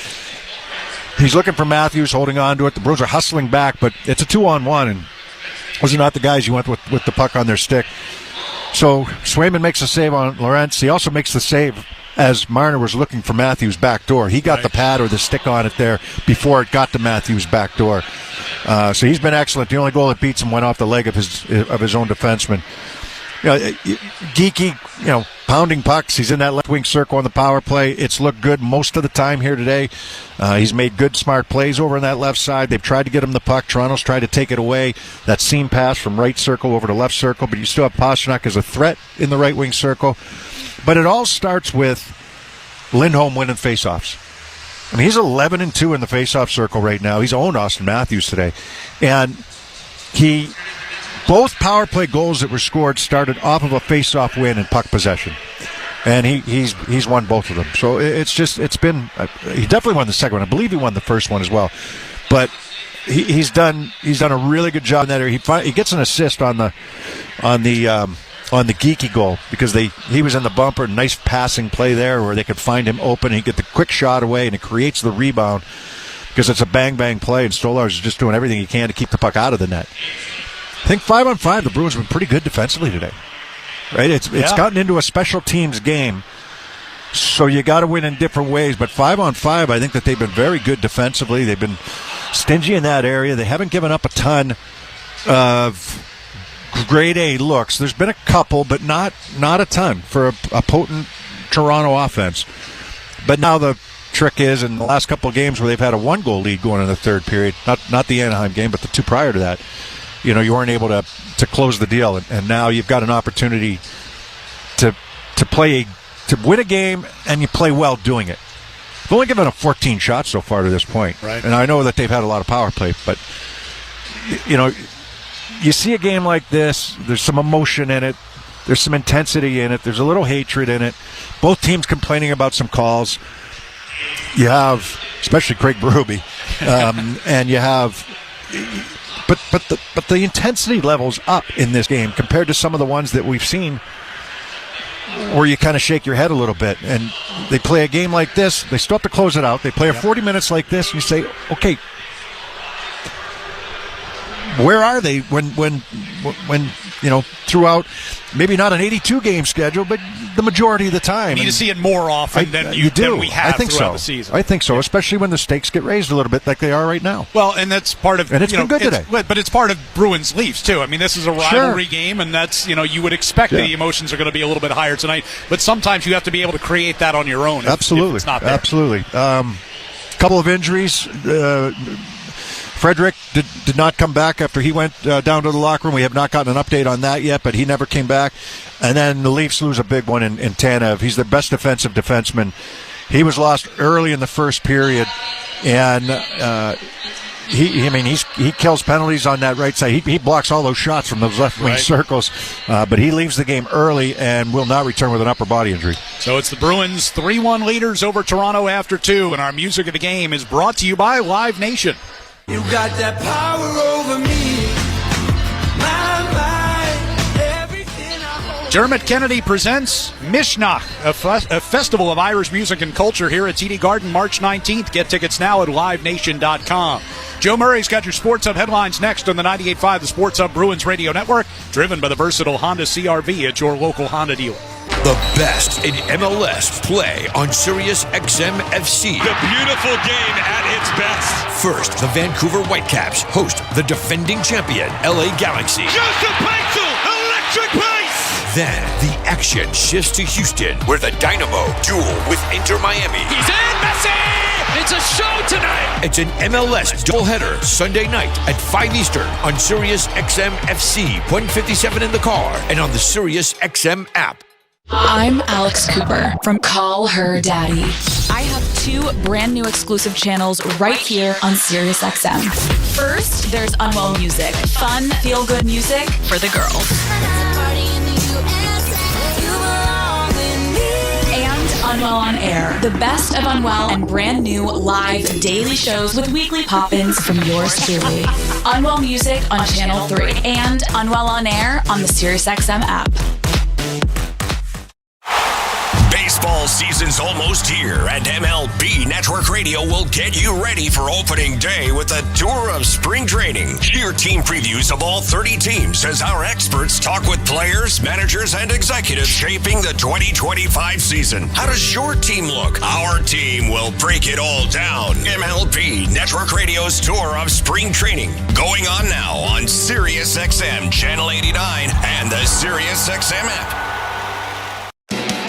he's looking for Matthews, holding on to it. The Bruins are hustling back, but it's a 2-on-1, and those are not the guys you want with the puck on their stick. So Swayman makes a save on Lorenz. He also makes the save as Marner was looking for Matthews' back door. He got the pad or the stick on it there before it got to Matthews' back door. So he's been excellent. The only goal that beats him went off the leg of his own defenseman. Geeky, pounding pucks. He's in that left wing circle on the power play. It's looked good most of the time here today. He's made good, smart plays over on that left side. They've tried to get him the puck. Toronto's tried to take it away. That seam pass from right circle over to left circle, but you still have Pasternak as a threat in the right wing circle. But it all starts with Lindholm winning faceoffs. I mean, he's 11-2 in the faceoff circle right now. He's owned Austin Matthews today. And both power play goals that were scored started off of a face-off win in puck possession, and he's won both of them. So he definitely won the second one. I believe he won the first one as well, but he's done a really good job in that area. He gets an assist on the Geeky goal because he was in the bumper. Nice passing play there where they could find him open. He get the quick shot away, and it creates the rebound because it's a bang play, and Stolarz is just doing everything he can to keep the puck out of the net. I think 5-on-5, the Bruins have been pretty good defensively today. Right? It's gotten into a special teams game, so you got to win in different ways. But 5-on-5, I think that they've been very good defensively. They've been stingy in that area. They haven't given up a ton of grade A looks. There's been a couple, but not a ton for a potent Toronto offense. But now the trick is, in the last couple of games where they've had a 1-goal lead going in the third period, not the Anaheim game, but the two prior to that, you weren't able to close the deal, and now you've got an opportunity to win a game, and you play well doing it. They've only given up 14 shots so far to this point, right? And I know that they've had a lot of power play, but you see a game like this, there's some emotion in it, there's some intensity in it, there's a little hatred in it. Both teams complaining about some calls. You have, especially Craig Berube, and you have. But the intensity level's up in this game compared to some of the ones that we've seen where you kind of shake your head a little bit. And they play a game like this, they still have to close it out. They play 40 minutes like this, and you say, okay, where are they when throughout maybe not an 82-game schedule, but the majority of the time? You need to see it more often than we have throughout the season. I think so, especially when the stakes get raised a little bit like they are right now. Well, and that's part of... And it's been good today. But it's part of Bruins Leafs, too. I mean, this is a rivalry game, and that's, you would expect that the emotions are going to be a little bit higher tonight, but sometimes you have to be able to create that on your own. Absolutely. If it's not there. Absolutely. Couple of injuries. Frederick did not come back after he went down to the locker room. We have not gotten an update on that yet, but he never came back. And then the Leafs lose a big one in Tanev. He's their best defensive defenseman. He was lost early in the first period, and he kills penalties on that right side. He blocks all those shots from those left wing circles, but he leaves the game early and will not return with an upper body injury. So it's the Bruins 3-1 leaders over Toronto after 2, and our music of the game is brought to you by Live Nation. You got that power over me. Dermot Kennedy presents Mishnach, a festival of Irish music and culture here at TD Garden March 19th. Get tickets now at livenation.com. Joe Murray's got your Sports Hub headlines next on the 98.5 The Sports Hub Bruins Radio Network, driven by the versatile Honda CR-V at your local Honda dealer. The best in MLS play on Sirius XM FC. The beautiful game at its best. First, the Vancouver Whitecaps host the defending champion, LA Galaxy. Joseph Paixel, electric pace! Then, the action shifts to Houston, where the Dynamo duel with Inter Miami. He's in, Messi! It's a show tonight! It's an MLS doubleheader Sunday night at 5 Eastern on Sirius XM FC, 157 in the car, and on the Sirius XM app. I'm Alex Cooper from Call Her Daddy. I have 2 brand new exclusive channels right here on SiriusXM. First, there's Unwell Music, fun, feel-good music for the girls. And Unwell on Air, the best of Unwell and brand new live daily shows with weekly pop-ins from yours truly. Unwell Music on Channel 3 and Unwell on Air on the SiriusXM app. Baseball season's almost here, and MLB Network Radio will get you ready for opening day with a tour of spring training. Hear team previews of all 30 teams as our experts talk with players, managers, and executives shaping the 2025 season. How does your team look? Our team will break it all down. MLB Network Radio's tour of spring training, going on now on SiriusXM Channel 89 and the SiriusXM app.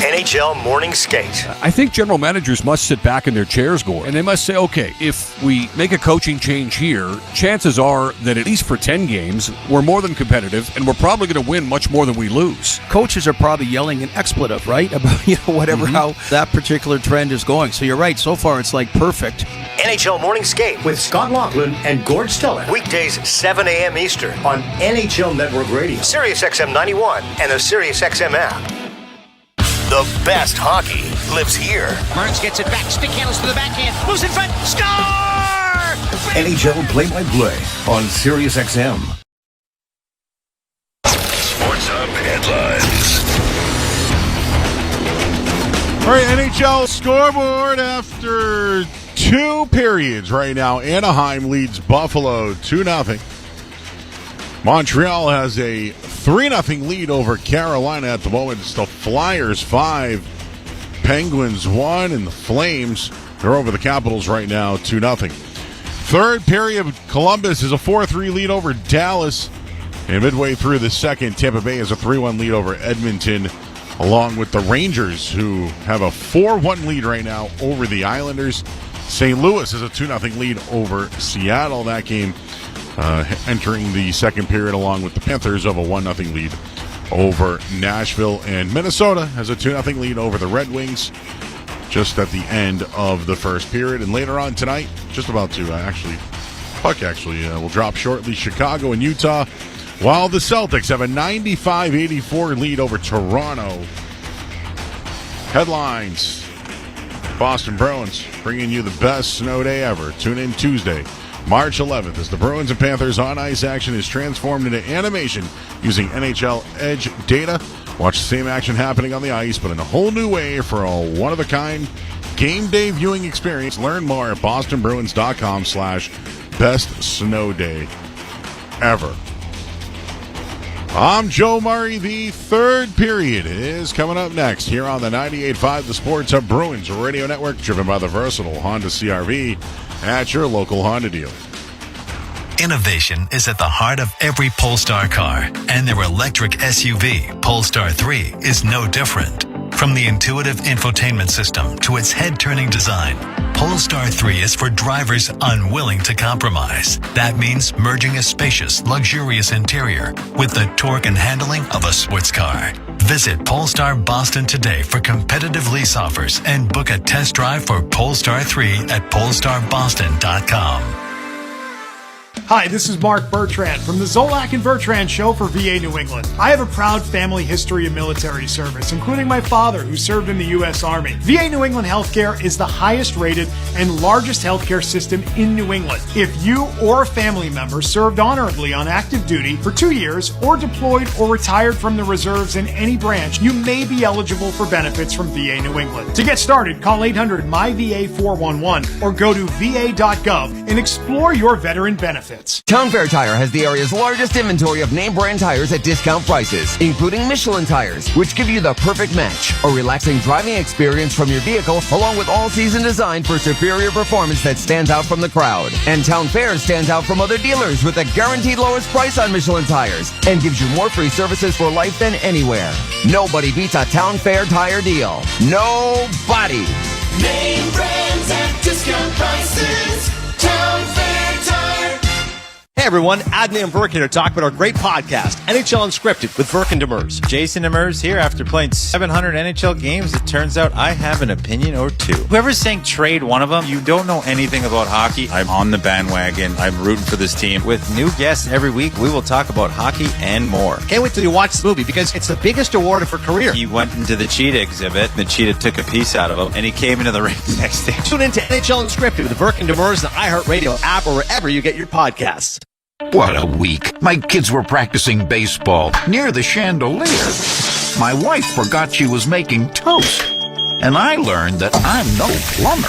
NHL Morning Skate. I think general managers must sit back in their chairs, Gore, and they must say, okay, if we make a coaching change here, chances are that at least for 10 games, we're more than competitive, and we're probably going to win much more than we lose. Coaches are probably yelling an expletive, right? About, whatever, how that particular trend is going. So you're right. So far, it's like perfect. NHL Morning Skate with Scott Laughlin and Gord Stella. Weekdays, 7 a.m. Eastern on NHL Network Radio, SiriusXM 91, and the SiriusXM app. The best hockey lives here. Burns gets it back. Stick handles to the backhand. Moves in front. Score! NHL play-by-play on SiriusXM. Sports Hub headlines. All right, NHL scoreboard after 2 periods right now. Anaheim leads Buffalo 2-0. Montreal has a 3-0 lead over Carolina at the moment. It's the Flyers 5, Penguins 1, and the Flames, they're over the Capitals right now 2-0. Third period, Columbus is a 4-3 lead over Dallas. And midway through the second, Tampa Bay has a 3-1 lead over Edmonton, along with the Rangers, who have a 4-1 lead right now over the Islanders. St. Louis has a 2-0 lead over Seattle. That game entering the second period, along with the Panthers of a 1-0 lead over Nashville. And Minnesota has a 2-0 lead over the Red Wings just at the end of the first period. And later on tonight, just about to puck will drop shortly, Chicago and Utah, while the Celtics have a 95-84 lead over Toronto. Headlines: Boston Bruins bringing you the best snow day ever. Tune in Tuesday, March 11th, as the Bruins and Panthers on ice action is transformed into animation using NHL Edge data. Watch the same action happening on the ice, but in a whole new way for a one-of-a-kind game day viewing experience. Learn more at bostonbruins.com/best snow day ever. I'm Joe Murray. The third period is coming up next here on the 98.5 The Sports Hub Bruins Radio Network, driven by the versatile Honda CR-V at your local Honda dealer. Innovation is at the heart of every Polestar car, and their electric SUV, Polestar 3, is no different. From the intuitive infotainment system to its head-turning design, Polestar 3 is for drivers unwilling to compromise. That means merging a spacious, luxurious interior with the torque and handling of a sports car. Visit Polestar Boston today for competitive lease offers and book a test drive for Polestar 3 at polestarboston.com. Hi, this is Mark Bertrand from the Zolak and Bertrand Show for VA New England. I have a proud family history of military service, including my father, who served in the U.S. Army. VA New England Healthcare is the highest rated and largest healthcare system in New England. If you or a family member served honorably on active duty for 2 years or deployed or retired from the reserves in any branch, you may be eligible for benefits from VA New England. To get started, call 800-MY-VA-411 or go to va.gov and explore your veteran benefits. Town Fair Tire has the area's largest inventory of name brand tires at discount prices, including Michelin tires, which give you the perfect match, a relaxing driving experience from your vehicle, along with all-season design for superior performance that stands out from the crowd. And Town Fair stands out from other dealers with a guaranteed lowest price on Michelin tires and gives you more free services for life than anywhere. Nobody beats a Town Fair tire deal. Nobody. Name brands at discount prices. Town Fair Tire. Hey everyone, Adney and Verk here to talk about our great podcast, NHL Unscripted with Verk and Demers. Jason Demers here. After playing 700 NHL games, it turns out I have an opinion or two. Whoever's saying trade one of them, you don't know anything about hockey. I'm on the bandwagon. I'm rooting for this team. With new guests every week, we will talk about hockey and more. Can't wait till you watch this movie because it's the biggest award of her career. He went into the cheetah exhibit. The cheetah took a piece out of him, and he came into the ring the next day. Tune into NHL Unscripted with Verk and Demers, the iHeartRadio app, or wherever you get your podcasts. What a week. My kids were practicing baseball near the chandelier. My wife forgot she was making toast. And I learned that I'm no plumber.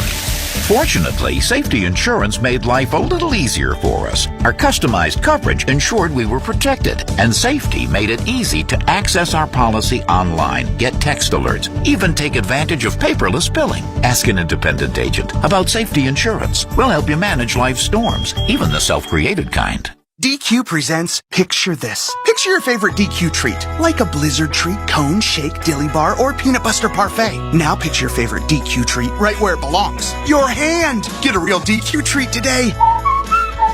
Fortunately, safety insurance made life a little easier for us. Our customized coverage ensured we were protected, and safety made it easy to access our policy online, get text alerts, even take advantage of paperless billing. Ask an independent agent about safety insurance. We'll help you manage life's storms, even the self-created kind. DQ presents Picture This. Picture your favorite DQ treat, like a Blizzard treat, cone, shake, dilly bar, or peanut butter parfait. Now picture your favorite DQ treat right where it belongs. Your hand! Get a real DQ treat today.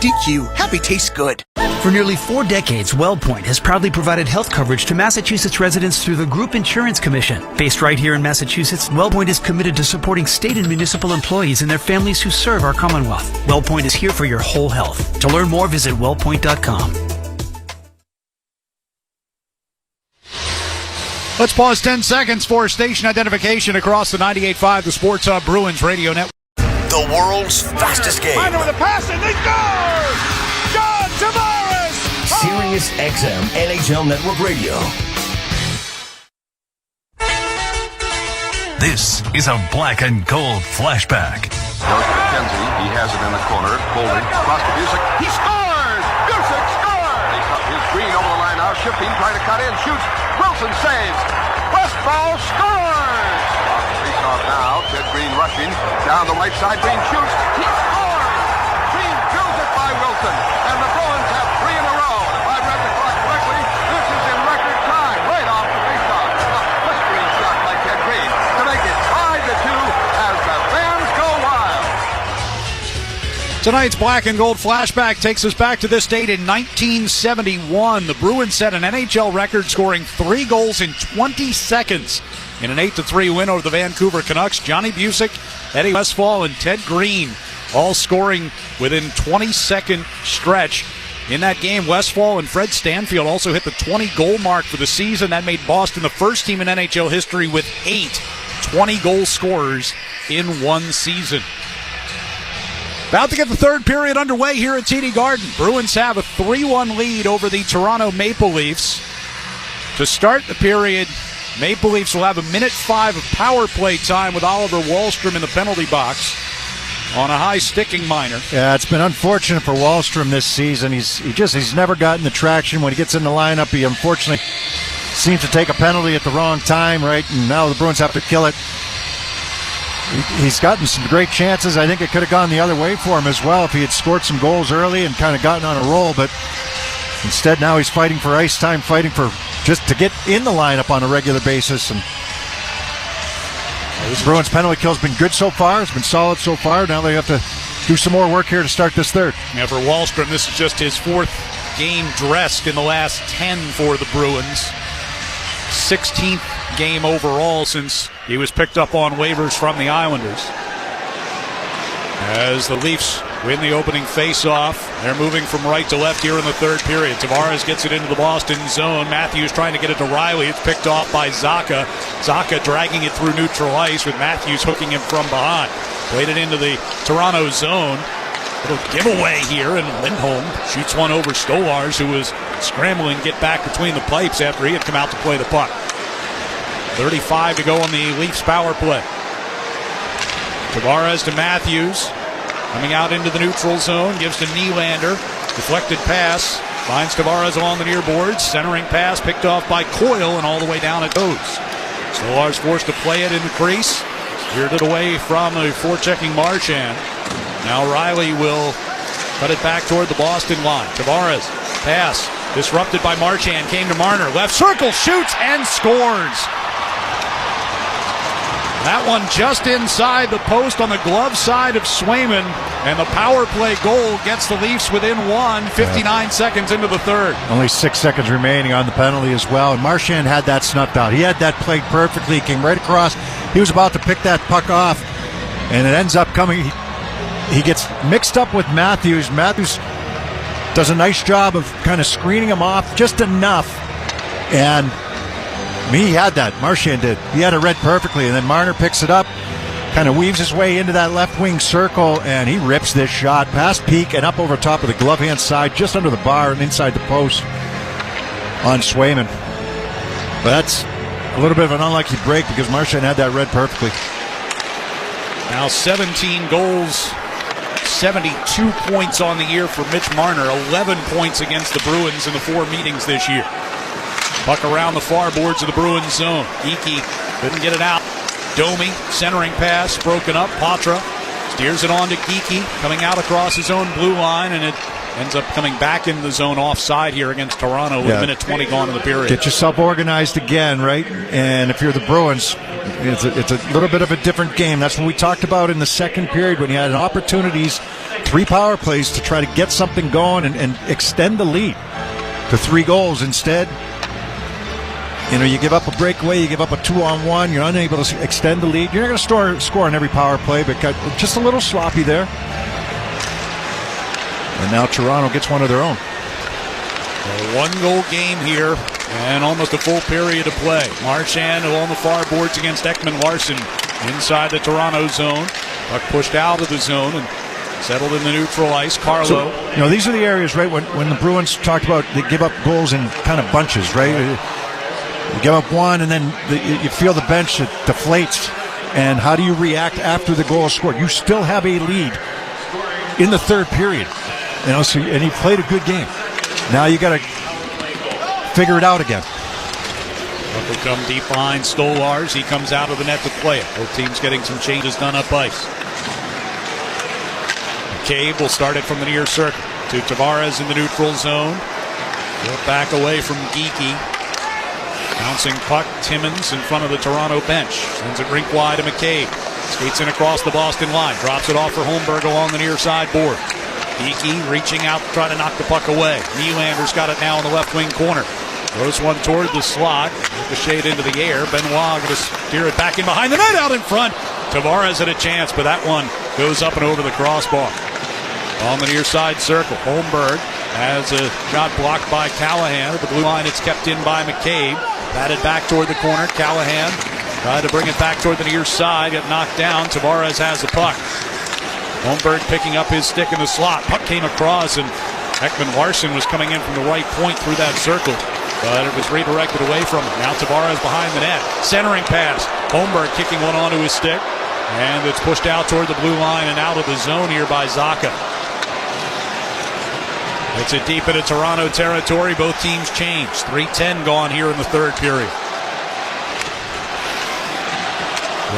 DQ, happy tastes good. For nearly 4 decades, WellPoint has proudly provided health coverage to Massachusetts residents through the Group Insurance Commission. Based right here in Massachusetts, WellPoint is committed to supporting state and municipal employees and their families who serve our Commonwealth. WellPoint is here for your whole health. To learn more, visit wellpoint.com. Let's pause 10 seconds for station identification across the 98.5, the Sports Hub Bruins radio network. The world's fastest game. Minor with a pass and they score! John Tavares! Sirius XM NHL Network Radio. This is a black and gold flashback. Goes to McKenzie. He has it in the corner. Holding. Across to Busick. He scores! Busick scores! Here's Green over the line now. Shifting, trying to cut in. Shoots. Wilson saves. Westfall scores! Face off now. Ted Green rushing. Down the right side. Green shoots. He scores! Green drills it by Wilson. And the Bruins have 3 in a row. And if I read the clock correctly, this is in record time. Right off the face-off. A blistering shot by Ted Green to make it 5-2 as the fans go wild. Tonight's black and gold flashback takes us back to this date in 1971. The Bruins set an NHL record, scoring 3 goals in 20 seconds in an 8-3 win over the Vancouver Canucks. Johnny Busick, Eddie Westfall, and Ted Green all scoring within 20-second stretch. In that game, Westfall and Fred Stanfield also hit the 20-goal mark for the season. That made Boston the first team in NHL history with 8 20-goal scorers in one season. About to get the third period underway here at TD Garden. Bruins have a 3-1 lead over the Toronto Maple Leafs. To start the period, Maple Leafs will have a minute 5 of power play time with Oliver Wahlstrom in the penalty box on a high sticking minor. Yeah, it's been unfortunate for Wahlstrom this season. He's never gotten the traction when he gets in the lineup. He unfortunately seems to take a penalty at the wrong time, right? And now the Bruins have to kill it. He's gotten some great chances. I think it could have gone the other way for him as well if he had scored some goals early and kind of gotten on a roll. But instead, now he's fighting for ice time, fighting for just to get in the lineup on a regular basis. And the Bruins' penalty kill has been good so far. It's been solid so far. Now they have to do some more work here to start this third. Yeah, for Wahlstrom, this is just his 4th game dressed in the last 10 for the Bruins. 16th game overall since he was picked up on waivers from the Islanders. As the Leafs win the opening face-off, they're moving from right to left here in the third period. Tavares gets it into the Boston zone. Matthews trying to get it to Riley. It's picked off by Zacha. Zacha dragging it through neutral ice with Matthews hooking him from behind. Played it into the Toronto zone. Little giveaway here, and Lindholm shoots one over Stolars, who was scrambling to get back between the pipes after he had come out to play the puck. 35 to go on the Leafs power play. Tavares to Matthews, coming out into the neutral zone, gives to Nylander. Deflected pass, finds Tavares along the near boards. Centering pass picked off by Coyle and all the way down it goes. Stolars forced to play it in the crease. Cleared it away from the forechecking Marchand. Now Riley will cut it back toward the Boston line. Tavares, pass, disrupted by Marchand, came to Marner. Left circle, shoots, and scores. That one just inside the post on the glove side of Swayman, and the power play goal gets the Leafs within 59 seconds into the third. Only 6 seconds remaining on the penalty as well, and Marchand had that snuffed out. He had that played perfectly. He came right across. He was about to pick that puck off, and it ends up coming. He gets mixed up with Matthews. Matthews does a nice job of kind of screening him off just enough, and he had that. Marchand did. He had it read perfectly, and then Marner picks it up, kind of weaves his way into that left wing circle, and he rips this shot past Peak and up over top of the glove hand side, just under the bar and inside the post on Swayman. But that's a little bit of an unlucky break because Marchand had that read perfectly. Now 17 goals, 72 points on the year for Mitch Marner, 11 points against the Bruins in the 4 meetings this year. Puck around the far boards of the Bruins zone. Geekie couldn't get it out. Domi, centering pass, broken up. Patra steers it on to Geekie, coming out across his own blue line, and it ends up coming back into the zone offside here against Toronto with a minute 20 gone in the period. Get yourself organized again, right? And if you're the Bruins, it's a little bit of a different game. That's what we talked about in the second period when you had opportunities, 3 power plays to try to get something going and extend the lead to 3 goals. Instead, you give up a breakaway, you give up a 2-on-1, you're unable to extend the lead. You're not going to score on every power play, but got just a little sloppy there. And now Toronto gets one of their own. A 1-goal game here and almost a full period of play. Marchand along the far boards against Ekman Larson inside the Toronto zone. Puck pushed out of the zone and settled in the neutral ice. Carlo. So, these are the areas, right, when the Bruins talked about they give up goals in kind of bunches, right? You give up one, and then you feel the bench that deflates. And how do you react after the goal is scored? You still have a lead in the third period. And he played a good game. Now you got to figure it out again. Puck will come deep behind Stolars. He comes out of the net to play it. Both teams getting some changes done up ice. McCabe will start it from the near circle to Tavares in the neutral zone. He'll back away from Geekie. Bouncing puck, Timmins in front of the Toronto bench. Sends it rink wide to McCabe. Skates in across the Boston line. Drops it off for Holmberg along the near side board. Geekie reaching out to try to knock the puck away. Nylander's got it now in the left wing corner. Throws one toward the slot. Ricocheted into the air. Benoit going to steer it back in behind the net out in front. Tavares had a chance, but that one goes up and over the crossbar. On the near side circle, Holmberg has a shot blocked by Callahan. At the blue line, it's kept in by McCabe. Batted back toward the corner. Callahan tried to bring it back toward the near side. Got knocked down. Tavares has the puck. Holmberg picking up his stick in the slot. Puck came across, and Ekman Larson was coming in from the right point through that circle. But it was redirected away from him. Now Tavares behind the net. Centering pass. Holmberg kicking one onto his stick. And it's pushed out toward the blue line and out of the zone here by Zacha. It's it deep into Toronto territory. Both teams changed. 3:10 gone here in the third period.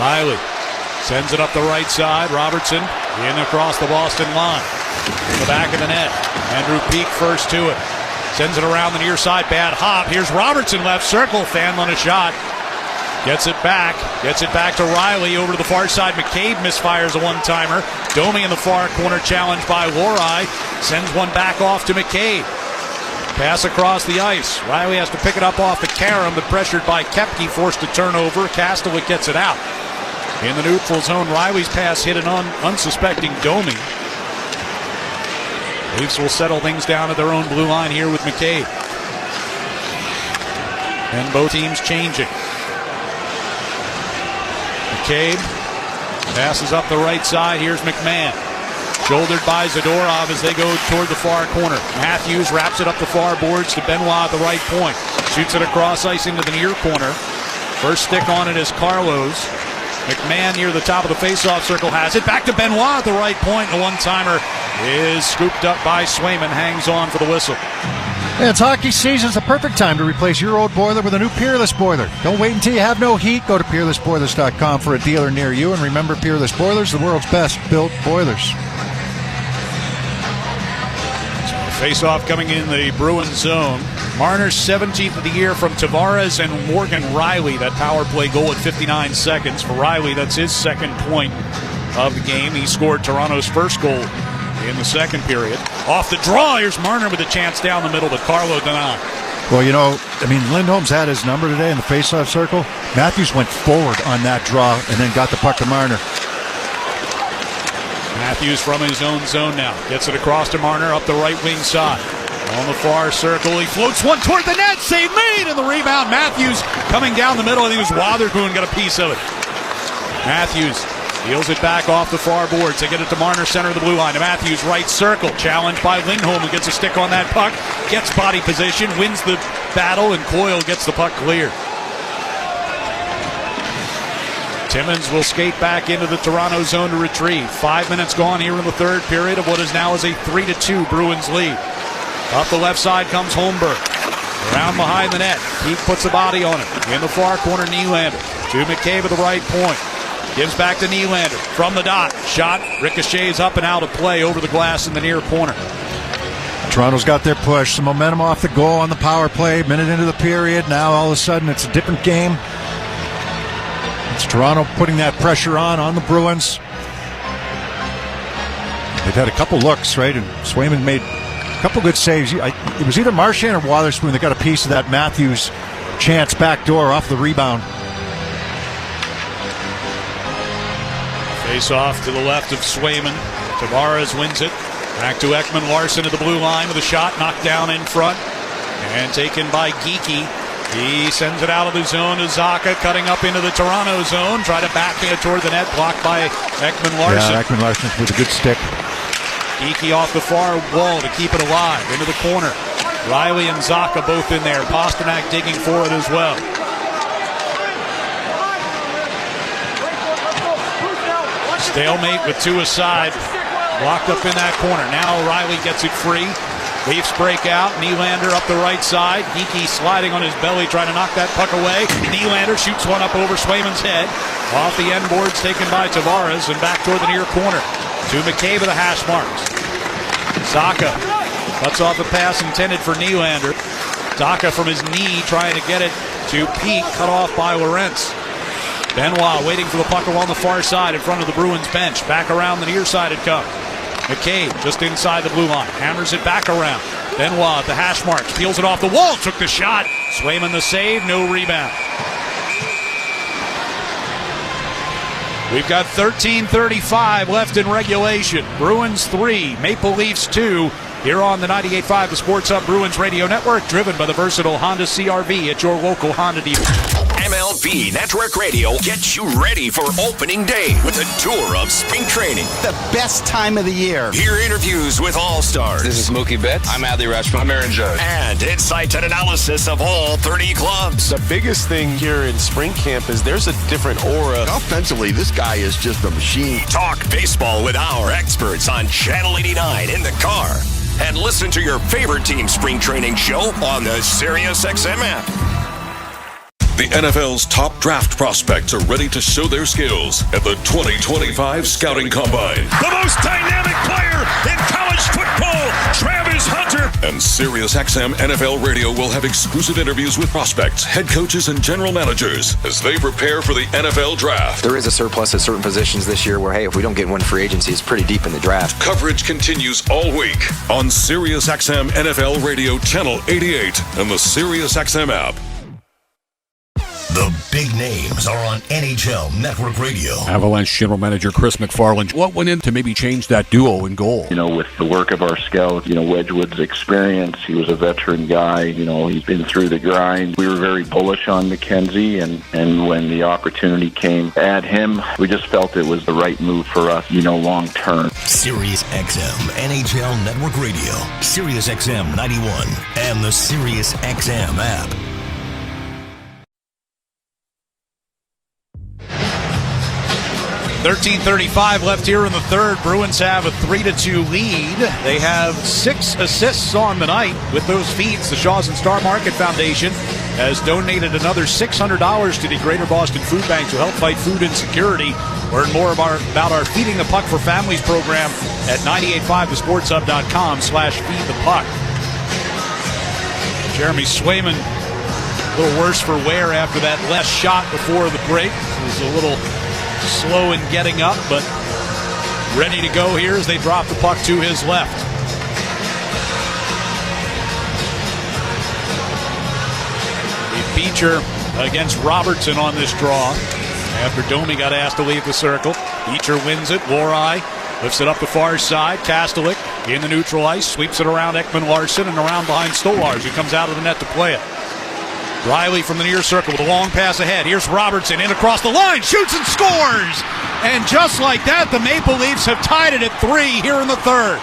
Riley sends it up the right side. Robertson in across the Boston line. In the back of the net. Andrew Peak first to it. Sends it around the near side. Bad hop. Here's Robertson left circle. Fan on a shot. Gets it back. Gets it back to Riley over to the far side. McCabe misfires a one-timer. Domi in the far corner challenged by Lohrei. Sends one back off to McCabe. Pass across the ice. Riley has to pick it up off the Karam, but pressured by Koepke, forced to turn over. Kastelik gets it out. In the neutral zone, Riley's pass hit an unsuspecting Domi. Leafs will settle things down at their own blue line here with McCabe. And both teams changing. McCabe passes up the right side. Here's McMahon. Shouldered by Zadorov as they go toward the far corner. Matthews wraps it up the far boards to Benoit at the right point. Shoots it across ice into the near corner. First stick on it is Carlos. McMahon near the top of the faceoff circle has it. Back to Benoit at the right point. The one-timer is scooped up by Swayman. Hangs on for the whistle. It's hockey season. It's the perfect time to replace your old boiler with a new Peerless boiler. Don't wait until you have no heat. Go to peerlessboilers.com for a dealer near you. And remember, Peerless Boilers, the world's best built boilers. Face-off coming in the Bruins zone. Marner's 17th of the year from Tavares and Morgan Riley. That power play goal at 59 seconds. For Riley, that's his second point of the game. He scored Toronto's first goal in the second period. Off the draw, here's Marner with a chance down the middle, but Carlo denied. Well, Lindholm's had his number today in the faceoff circle. Matthews went forward on that draw and then got the puck to Marner. Matthews from his own zone now. Gets it across to Marner up the right wing side. On the far circle, he floats one toward the net. Save made, and the rebound. Matthews coming down the middle. I think it was Wotherspoon got a piece of it. Matthews deals it back off the far boards. They get it to Marner, center of the blue line. To Matthews, right circle. Challenged by Lindholm, who gets a stick on that puck. Gets body position, wins the battle, and Coyle gets the puck cleared. Timmins will skate back into the Toronto zone to retrieve. 5 minutes gone here in the third period of what is now is a 3-2 Bruins lead. Up the left side comes Holmberg. Around behind the net. Peake puts a body on it. In the far corner, Nylander. To McCabe at the right point. Gives back to Nylander. From the dot. Shot. Ricochets up and out of play over the glass in the near corner. Toronto's got their push. Some momentum off the goal on the power play. Minute into the period. Now all of a sudden it's a different game. It's Toronto putting that pressure on the Bruins. They've had a couple looks, right? And Swayman made a couple good saves. It was either Marchand or Wotherspoon that got a piece of that Matthews chance back door off the rebound. Face off to the left of Swayman. Tavares wins it. Back to Ekman Larsson at the blue line with a shot knocked down in front. And taken by Geekie. He sends it out of the zone to Zacha, cutting up into the Toronto zone. Try to backhand toward the net, blocked by Ekman Larsson. Yeah, Ekman Larsson with a good stick. Geekie off the far wall to keep it alive. Into the corner. Riley and Zacha both in there. Pasternak digging for it as well. Stalemate with two aside. Blocked up in that corner. Now Riley gets it free. Leafs break out. Nylander up the right side. Geekie sliding on his belly, trying to knock that puck away. Nylander shoots one up over Swayman's head. Off the end boards taken by Tavares and back toward the near corner. To McCabe of the hash marks. Zacha cuts off a pass intended for Nylander. Zacha from his knee trying to get it to Peake, cut off by Lorentz. Benoit waiting for the puck along the far side in front of the Bruins bench. Back around the near side it comes. McCabe just inside the blue line. Hammers it back around. Benoit at the hash marks. Peels it off the wall. Took the shot. Swayman the save. No rebound. We've got 13:35 left in regulation. Bruins 3, Maple Leafs 2. Here on the 98.5 The Sports Hub Bruins Radio Network, driven by the versatile Honda CR-V at your local Honda dealer. MLB Network Radio gets you ready for opening day with a tour of spring training. The best time of the year. Hear interviews with all-stars. This is Mookie Betts. I'm Adley Rutschman. I'm Aaron Judge. And insights and analysis of all 30 clubs. The biggest thing here in spring camp is there's a different aura. Offensively, this guy is just a machine. Talk baseball with our experts on Channel 89 in the car. And listen to your favorite team spring training show on the SiriusXM app. The NFL's top draft prospects are ready to show their skills at the 2025 Scouting Combine. The most dynamic player in college football, Travis Hunter. And SiriusXM NFL Radio will have exclusive interviews with prospects, head coaches, and general managers as they prepare for the NFL Draft. There is a surplus at certain positions this year where, hey, if we don't get one free agency, it's pretty deep in the draft. Coverage continues all week on SiriusXM NFL Radio Channel 88 and the SiriusXM app. The big names are on NHL Network Radio. Avalanche General Manager Chris McFarland. What went in to maybe change that duo in goal? With the work of our scout, Wedgwood's experience, he was a veteran guy, he's been through the grind. We were very bullish on McKenzie, and when the opportunity came to add him, we just felt it was the right move for us, long term. Sirius XM NHL Network Radio, Sirius XM 91, and the Sirius XM app. $13:35 left here in the third. Bruins have a 3-2 lead. They have 6 assists on the night. With those feeds, the Shaws and Star Market Foundation has donated another $600 to the Greater Boston Food Bank to help fight food insecurity. Learn more about our Feeding the Puck for Families program at 985thesportshub.com/feedthepuck. Jeremy Swayman, a little worse for wear after that last shot before the break. He was a little slow in getting up, but ready to go here as they drop the puck to his left. A feature against Robertson on this draw after Domi got asked to leave the circle. Beecher wins it. Lohrei lifts it up the far side. Kastelik in the neutral ice, sweeps it around Ekman Larsson and around behind Stolarz, who comes out of the net to play it. Riley from the near circle with a long pass ahead. Here's Robertson in across the line, shoots and scores! And just like that, the Maple Leafs have tied it at 3 here in the third.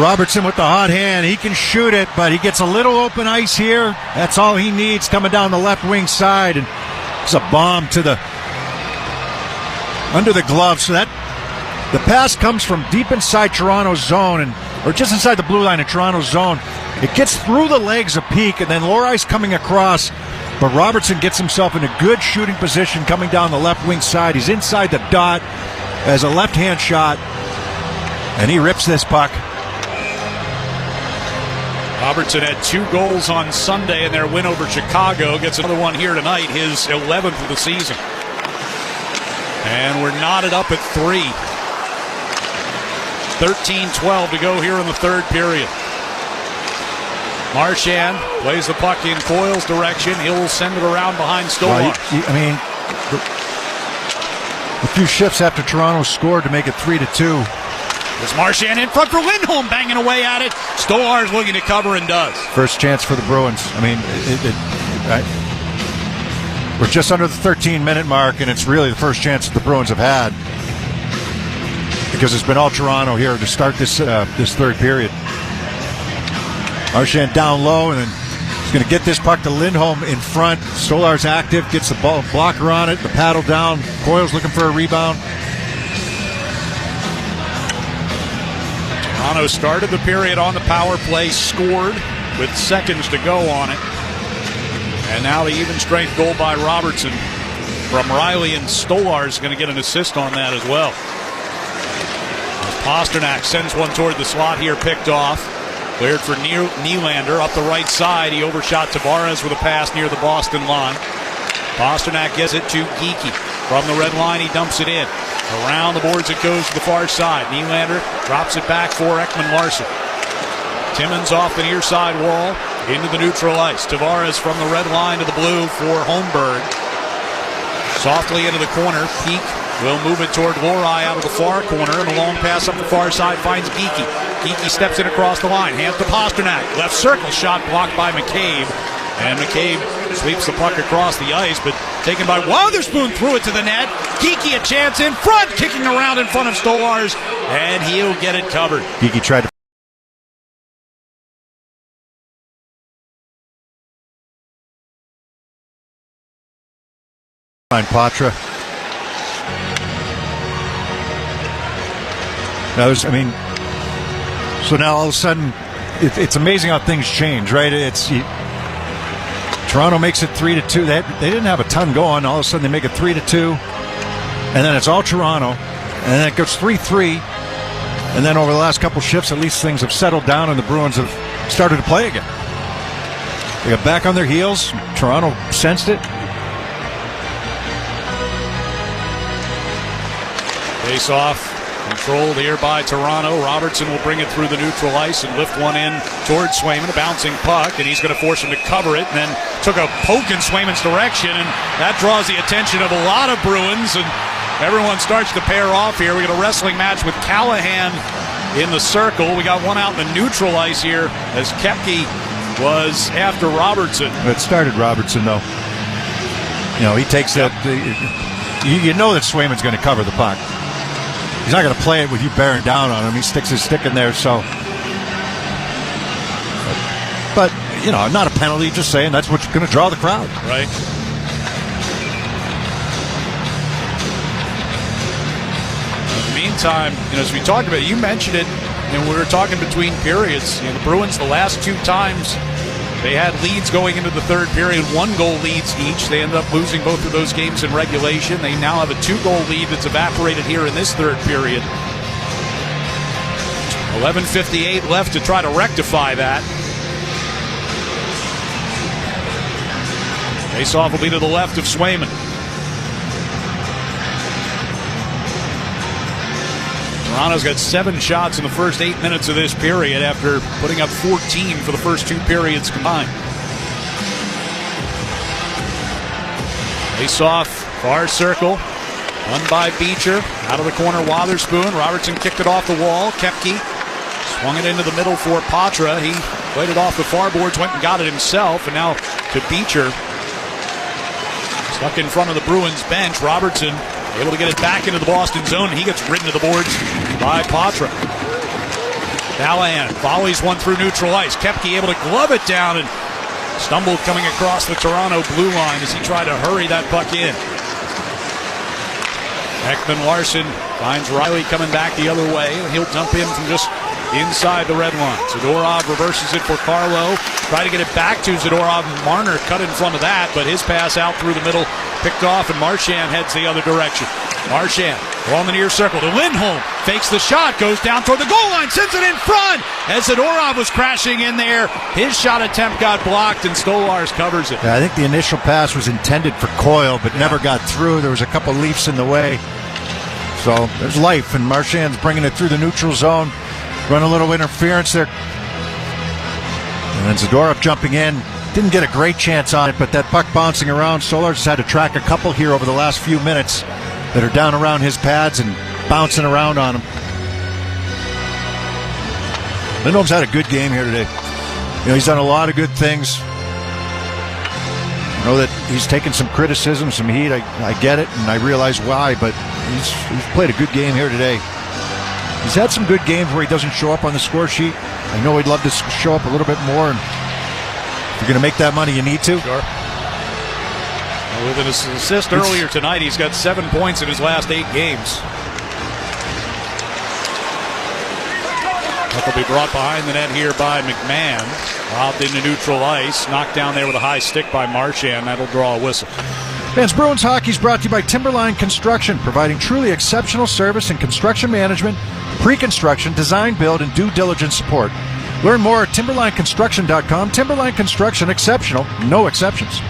Robertson with the hot hand. He can shoot it, but he gets a little open ice here. That's all he needs coming down the left wing side. And it's a bomb to the under the glove. So that the pass comes from deep inside Toronto's zone, or just inside the blue line of Toronto's zone. It gets through the legs of Peak, and then Lohrei's coming across. But Robertson gets himself in a good shooting position coming down the left wing side. He's inside the dot as a left-hand shot, and he rips this puck. Robertson had 2 goals on Sunday in their win over Chicago. Gets another one here tonight, his 11th of the season. And we're knotted up at 3. 13-12 to go here in the third period. Marchand plays the puck in Coyle's direction. He'll send it around behind Stolarz. Well, a few shifts after Toronto scored to make it 3-2. There's Marchand in front for Lindholm, banging away at it. Stolarz looking to cover and does. First chance for the Bruins. We're just under the 13-minute mark, and it's really the first chance that the Bruins have had, because it's been all Toronto here to start this third period. Marchand down low, and then he's going to get this puck to Lindholm in front. Stolarz active, gets the ball blocker on it, the paddle down. Coyle's looking for a rebound. Toronto started the period on the power play, scored with seconds to go on it. And now the even strength goal by Robertson from Riley, and Stolarz is going to get an assist on that as well. Pasternak sends one toward the slot here, picked off. Cleared for Nylander up the right side. He overshot Tavares with a pass near the Boston line. Pasternak gets it to Geekie. From the red line, he dumps it in. Around the boards it goes to the far side. Nylander drops it back for Ekman Larsson. Timmins off the near side wall into the neutral ice. Tavares from the red line to the blue for Holmberg. Softly into the corner. Peak will move it toward Lohrei out of the far corner, and a long pass up the far side finds Geekie. Geekie steps in across the line, hands to Pasternak. Left circle shot blocked by McCabe, and McCabe sweeps the puck across the ice, but taken by Wotherspoon, threw it to the net. Geekie a chance in front, kicking around in front of Stolarz, and he'll get it covered. Geekie tried to find Patra. Now so now all of a sudden, it's amazing how things change, right? Toronto makes it 3-2. They didn't have a ton going. All of a sudden, they make it 3-2, and then it's all Toronto, and then it goes 3-3, and then over the last couple shifts, at least things have settled down, and the Bruins have started to play again. They got back on their heels. Toronto sensed it. Face off. Controlled here by Toronto. Robertson will bring it through the neutral ice and lift one in towards Swayman, a bouncing puck, and he's going to force him to cover it, and then took a poke in Swayman's direction, and that draws the attention of a lot of Bruins, and everyone starts to pair off here. We got a wrestling match with Callahan in the circle. We got one out in the neutral ice here as Koepke was after Robertson. It started Robertson, though. He takes that. You know that Swayman's going to cover the puck. He's not going to play it with you bearing down on him. He sticks his stick in there, so. But, not a penalty, just saying that's what's going to draw the crowd. Right. In the meantime, as we talked about, you mentioned it, we were talking between periods. The Bruins, the last 2 times, they had leads going into the third period, 1-goal leads each. They ended up losing both of those games in regulation. They now have a 2-goal lead that's evaporated here in this third period. 11:58 left to try to rectify that. Face-off will be to the left of Swayman. Toronto's got 7 shots in the first 8 minutes of this period after putting up 14 for the first 2 periods combined. Face-off, far circle. Won by Beecher. Out of the corner, Wotherspoon. Robertson kicked it off the wall. Koepke swung it into the middle for Patra. He played it off the far boards, went and got it himself. And now to Beecher. Stuck in front of the Bruins bench. Robertson able to get it back into the Boston zone. He gets ridden to the boards by Patra. Callahan volleys one through neutral ice. Koepke able to glove it down and stumbled coming across the Toronto blue line as he tried to hurry that puck in. Ekman-Larsson finds Riley coming back the other way. He'll dump in from just inside the red line. Zadorov reverses it for Carlo. Try to get it back to Zadorov. Marner cut in front of that, but his pass out through the middle, picked off, and Marchand heads the other direction. Marchand along the near circle to Lindholm. Fakes the shot, goes down toward the goal line, sends it in front. As Zadorov was crashing in there, his shot attempt got blocked, and Stolarz covers it. Yeah, I think the initial pass was intended for Coyle, but never got through. There was a couple Leafs in the way. So there's life, and Marchand's bringing it through the neutral zone. Run a little interference there. And then Zadorov jumping in. Didn't get a great chance on it, but that puck bouncing around, Stolarz has had to track a couple here over the last few minutes that are down around his pads and bouncing around on him. Lindholm's had a good game here today. You know, he's done a lot of good things. I know that he's taken some criticism, some heat. I get it, and I realize why, but he's played a good game here today. He's had some good games where he doesn't show up on the score sheet. I know he'd love to show up a little bit more, and if you're going to make that money, you need to. Sure. With an assist earlier tonight, he's got 7 points in his last 8 games. Puck will be brought behind the net here by McMahon. Lobbed into neutral ice. Knocked down there with a high stick by Marchand. That'll draw a whistle. Fans, Bruins Hockey is brought to you by Timberline Construction, providing truly exceptional service in construction management, pre-construction, design, build, and due diligence support. Learn more at timberlineconstruction.com. Timberline Construction, exceptional, no exceptions.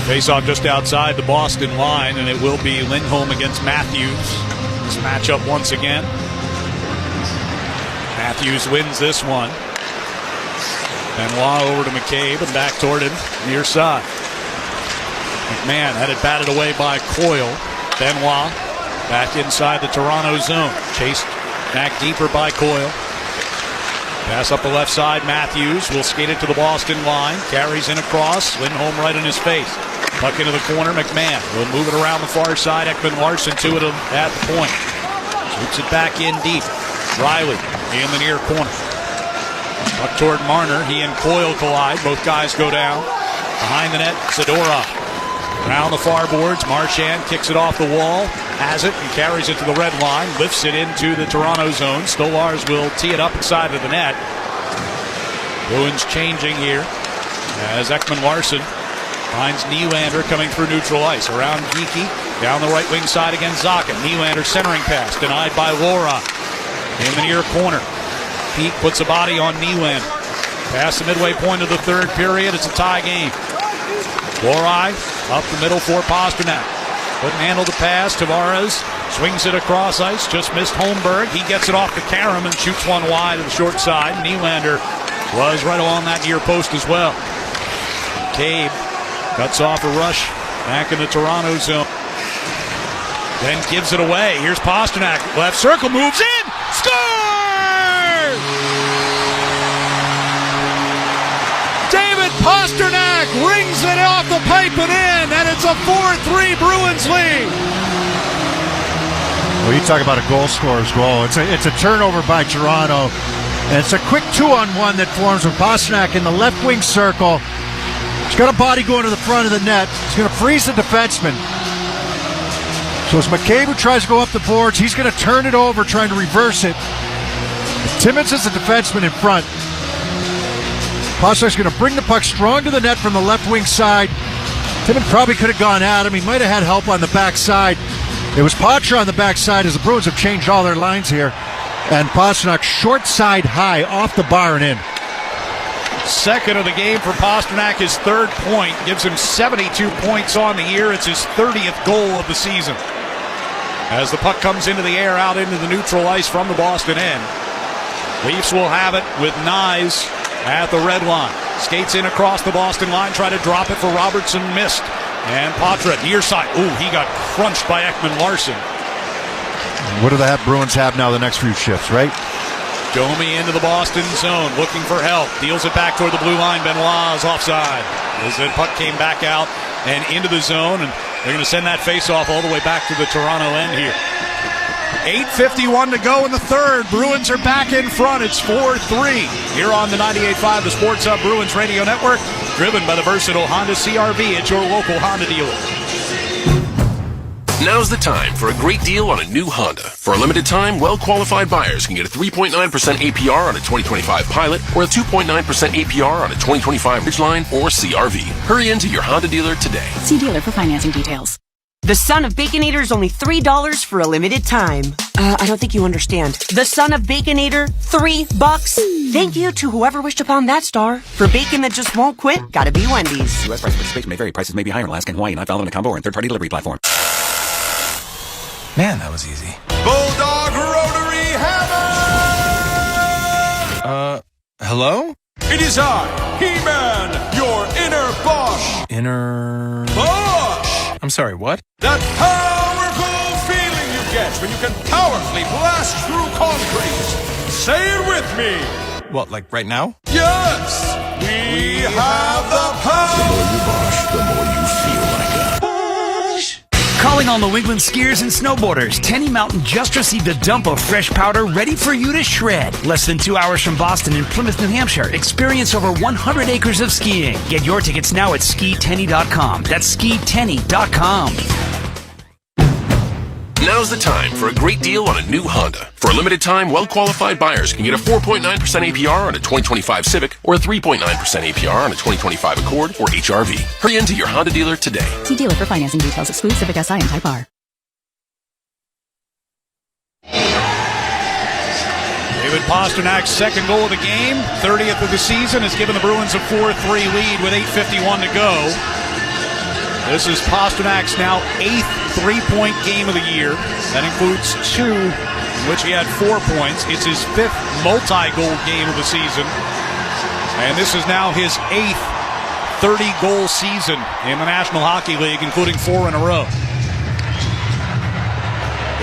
Face-off just outside the Boston line, and it will be Lindholm against Matthews. This matchup once again. Matthews wins this one. Benoit over to McCabe and back toward him, near side. McMahon had it batted away by Coyle. Benoit back inside the Toronto zone. Chased back deeper by Coyle. Pass up the left side. Matthews will skate it to the Boston line. Carries in across. Lindholm right in his face. Puck into the corner. McMahon will move it around the far side. Ekman-Larsson to it at the point. Shoots it back in deep. Riley in the near corner. Puck toward Marner. He and Coyle collide. Both guys go down. Behind the net, Zadorov. Around the far boards, Marchand kicks it off the wall, has it, and carries it to the red line, lifts it into the Toronto zone. Stolarz will tee it up inside of the net. Bruins changing here as Ekman-Larsson finds Nylander coming through neutral ice. Around Geekie, down the right wing side against Zacha. Nylander centering pass, denied by Laura. In the near corner, Peake puts a body on Nylander. Past the midway point of the third period, it's a tie game. Lorai up the middle for Pasternak. Couldn't handle the pass. Tavares swings it across ice. Just missed Holmberg. He gets it off to Karam and shoots one wide to the short side. Nylander was right along that near post as well. Cabe cuts off a rush back in the Toronto zone. Then gives it away. Here's Pasternak. Left circle, moves in. Scores! David Pasternak rings it off the pipe and in, and it's a 4-3 Bruins lead. Well, you talk about a goal scorer's goal. It's a turnover by Toronto, and it's a quick 2-on-1 that forms with Pasternak in the left wing circle. He's got a body going to the front of the net. He's going to freeze the defenseman. So it's McCabe who tries to go up the boards. He's going to turn it over, trying to reverse it. Timmins is the defenseman in front. Pasternak's going to bring the puck strong to the net from the left wing side. Timmins probably could have gone at him. He might have had help on the back side. It was Patra on the back side as the Bruins have changed all their lines here. And Pastrnak short side high off the bar and in. Second of the game for Pastrnak, his third point. Gives him 72 points on the year. It's his 30th goal of the season. As the puck comes into the air out into the neutral ice from the Boston end. Leafs will have it with Nyes at the red line. Skates in across the Boston line, try to drop it for Robertson, missed. And Patra near side. Ooh, he got crunched by Ekman-Larsson. What do the Bruins have now the next few shifts, right? Domi into the Boston zone, looking for help. Deals it back toward the blue line. Benoit is offside. As the puck came back out and into the zone, and they're going to send that face-off all the way back to the Toronto end here. 8:51 to go in the third. Bruins are back in front. It's 4-3 here on the 98.5, the Sports Hub Bruins Radio Network, driven by the versatile Honda CR-V at your local Honda dealer. Now's the time for a great deal on a new Honda. For a limited time, well-qualified buyers can get a 3.9% APR on a 2025 Pilot or a 2.9% APR on a 2025 Ridgeline or CR-V. Hurry into your Honda dealer today. See dealer for financing details. The Son of Baconator is only $3 for a limited time. I don't think you understand. The Son of Baconator, $3. Thank you to whoever wished upon that star. For bacon that just won't quit, gotta be Wendy's. U.S. prices with space may vary. Prices may be higher in Alaska and Hawaii, not valid on a combo or in third-party delivery platform. Man, that was easy. Bulldog Rotary Hammer! Hello? It is I, He-Man, your inner Bosch. Inner... Bosch! I'm sorry, what? That powerful feeling you get when you can powerfully blast through concrete. Say it with me. What, like right now? Yes! We have the power! The more you Bosch, the more you feel like a Bosch. Calling all New England skiers and snowboarders, Tenny Mountain just received a dump of fresh powder ready for you to shred. Less than 2 hours from Boston in Plymouth, New Hampshire. Experience over 100 acres of skiing. Get your tickets now at skitenny.com. That's skitenny.com. Now's the time for a great deal on a new Honda. For a limited time, well-qualified buyers can get a 4.9% APR on a 2025 Civic or a 3.9% APR on a 2025 Accord or HR-V. Hurry into your Honda dealer today. See dealer for financing details. Exclude Civic Si and Type R. David Pasternak's second goal of the game, 30th of the season, has given the Bruins a 4-3 lead with 8:51 to go. This is Pasternak's now 8th three-point game of the year. That includes 2 in which he had 4 points. It's his 5th multi-goal game of the season. And this is now his 8th 30-goal season in the National Hockey League, including 4 in a row.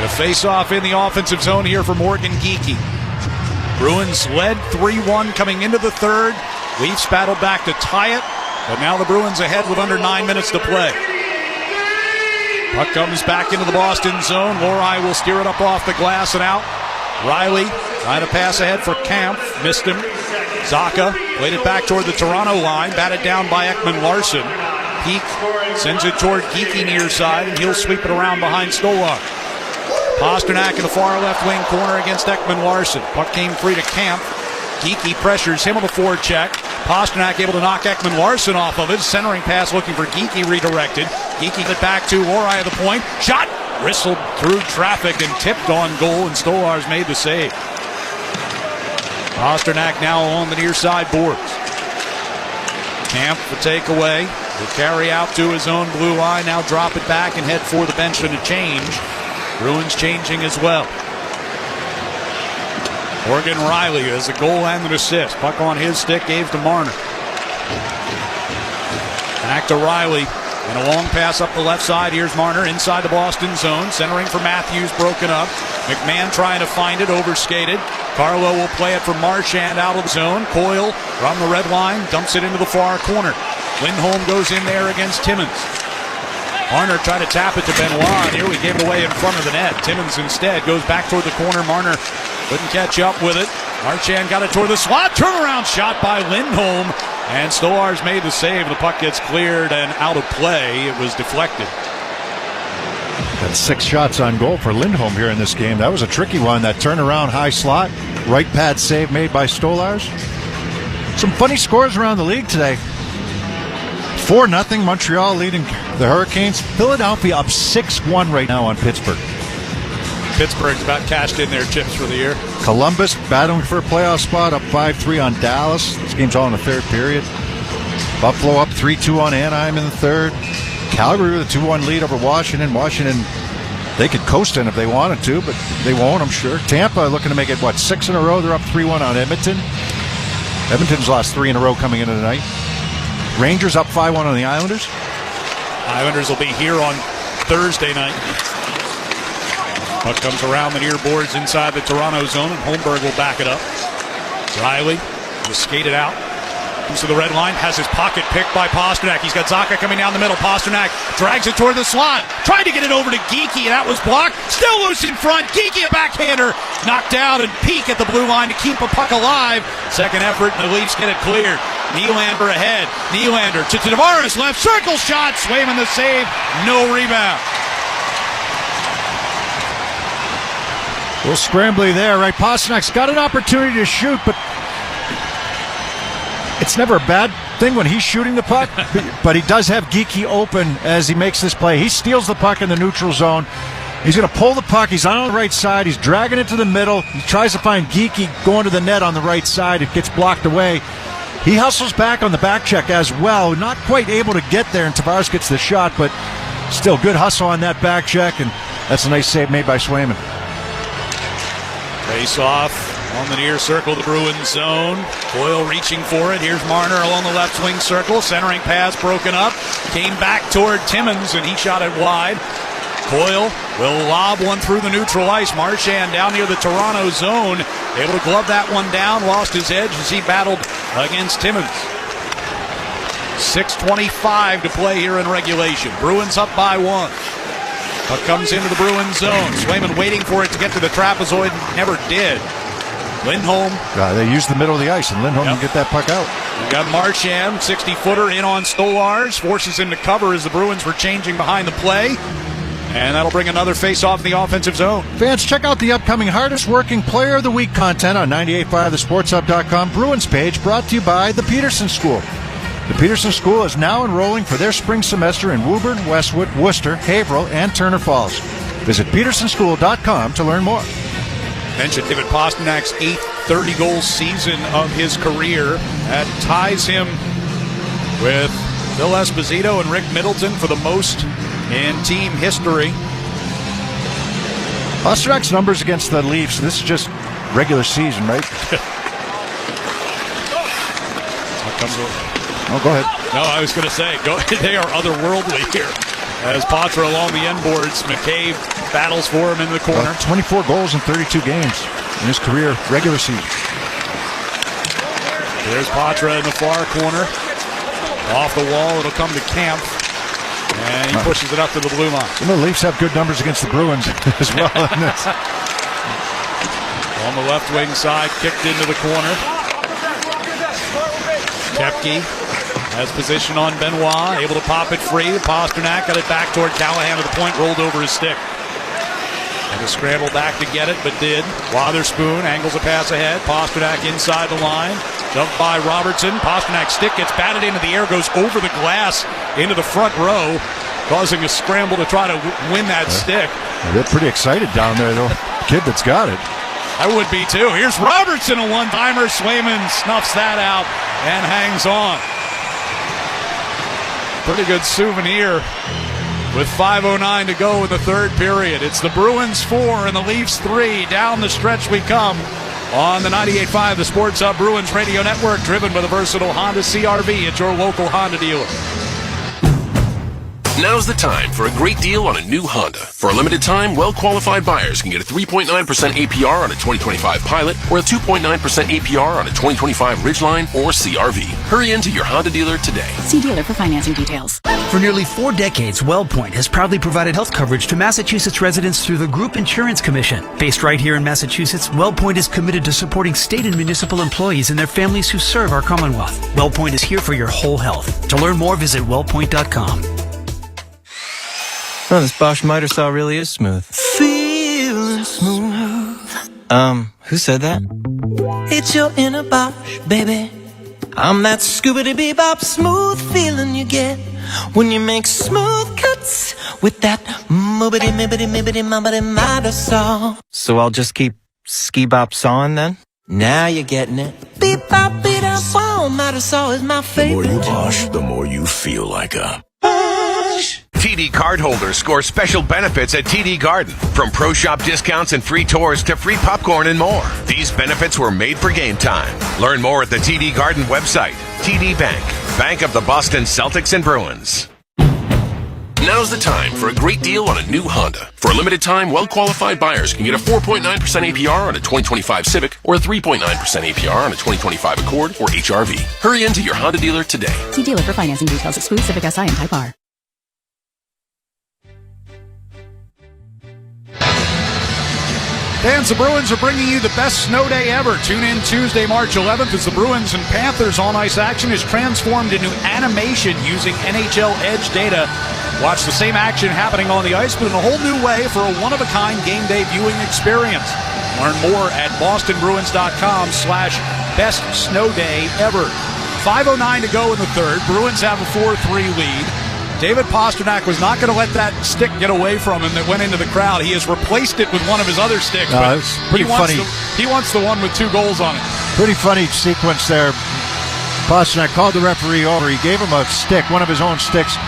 The face-off in the offensive zone here for Morgan Geekie. Bruins led 3-1 coming into the third. Leafs battled back to tie it. But now the Bruins ahead with under 9 minutes to play. Puck comes back into the Boston zone. Lohrei will steer it up off the glass and out. Riley trying to pass ahead for Kampf. Missed him. Zacha played it back toward the Toronto line. Batted down by Ekman-Larsson. Peak sends it toward Geekie near side, and he'll sweep it around behind Stolar. Pastrnak in the far left wing corner against Ekman-Larsson. Puck came free to Kampf. Geekie pressures him on the forecheck. Pastrnak able to knock Ekman-Larsson off of it. Centering pass looking for Geekie redirected. Geekie it back to Lohrei at the point. Shot! Whistled through traffic and tipped on goal, and Stolar's made the save. Pastrnak now on the near side boards. Camp for takeaway. Will carry out to his own blue line. Now drop it back and head for the bench and a change. Bruins changing as well. Morgan Riley has a goal and an assist. Puck on his stick, gave to Marner. Back to Riley. And a long pass up the left side. Here's Marner inside the Boston zone. Centering for Matthews, broken up. McMahon trying to find it, overskated. Carlo will play it for Marchand out of the zone. Coyle from the red line, dumps it into the far corner. Lindholm goes in there against Timmins. Marner tried to tap it to Benoit. Nearly gave it away in front of the net. Timmins instead goes back toward the corner. Marner couldn't catch up with it. Marchand got it toward the slot. Turnaround shot by Lindholm. And Stolar's made the save. The puck gets cleared and out of play. It was deflected. That's 6 shots on goal for Lindholm here in this game. That was a tricky one. That turnaround high slot. Right pad save made by Stolarz. Some funny scores around the league today. 4-0 Montreal leading the Hurricanes. Philadelphia up 6-1 right now on Pittsburgh. Pittsburgh's about cashed in their chips for the year. Columbus battling for a playoff spot, up 5-3 on Dallas. This game's all in the third period. Buffalo up 3-2 on Anaheim in the third. Calgary with a 2-1 lead over Washington. Washington, they could coast in if they wanted to, but they won't, I'm sure. Tampa looking to make it, 6 in a row? They're up 3-1 on Edmonton. Edmonton's lost 3 in a row coming into tonight. Rangers up 5-1 on the Islanders. Islanders will be here on Thursday night. Puck comes around the near boards inside the Toronto zone, and Holmberg will back it up. Riley will skate it out. Comes to the red line, has his pocket picked by Pasternak. He's got Zacha coming down the middle. Pasternak drags it toward the slot. Tried to get it over to Geekie, and that was blocked. Still loose in front. Geekie, a backhander. Knocked down and peek at the blue line to keep a puck alive. Second effort, and the Leafs get it cleared. Nylander ahead. Nylander to Tavares, left circle shot. Swayman the save. No rebound. A little scrambly there, right? Pasternak's got an opportunity to shoot, but it's never a bad thing when he's shooting the puck, but he does have Geekie open as he makes this play. He steals the puck in the neutral zone. He's going to pull the puck. He's on the right side. He's dragging it to the middle. He tries to find Geekie going to the net on the right side. It gets blocked away. He hustles back on the back check as well. Not quite able to get there, and Tavares gets the shot, but still good hustle on that back check, and that's a nice save made by Swayman. Face off on the near circle, the Bruins zone. Coyle reaching for it. Here's Marner along the left wing circle. Centering pass broken up. Came back toward Timmins, and he shot it wide. Coyle will lob one through the neutral ice. Marchand down near the Toronto zone. Able to glove that one down. Lost his edge as he battled against Timmins. 6:25 to play here in regulation. Bruins up by 1. Puck comes into the Bruins zone. Swayman waiting for it to get to the trapezoid. Never did. Lindholm. They used the middle of the ice, and Lindholm can get that puck out. We've got Marchand, 60-footer in on Stolars. Forces him to cover as the Bruins were changing behind the play. And that'll bring another face-off in the offensive zone. Fans, check out the upcoming Hardest Working Player of the Week content on 98.5thesportshub.com Bruins page, brought to you by the Peterson School. The Peterson School is now enrolling for their spring semester in Woburn, Westwood, Worcester, Haverhill, and Turner Falls. Visit petersonschool.com to learn more. Mentioned David Pasternak's 8th 30-goal season of his career. That ties him with Phil Esposito and Rick Middleton for the most in team history. Pasternak's numbers against the Leafs, this is just regular season, right? Oh, go ahead. No, I was going to say, they are otherworldly here. As Patra along the end boards, McCabe battles for him in the corner. 24 goals in 32 games in his career, regular season. There's Patra in the far corner. Off the wall, it'll come to Camp. And he pushes it up to the blue line. Some of the Leafs have good numbers against the Bruins as well. On the left wing side, kicked into the corner. Koepke has position on Benoit, able to pop it free. Pasternak got it back toward Callahan to the point, rolled over his stick. And to scramble back to get it, but did. Wotherspoon angles a pass ahead. Pasternak inside the line. Jumped by Robertson. Pasternak's stick gets batted into the air, goes over the glass into the front row, causing a scramble to try to win that stick. They're pretty excited down there, though. Kid that's got it. I would be too. Here's Robertson, a one-timer. Swayman snuffs that out and hangs on. Pretty good souvenir with 5:09 to go in the third period. It's the Bruins 4 and the Leafs 3. Down the stretch we come on the 98.5 The Sports Hub Bruins Radio Network, driven by the versatile Honda CR-V at your local Honda dealer. Now's the time for a great deal on a new Honda. For a limited time, well-qualified buyers can get a 3.9% APR on a 2025 Pilot or a 2.9% APR on a 2025 Ridgeline or CR-V. Hurry into your Honda dealer today. See dealer for financing details. For nearly 4 decades, WellPoint has proudly provided health coverage to Massachusetts residents through the Group Insurance Commission. Based right here in Massachusetts, WellPoint is committed to supporting state and municipal employees and their families who serve our Commonwealth. WellPoint is here for your whole health. To learn more, visit wellpoint.com. Oh, this Bosch miter saw really is smooth. Feeling smooth. Who said that? It's your inner Bosch, baby. I'm that scoobity-bebop smooth feeling you get when you make smooth cuts with that moobity-mibbity-mibbity-mobbity-miter saw. So I'll just keep ski-bop sawing then? Now you're getting it. Beep-bop-beep-bop, miter saw is my favorite. The more you wash, the more you feel like a... TD cardholders score special benefits at TD Garden. From pro shop discounts and free tours to free popcorn and more. These benefits were made for game time. Learn more at the TD Garden website. TD Bank. Bank of the Boston Celtics and Bruins. Now's the time for a great deal on a new Honda. For a limited time, well-qualified buyers can get a 4.9% APR on a 2025 Civic or a 3.9% APR on a 2025 Accord or HRV. Hurry into your Honda dealer today. See dealer for financing details. Exclude Civic Si and Type R. Fans, the Bruins are bringing you the best snow day ever. Tune in Tuesday, March 11th as the Bruins and Panthers on-ice action is transformed into animation using NHL Edge data. Watch the same action happening on the ice, but in a whole new way for a one-of-a-kind game day viewing experience. Learn more at bostonbruins.com/best snow day ever. 5:09 to go in the third. Bruins have a 4-3 lead. David Pastrnak was not going to let that stick get away from him that went into the crowd. He has replaced it with one of his other sticks. But it's pretty funny. He wants the one with 2 goals on it. Pretty funny sequence there. Pastrnak called the referee over. He gave him a stick, one of his own sticks.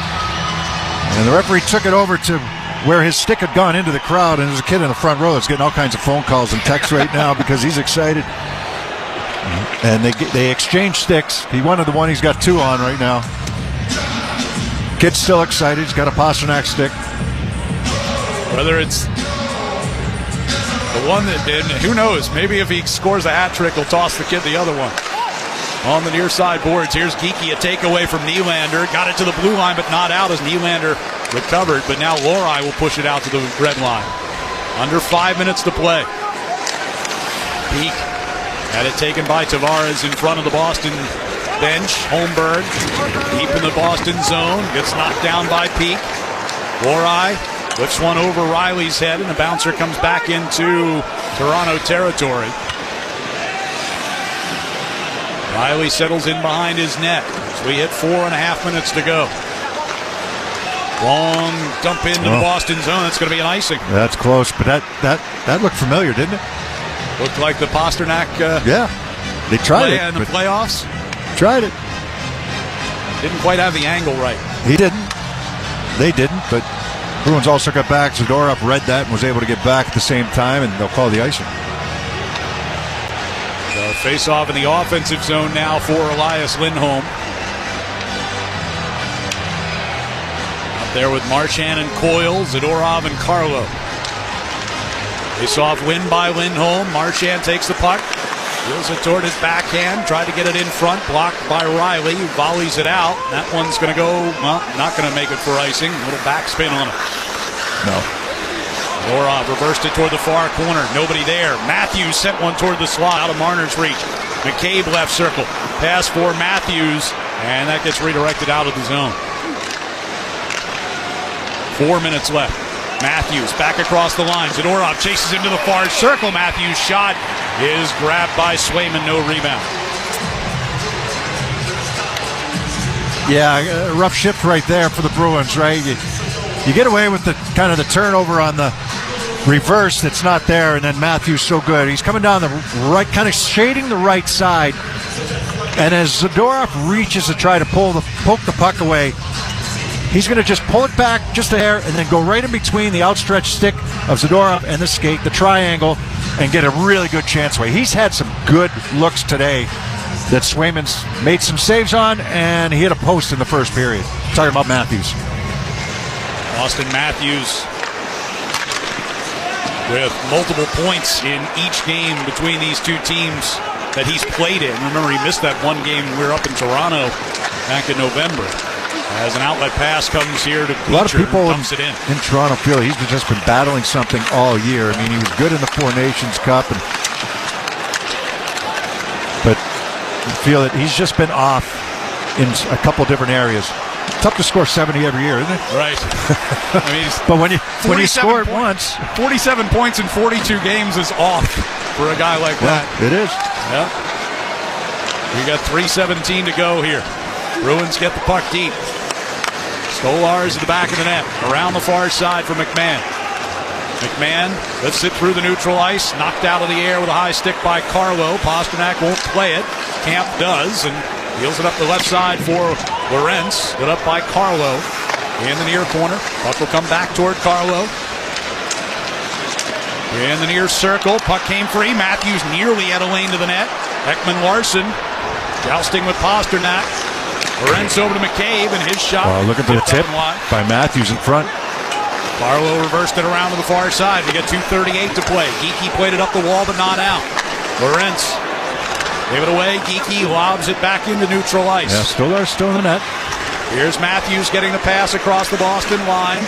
And the referee took it over to where his stick had gone into the crowd. And there's a kid in the front row that's getting all kinds of phone calls and texts right now because he's excited. And they exchanged sticks. He wanted the one, he's got 2 on right now. Kid's still excited. He's got a Pastrnak stick. Whether it's the one that did, who knows? Maybe if he scores a hat trick, he'll toss the kid the other one. On the near side boards, here's Geekie, a takeaway from Nylander. Got it to the blue line, but not out as Nylander recovered. But now Lohrei will push it out to the red line. Under 5 minutes to play. Peak had it taken by Tavares in front of the Boston bench. Holmberg deep in the Boston zone, gets knocked down by Peak. Lohrei lifts one over Riley's head, and the bouncer comes back into Toronto territory. Riley settles in behind his net as we hit 4.5 minutes to go. Long dump into the Boston zone. That's going to be an icing. That's close, but that looked familiar, didn't it? Looked like the Pastrnak yeah, they tried it in the playoffs. Tried it. Didn't quite have the angle right. He didn't. They didn't, but Bruins also got back. Zadorov read that and was able to get back at the same time, and they'll call the icing. So face-off in the offensive zone now for Elias Lindholm. Up there with Marchand and Coyle, Zadorov and Carlo. Face-off win by Lindholm. Marchand takes the puck. Wheels it toward his backhand, tried to get it in front, blocked by Riley, who volleys it out. That one's going to go, well, not going to make it for icing. A little backspin on it. No. Lorov reversed it toward the far corner. Nobody there. Matthews sent one toward the slot, out of Marner's reach. McCabe left circle. Pass for Matthews, and that gets redirected out of the zone. 4 minutes left. Matthews back across the line. Zadorov chases him to the far circle. Matthews' shot is grabbed by Swayman. No rebound. Yeah, rough shift right there for the Bruins, right? You get away with the kind of the turnover on the reverse that's not there, and then Matthews so good. He's coming down the right, kind of shading the right side. And as Zadorov reaches to try to poke the puck away, he's going to just pull it back just a hair and then go right in between the outstretched stick of Zadorov and the skate, the triangle, and get a really good chance away. He's had some good looks today that Swayman's made some saves on, and he hit a post in the first period. Talking about Matthews. Austin Matthews with multiple points in each game between these two teams that he's played in. Remember, he missed that one game when we were up in Toronto back in November. As an outlet pass comes here to Beecher, a lot of people dumps it in Toronto feel he's just been battling something all year. I mean, he was good in the Four Nations Cup, but I feel that he's just been off in a couple different areas. Tough to score 70 every year, isn't it? Right. I mean, but when you score it once, 47 points in 42 games is off for a guy like that. It is. Yeah. We got 3:17 to go here. Bruins get the puck deep. Stolarz at the back of the net. Around the far side for McMahon. McMahon lets it through the neutral ice. Knocked out of the air with a high stick by Carlo. Pasternak won't play it. Camp does, and wheels it up the left side for Lorenz. Lit up by Carlo in the near corner. Puck will come back toward Carlo. In the near circle. Puck came free. Matthews nearly had a lane to the net. Ekman-Larsson jousting with Pasternak. Lorenz over to McCabe, and his shot. Well, look at the tip by Matthews in front. Barlow reversed it around to the far side. We got 2:38 to play. Geekie played it up the wall, but not out. Lorenz gave it away. Geekie lobs it back into neutral ice. Yeah, Stolarz still in the net. Here's Matthews getting the pass across the Boston line.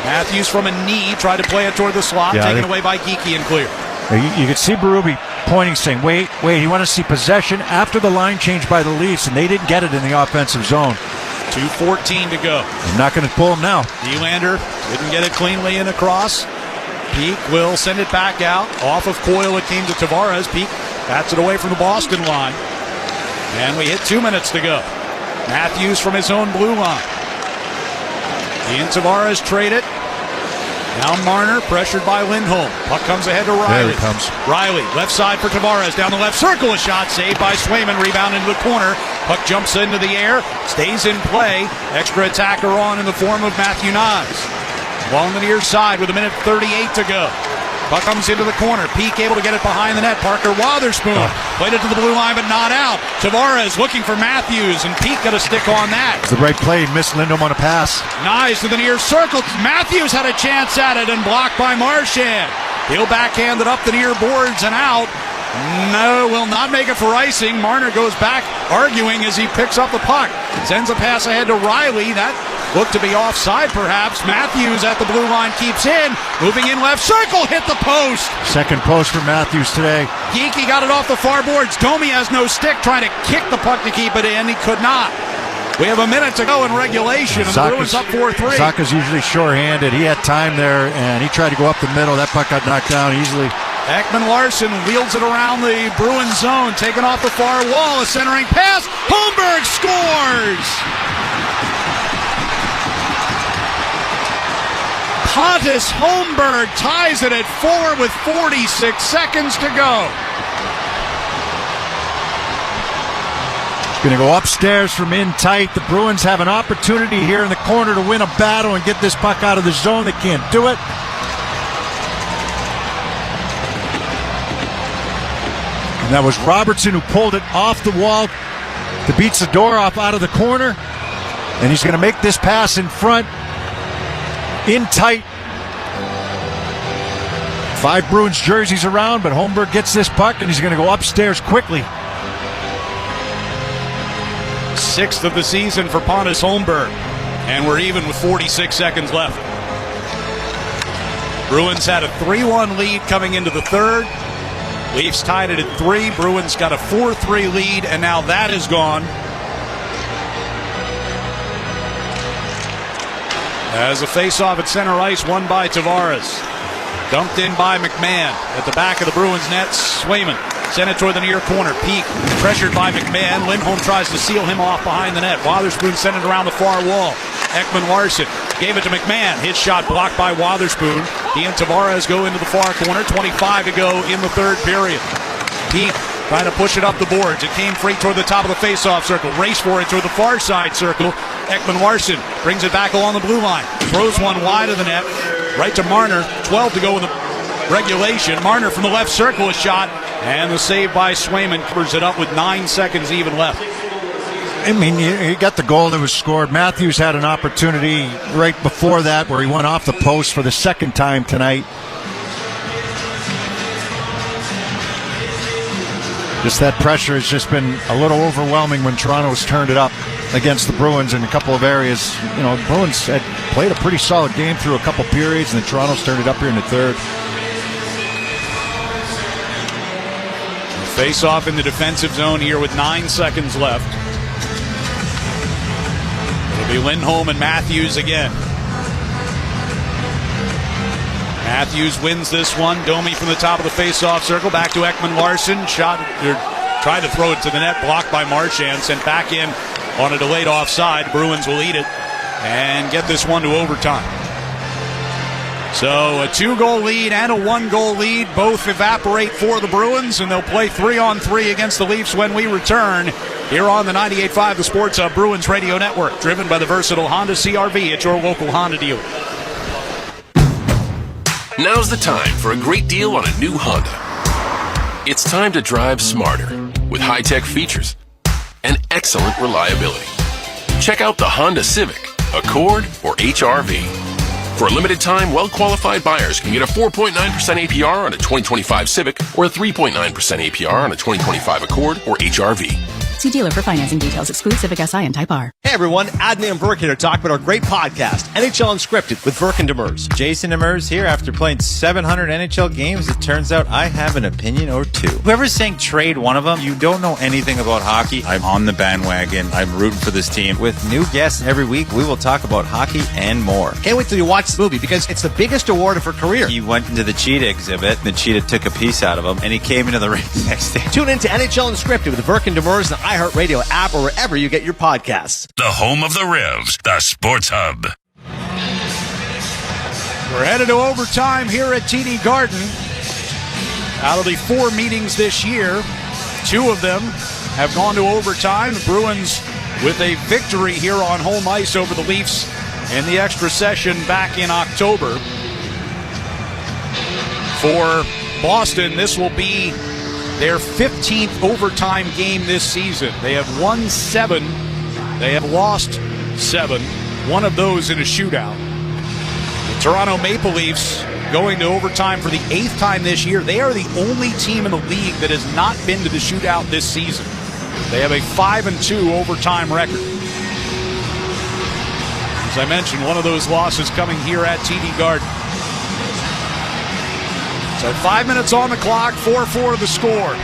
Matthews from a knee tried to play it toward the slot, taken away by Geekie and clear. You could see Berube pointing, saying, wait, you want to see possession after the line change by the Leafs, and they didn't get it in the offensive zone. 2:14 to go. I'm not going to pull him now. Nylander didn't get it cleanly in across. Peak will send it back out. Off of Coyle, it came to Tavares. Peak bats it away from the Boston line. And we hit 2 minutes to go. Matthews from his own blue line. He and Tavares trade it. Now Marner, pressured by Lindholm. Puck comes ahead to Riley. There he comes. Riley, left side for Tavares. Down the left circle, a shot saved by Swayman. Rebound into the corner. Puck jumps into the air, stays in play. Extra attacker on in the form of Matthew Knies. Along the near side with 1:38 to go. Puck comes into the corner. Peak able to get it behind the net. Parker Wotherspoon played it to the blue line, but not out. Tavares looking for Matthews, and Peak got a stick on that. It's the right play. Missed Lindholm on a pass. Knies to the near circle. Matthews had a chance at it and blocked by Marchand. He'll backhand it up the near boards and out. No, will not make it for icing. Marner goes back arguing as he picks up the puck. Sends a pass ahead to Riley. That looked to be offside perhaps. Matthews at the blue line keeps in. Moving in left circle. Hit the post. Second post for Matthews today. Geekie got it off the far boards. Domi has no stick trying to kick the puck to keep it in. He could not. We have a minute to go in regulation, and the Bruins up 4-3. Zaka's usually sure-handed. He had time there, and he tried to go up the middle. That puck got knocked down easily. Ekman-Larsson wheels it around the Bruins zone, taken off the far wall. A centering pass. Holmberg scores! Pontus Holmberg ties it at 4 with 46 seconds to go. Going to go upstairs from in tight. The Bruins have an opportunity here in the corner to win a battle and get this puck out of the zone. They can't do it. And that was Robertson who pulled it off the wall to beat Zadorov out of the corner. And he's going to make this pass in front. In tight. 5 Bruins jerseys around, but Holmberg gets this puck and he's going to go upstairs quickly. 6th of the season for Pontus Holmberg, and we're even with 46 seconds left. Bruins had a 3-1 lead coming into the third. Leafs tied it at 3. Bruins got a 4-3 lead, and now that is gone. As a face-off at center ice, won by Tavares. Dumped in by McMahon at the back of the Bruins net. Swayman sent it toward the near corner. Peak pressured by McMahon. Lindholm tries to seal him off behind the net. Wotherspoon sent it around the far wall. Ekman-Larsson gave it to McMahon. His shot blocked by Wotherspoon. He and Tavares go into the far corner. 25 to go in the third period. Peak trying to push it up the boards. It came free toward the top of the face-off circle. Race for it toward the far side circle. Ekman-Larsson brings it back along the blue line. Throws one wide of the net. Right to Marner. 12 to go in the regulation. Marner from the left circle, a shot. And the save by Swayman covers it up with 9 seconds even left. I mean, he got the goal that was scored. Matthews had an opportunity right before that where he went off the post for the second time tonight. Just that pressure has just been a little overwhelming when Toronto's turned it up against the Bruins in a couple of areas. You know, Bruins had played a pretty solid game through a couple periods, and then Toronto's turned it up here in the third. Face off in the defensive zone here with 9 seconds left. It'll be Lindholm and Matthews again. Matthews wins this one. Domi from the top of the face-off circle. Back to Ekman-Larsson. Tried to throw it to the net, blocked by Marchand, sent back in on a delayed offside. Bruins will eat it and get this one to overtime. So a 2-goal lead and a 1-goal lead both evaporate for the Bruins, and they'll play 3-on-3 against the Leafs when we return here on the 98.5 The Sports Hub Bruins Radio Network, driven by the versatile Honda CR-V at your local Honda dealer. Now's the time for a great deal on a new Honda. It's time to drive smarter with high-tech features and excellent reliability. Check out the Honda Civic, Accord, or HR-V. For a limited time, well-qualified buyers can get a 4.9% APR on a 2025 Civic or a 3.9% APR on a 2025 Accord or HR-V. See dealer for financing details. Exclude Civic Si and Type R. Hey everyone, Adney and Verk here to talk about our great podcast, NHL Unscripted with Verk and Demers. Jason Demers here. After playing 700 NHL games, it turns out I have an opinion or two. Whoever's saying trade one of them, you don't know anything about hockey. I'm on the bandwagon. I'm rooting for this team. With new guests every week, we will talk about hockey and more. Can't wait till you watch this movie because it's the biggest award of her career. He went into the cheetah exhibit, and the cheetah took a piece out of him, and he came into the ring the next day. Tune in to NHL Unscripted with Verk and Demers and the iHeartRadio app or wherever you get your podcasts. The home of the Revs, the Sports Hub. We're headed to overtime here at TD Garden. Out of the 4 meetings this year, 2 of them have gone to overtime. The Bruins with a victory here on home ice over the Leafs in the extra session back in October. For Boston, this will be their 15th overtime game this season. They have won 7. They have lost 7. One of those in a shootout. The Toronto Maple Leafs going to overtime for the 8th time this year. They are the only team in the league that has not been to the shootout this season. They have a 5-2 overtime record. As I mentioned, one of those losses coming here at TD Garden. So 5 minutes on the clock, 4-4 the score.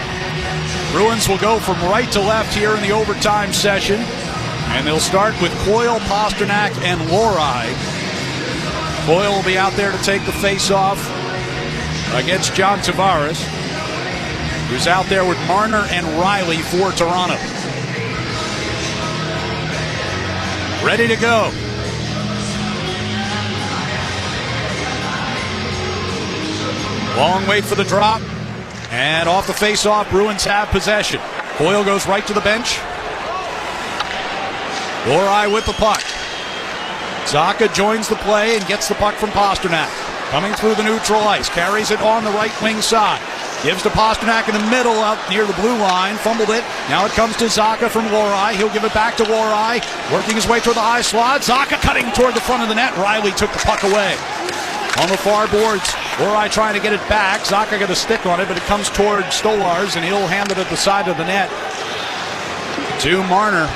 Bruins will go from right to left here in the overtime session. And they'll start with Coyle, Pasternak, and Lohrei. Coyle will be out there to take the face-off against John Tavares, who's out there with Marner and Riley for Toronto. Ready to go. Long wait for the drop. And off the face-off, Bruins have possession. Coyle goes right to the bench. Lohrei with the puck. Zacha joins the play and gets the puck from Pasternak. Coming through the neutral ice. Carries it on the right wing side. Gives to Pasternak in the middle out near the blue line. Fumbled it. Now it comes to Zacha from Lohrei. He'll give it back to Lohrei. Working his way toward the high slot. Zacha cutting toward the front of the net. Riley took the puck away. On the far boards, Lohrei trying to get it back. Zacha got a stick on it, but it comes toward Stolarz, and he'll hand it at the side of the net to Marner.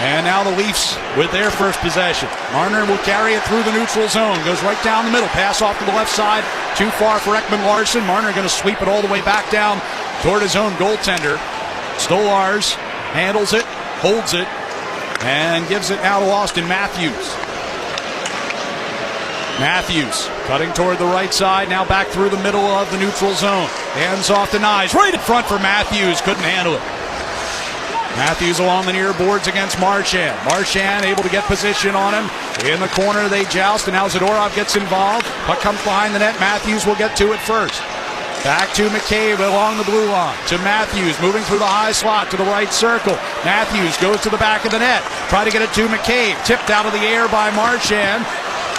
And now the Leafs with their first possession. Marner will carry it through the neutral zone. Goes right down the middle. Pass off to the left side. Too far for Ekman-Larsson. Marner going to sweep it all the way back down toward his own goaltender. Stolarz handles it, holds it, and gives it now to Austin Matthews. Matthews cutting toward the right side. Now back through the middle of the neutral zone. Hands off to Nyes. Right in front for Matthews. Couldn't handle it. Matthews along the near boards against Marchand. Marchand able to get position on him. In the corner they joust, and now Zadorov gets involved. Puck comes behind the net. Matthews will get to it first. Back to McCabe along the blue line. To Matthews moving through the high slot to the right circle. Matthews goes to the back of the net. Try to get it to McCabe. Tipped out of the air by Marchand.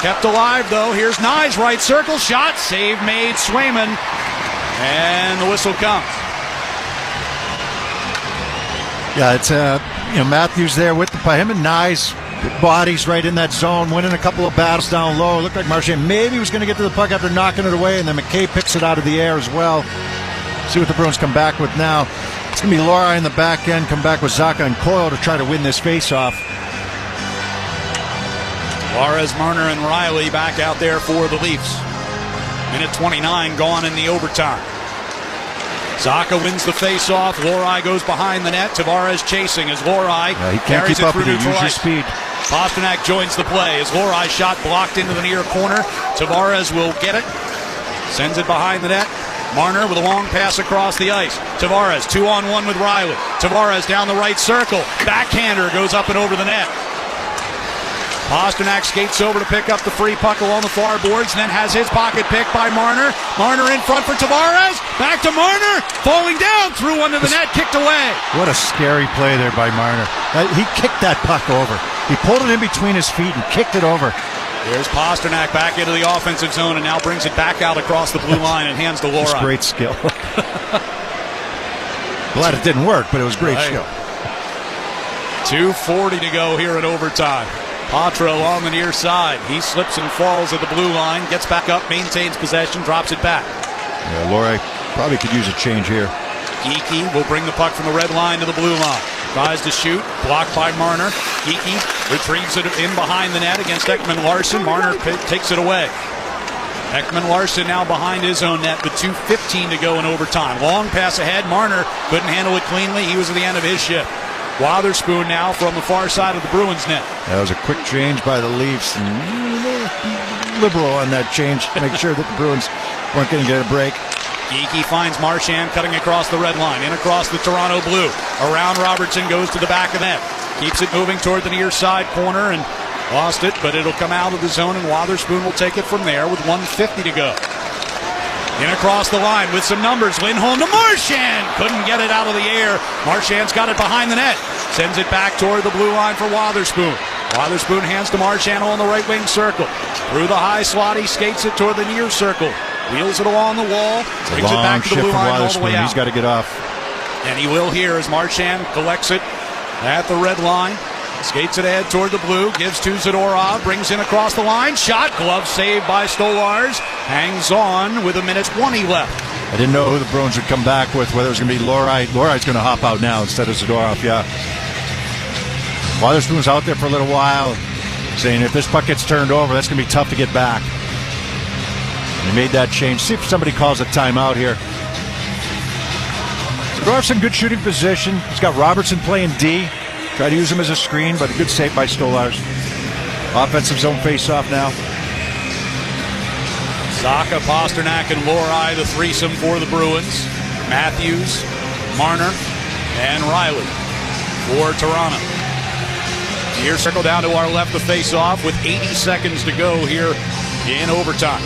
Kept alive though. Here's Nyes, right circle. Shot. Save made. Swayman. And the whistle comes. Yeah, it's Matthews there with him and Nyes. Bodies right in that zone, winning a couple of battles down low. Looked like Marchand maybe was going to get to the puck after knocking it away, and then McCabe picks it out of the air as well. See what the Bruins come back with now. It's going to be Lohrei in the back end, come back with Zacha and Coyle to try to win this faceoff. Juarez, Marner, and Riley back out there for the Leafs. Minute 29 gone in the overtime. Zacha wins the face-off. Lohrei goes behind the net. Tavares chasing as Lohrei he can't carries keep it up through with you. neutral Use your ice. speed. Pasternak joins the play as Lohrei shot blocked into the near corner. Tavares will get it. Sends it behind the net. Marner with a long pass across the ice. Tavares 2-on-1 with Riley. Tavares down the right circle. Backhander goes up and over the net. Pasternak skates over to pick up the free puck along the far boards, and then has his pocket picked by Marner. Marner in front for Tavares. Back to Marner. Falling down. Through under the net. Kicked away. What a scary play there by Marner. He kicked that puck over. He pulled it in between his feet and kicked it over. Here's Pasternak back into the offensive zone and now brings it back out across the blue line and hands to Laura. That's great skill. Glad it didn't work, but it was great skill. 2:40 to go here in overtime. Patra along the near side. He slips and falls at the blue line, gets back up, maintains possession, drops it back. Yeah, Laurie probably could use a change here. Geekie will bring the puck from the red line to the blue line. Tries to shoot, blocked by Marner. Geekie retrieves it in behind the net against Ekman Larsson. Marner takes it away. Ekman Larsson now behind his own net with 2:15 to go in overtime. Long pass ahead. Marner couldn't handle it cleanly. He was at the end of his shift. Wotherspoon now from the far side of the Bruins net. That was a quick change by the Leafs. And liberal on that change to make sure that the Bruins weren't going to get a break. Geekie finds Marchand cutting across the red line, in across the Toronto blue. Around Robertson, goes to the back of the net. Keeps it moving toward the near side corner and lost it, but it'll come out of the zone, and Wotherspoon will take it from there with 1:50 to go. In across the line with some numbers. Lindholm to Marchand. Couldn't get it out of the air. Marchand's got it behind the net. Sends it back toward the blue line for Wotherspoon. Wotherspoon hands to Marchand on the right wing circle. Through the high slot, he skates it toward the near circle. Wheels it along the wall. Brings it back to the blue line all the way out. He's got to get off. And he will here as Marchand collects it at the red line. Skates it ahead toward the blue. Gives to Zadorov. Brings in across the line. Shot. Glove saved by Stolars. Hangs on with 1:20 left. I didn't know who the Bruins would come back with, whether it was going to be Lorite. Lorite's going to hop out now instead of Zadorov, yeah. Wotherspoon's out there for a little while, saying if this puck gets turned over, that's going to be tough to get back. And he made that change. See if somebody calls a timeout here. Zadorov's in good shooting position. He's got Robertson playing D. Try to use him as a screen, but a good save by Stolars. Offensive zone face-off now. Zacha, Pasternak, and Lori, the threesome for the Bruins. Matthews, Marner, and Riley for Toronto. Here, circle down to our left, the face-off with 80 seconds to go here in overtime.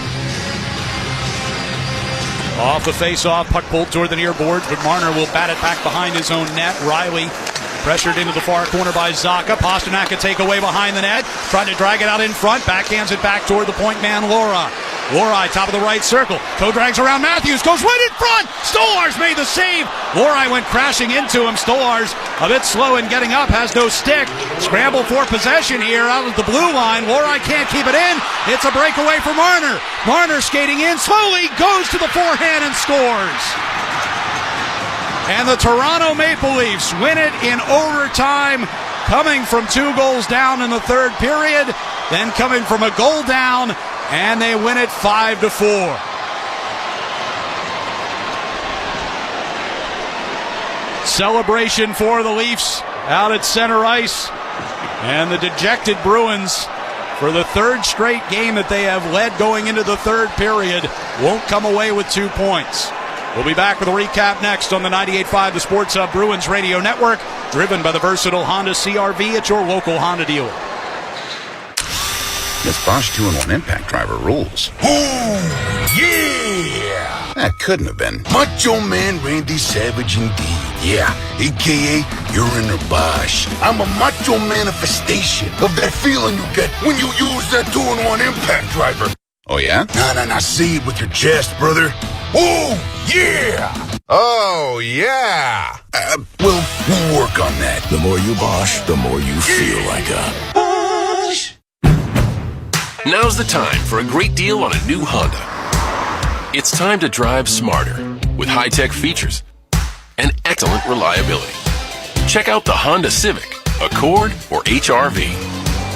Off the face-off, puck pulled toward the near boards, but Marner will bat it back behind his own net. Riley pressured into the far corner by Zacha. Pasternak a takeaway behind the net. Trying to drag it out in front. Backhands it back toward the point man, Lori. Lori, top of the right circle. Drags around Matthews. Goes right in front. Stolars made the save. Lori went crashing into him. Stolars a bit slow in getting up. Has no stick. Scramble for possession here out of the blue line. Lori can't keep it in. It's a breakaway for Marner. Marner skating in slowly. Goes to the forehand and scores. And the Toronto Maple Leafs win it in overtime, coming from 2 goals down in the third period, then coming from a goal down, and they win it 5-4. Celebration for the Leafs out at center ice, and the dejected Bruins, for the third straight game that they have led going into the third period, won't come away with 2 points. We'll be back with a recap next on the 98.5 The Sports Hub Bruins Radio Network, driven by the versatile Honda CR-V at your local Honda dealer. This Bosch 2-in-1 impact driver rules. Oh, yeah! That couldn't have been Macho Man Randy Savage indeed. Yeah, a.k.a. you're in a Bosch. I'm a macho manifestation of that feeling you get when you use that 2-in-1 impact driver. Oh, yeah? Nah, say it with your chest, brother. Oh, yeah! Oh, yeah! We'll work on that. The more you Bosch, the more you feel like a Bosch. Now's the time for a great deal on a new Honda. It's time to drive smarter with high-tech features and excellent reliability. Check out the Honda Civic, Accord, or HR-V.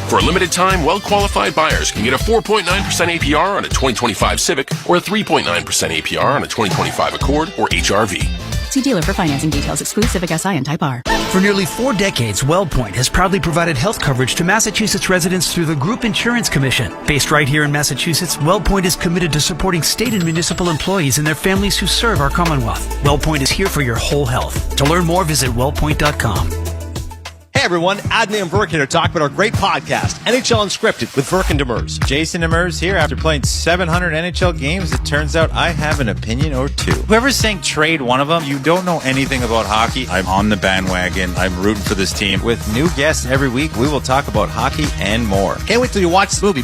For a limited time, well-qualified buyers can get a 4.9% APR on a 2025 Civic or a 3.9% APR on a 2025 Accord or HR-V. See dealer for financing details. Exclude Civic SI and Type R. For nearly 4 decades, WellPoint has proudly provided health coverage to Massachusetts residents through the Group Insurance Commission. Based right here in Massachusetts, WellPoint is committed to supporting state and municipal employees and their families who serve our Commonwealth. WellPoint is here for your whole health. To learn more, visit wellpoint.com. Hey everyone, Adney and Verk here to talk about our great podcast, NHL Unscripted with Verk and Demers. Jason Demers here. After playing 700 NHL games, it turns out I have an opinion or two. Whoever's saying trade one of them, you don't know anything about hockey. I'm on the bandwagon. I'm rooting for this team. With new guests every week, we will talk about hockey and more. Can't wait till you watch this movie.